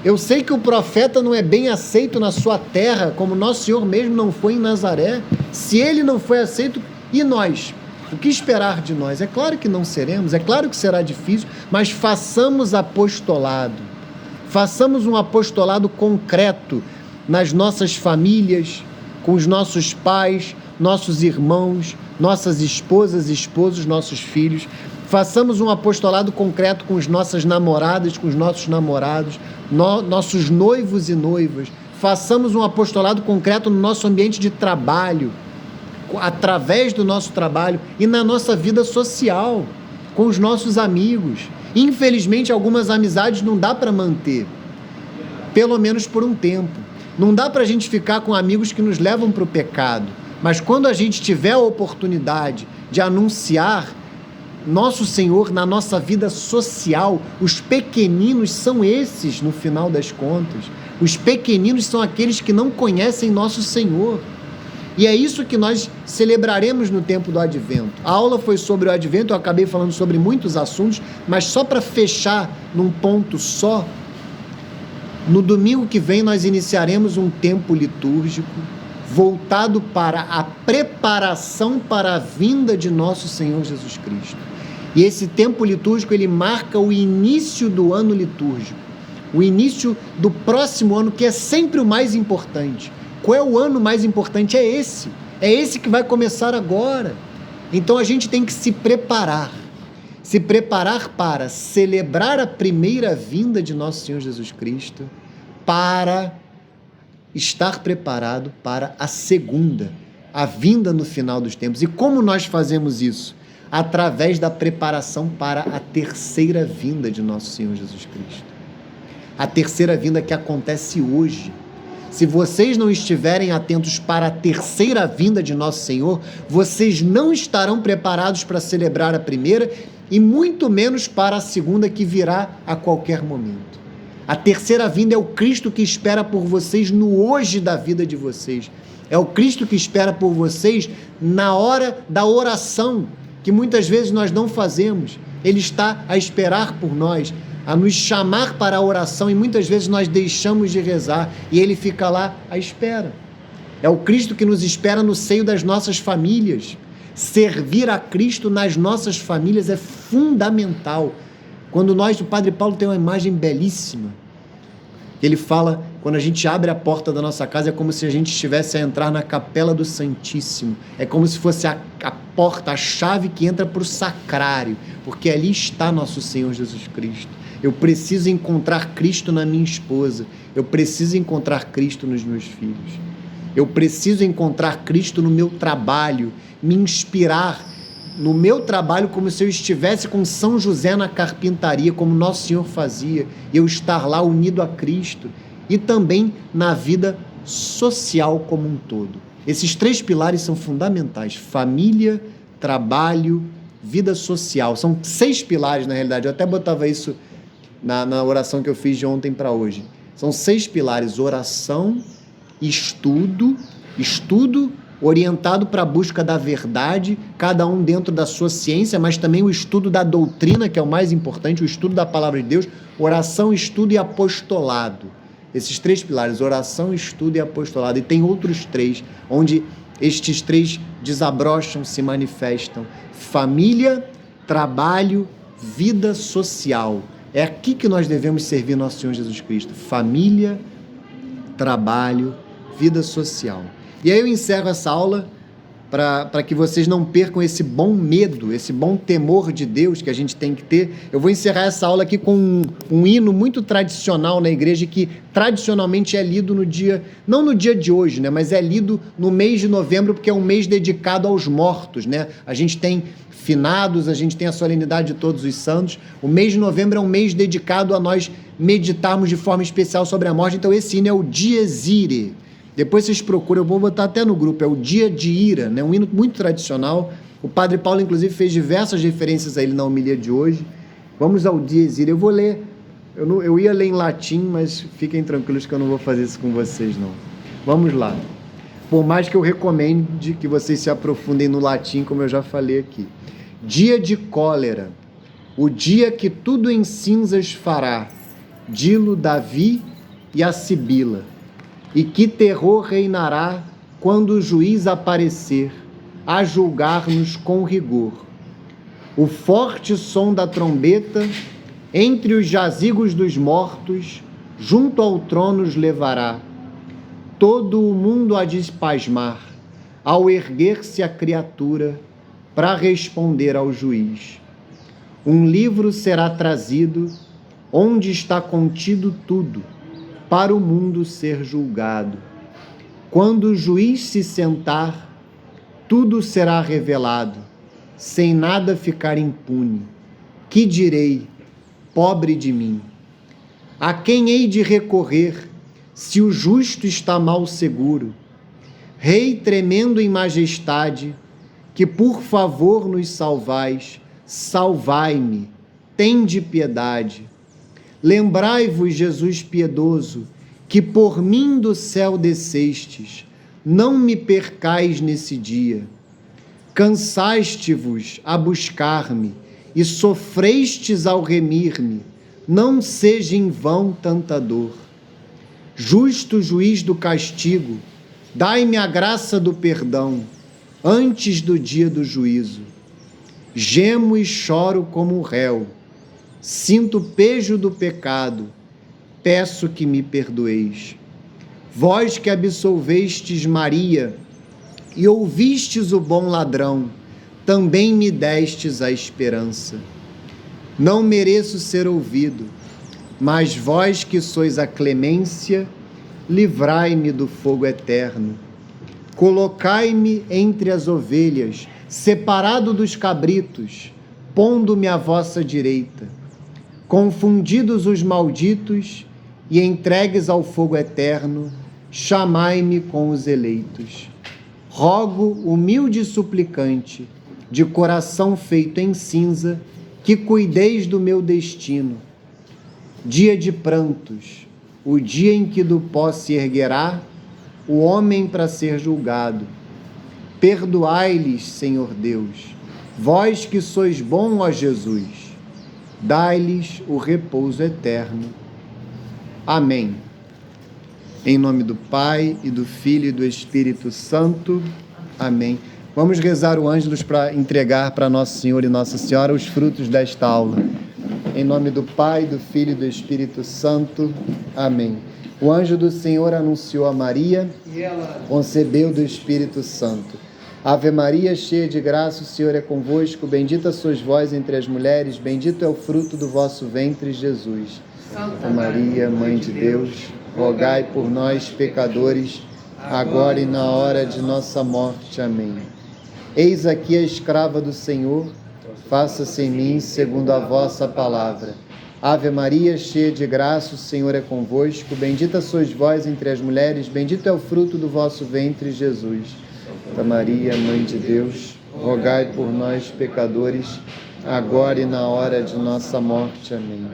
eu sei que o profeta não é bem aceito na sua terra, como nosso Senhor mesmo não foi em Nazaré. Se ele não foi aceito, e nós? O que esperar de nós? É claro que não seremos, é claro que será difícil, mas façamos apostolado. Façamos um apostolado concreto nas nossas famílias, com os nossos pais, nossos irmãos, nossas esposas, esposos, nossos filhos. Façamos um apostolado concreto com as nossas namoradas, com os nossos namorados, nossos noivos e noivas. Façamos um apostolado concreto no nosso ambiente de trabalho, através do nosso trabalho e na nossa vida social, com os nossos amigos. Infelizmente, algumas amizades não dá para manter, pelo menos por um tempo. Não dá para a gente ficar com amigos que nos levam para o pecado, mas quando a gente tiver a oportunidade de anunciar nosso Senhor na nossa vida social, os pequeninos são esses, no final das contas. Os pequeninos são aqueles que não conhecem nosso Senhor. E é isso que nós celebraremos no tempo do Advento. A aula foi sobre o Advento, eu acabei falando sobre muitos assuntos, mas só para fechar num ponto só, no domingo que vem nós iniciaremos um tempo litúrgico voltado para a preparação para a vinda de nosso Senhor Jesus Cristo. E esse tempo litúrgico, ele marca o início do ano litúrgico, o início do próximo ano, que é sempre o mais importante. Qual é o ano mais importante? É esse que vai começar agora. Então a gente tem que se preparar para celebrar a primeira vinda de nosso Senhor Jesus Cristo, para estar preparado para a segunda, a vinda no final dos tempos. E como nós fazemos isso? Através da preparação para a terceira vinda de nosso Senhor Jesus Cristo. A terceira vinda que acontece hoje. Se vocês não estiverem atentos para a terceira vinda de nosso Senhor, vocês não estarão preparados para celebrar a primeira e muito menos para a segunda, que virá a qualquer momento. A terceira vinda é o Cristo que espera por vocês no hoje da vida de vocês. É o Cristo que espera por vocês na hora da oração, que muitas vezes nós não fazemos. Ele está a esperar por nós, a nos chamar para a oração, e muitas vezes nós deixamos de rezar e ele fica lá à espera. É o Cristo que nos espera no seio das nossas famílias. Servir a Cristo nas nossas famílias é fundamental. O Padre Paulo tem uma imagem belíssima. Ele fala, quando a gente abre a porta da nossa casa, é como se a gente estivesse a entrar na capela do Santíssimo. É como se fosse a porta, a chave que entra para o sacrário, porque ali está nosso Senhor Jesus Cristo. Eu preciso encontrar Cristo na minha esposa. Eu preciso encontrar Cristo nos meus filhos. Eu preciso encontrar Cristo no meu trabalho, me inspirar no meu trabalho como se eu estivesse com São José na carpintaria, como Nosso Senhor fazia, eu estar lá unido a Cristo, e também na vida social como um todo. Esses 3 pilares são fundamentais: família, trabalho, vida social. São 6 pilares, na realidade. Eu até botava isso na oração que eu fiz de ontem para hoje. São 6 pilares: oração, estudo orientado para a busca da verdade, cada um dentro da sua ciência, mas também o estudo da doutrina, que é o mais importante, o estudo da palavra de Deus, oração, estudo e apostolado. Esses 3 pilares, oração, estudo e apostolado. E tem outros 3, onde estes 3 desabrocham, se manifestam: família, trabalho, vida social. É aqui que nós devemos servir nosso Senhor Jesus Cristo: família, trabalho, vida social. E aí eu encerro essa aula para que vocês não percam esse bom medo, esse bom temor de Deus que a gente tem que ter. Eu vou encerrar essa aula aqui com um hino muito tradicional na igreja, que tradicionalmente é lido no dia, não no dia de hoje, né, mas é lido no mês de novembro, porque é um mês dedicado aos mortos, né? A gente tem finados, a gente tem a solenidade de todos os santos. O mês de novembro é um mês dedicado a nós meditarmos de forma especial sobre a morte. Então esse hino é o Dies Irae. Depois vocês procuram, eu vou botar até no grupo, é o Dia de Ira, né? Um hino muito tradicional. O Padre Paulo, inclusive, fez diversas referências a ele na homilia de hoje. Vamos ao Dies Irae. Eu vou ler, eu ia ler em latim, mas fiquem tranquilos que eu não vou fazer isso com vocês, não. Vamos lá. Por mais que eu recomende que vocês se aprofundem no latim, como eu já falei aqui. Dia de cólera, o dia que tudo em cinzas fará, Dilo, Davi e a Sibila. E que terror reinará quando o juiz aparecer, a julgar-nos com rigor. O forte som da trombeta, entre os jazigos dos mortos, junto ao trono os levará. Todo o mundo há de pasmar, ao erguer-se a criatura, para responder ao juiz. Um livro será trazido, onde está contido tudo, para o mundo ser julgado. Quando o juiz se sentar, tudo será revelado, sem nada ficar impune. Que direi, pobre de mim? A quem hei de recorrer, se o justo está mal seguro? Rei tremendo em majestade, que por favor nos salvais, salvai-me, tende piedade. Lembrai-vos, Jesus piedoso, que por mim do céu descestes, não me percais nesse dia. Cansaste-vos a buscar-me e sofrestes ao remir-me, não seja em vão tanta dor. Justo juiz do castigo, dai-me a graça do perdão, antes do dia do juízo. Gemo e choro como réu, sinto o pejo do pecado, peço que me perdoeis. Vós que absolvestes Maria e ouvistes o bom ladrão, também me destes a esperança. Não mereço ser ouvido, mas vós que sois a clemência, livrai-me do fogo eterno. Colocai-me entre as ovelhas, separado dos cabritos, pondo-me à vossa direita. Confundidos os malditos e entregues ao fogo eterno, chamai-me com os eleitos. Rogo, humilde suplicante, de coração feito em cinza, que cuideis do meu destino. Dia de prantos, o dia em que do pó se erguerá o homem para ser julgado. Perdoai-lhes, Senhor Deus, vós que sois bom, ó Jesus. Dai-lhes o repouso eterno. Amém. Em nome do Pai, e do Filho, e do Espírito Santo. Amém. Vamos rezar o Ângelus para entregar para Nosso Senhor e Nossa Senhora os frutos desta aula. Em nome do Pai, do Filho e do Espírito Santo. Amém. O anjo do Senhor anunciou a Maria e ela concebeu do Espírito Santo. Ave Maria, cheia de graça, o Senhor é convosco. Bendita sois vós entre as mulheres, bendito é o fruto do vosso ventre, Jesus. Santa Maria, Mãe de Deus, rogai por nós, pecadores, agora e na hora de nossa morte. Amém. Eis aqui a escrava do Senhor, faça-se em mim segundo a vossa palavra. Ave Maria, cheia de graça, o Senhor é convosco. Bendita sois vós entre as mulheres, bendito é o fruto do vosso ventre, Jesus. Santa Maria, Mãe de Deus, rogai por nós, pecadores, agora e na hora de nossa morte. Amém.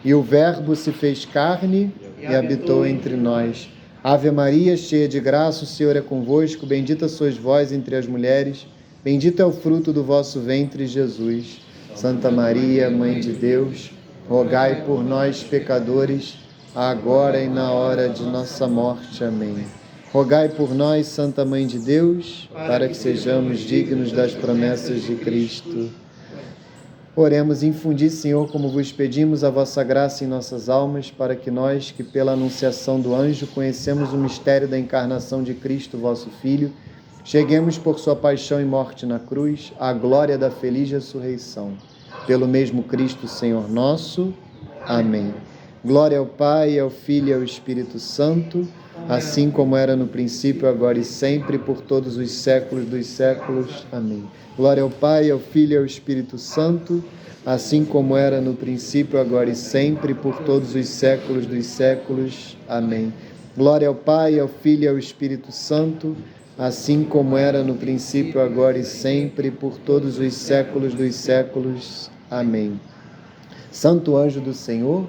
E o Verbo se fez carne e habitou entre nós. Ave Maria, cheia de graça, o Senhor é convosco. Bendita sois vós entre as mulheres, bendito é o fruto do vosso ventre, Jesus. Santa Maria, Mãe de Deus, rogai por nós, pecadores, agora e na hora de nossa morte. Amém. Rogai por nós, Santa Mãe de Deus, para que sejamos dignos das promessas de Cristo. Oremos, infundi, Senhor, como vos pedimos, a vossa graça em nossas almas, para que nós, que pela anunciação do anjo conhecemos o mistério da encarnação de Cristo, vosso Filho, cheguemos por sua paixão e morte na cruz, à glória da feliz ressurreição. Pelo mesmo Cristo, Senhor nosso. Amém. Glória ao Pai, ao Filho e ao Espírito Santo, assim como era no princípio, agora e sempre, por todos os séculos dos séculos. Amém. Glória ao Pai, ao Filho e ao Espírito Santo, assim como era no princípio, agora e sempre, por todos os séculos dos séculos. Amém. Glória ao Pai, ao Filho e ao Espírito Santo, assim como era no princípio, agora e sempre, por todos os séculos dos séculos. Amém. Santo anjo do Senhor,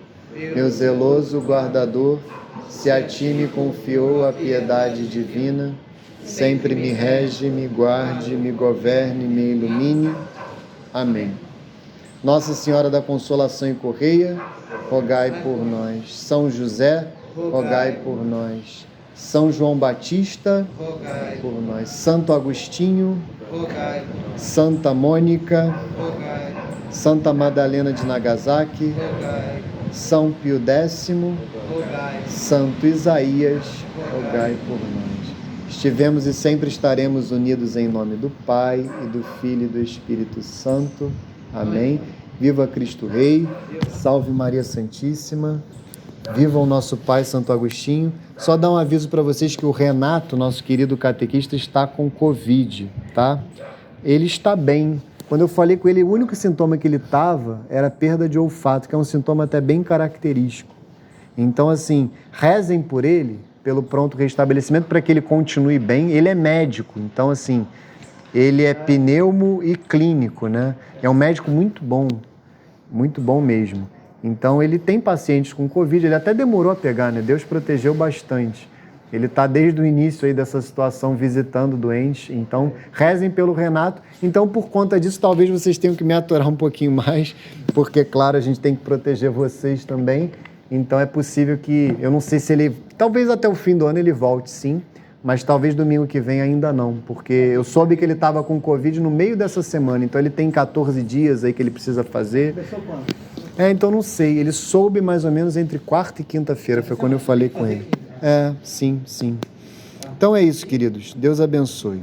meu zeloso guardador, se a ti me confiou a piedade divina, sempre me rege, me guarde, me governe, me ilumine. Amém. Nossa Senhora da Consolação e Correia, rogai por nós. São José, rogai por nós. São João Batista, rogai por nós. Santo Agostinho, rogai por nós. Santa Mônica, rogai. Santa Madalena de Nagasaki, rogai. São Pio X, rogai. Santo Isaías, rogai por nós. Estivemos e sempre estaremos unidos em nome do Pai, e do Filho e do Espírito Santo. Amém. Viva Cristo Rei, salve Maria Santíssima. Viva o nosso Pai Santo Agostinho. Só dar um aviso para vocês que o Renato, nosso querido catequista, está com Covid, tá? Ele está bem. Quando eu falei com ele, o único sintoma que ele estava era perda de olfato, que é um sintoma até bem característico. Então, assim, rezem por ele, pelo pronto restabelecimento, para que ele continue bem. Ele é médico, então, assim, ele é pneumo e clínico, né? É um médico muito bom mesmo. Então, ele tem pacientes com Covid, ele até demorou a pegar, né? Deus protegeu bastante. Ele está desde o início aí dessa situação visitando doentes, então rezem pelo Renato. Então, por conta disso, talvez vocês tenham que me aturar um pouquinho mais, porque, claro, a gente tem que proteger vocês também. Então, é possível que, eu não sei se ele, talvez até o fim do ano ele volte, sim, mas talvez domingo que vem ainda não, porque eu soube que ele estava com Covid no meio dessa semana, então ele tem 14 dias aí que ele precisa fazer. Começou quando? Então não sei, ele soube mais ou menos entre quarta e quinta-feira, foi quando eu falei com ele. Sim. Então é isso, queridos. Deus abençoe.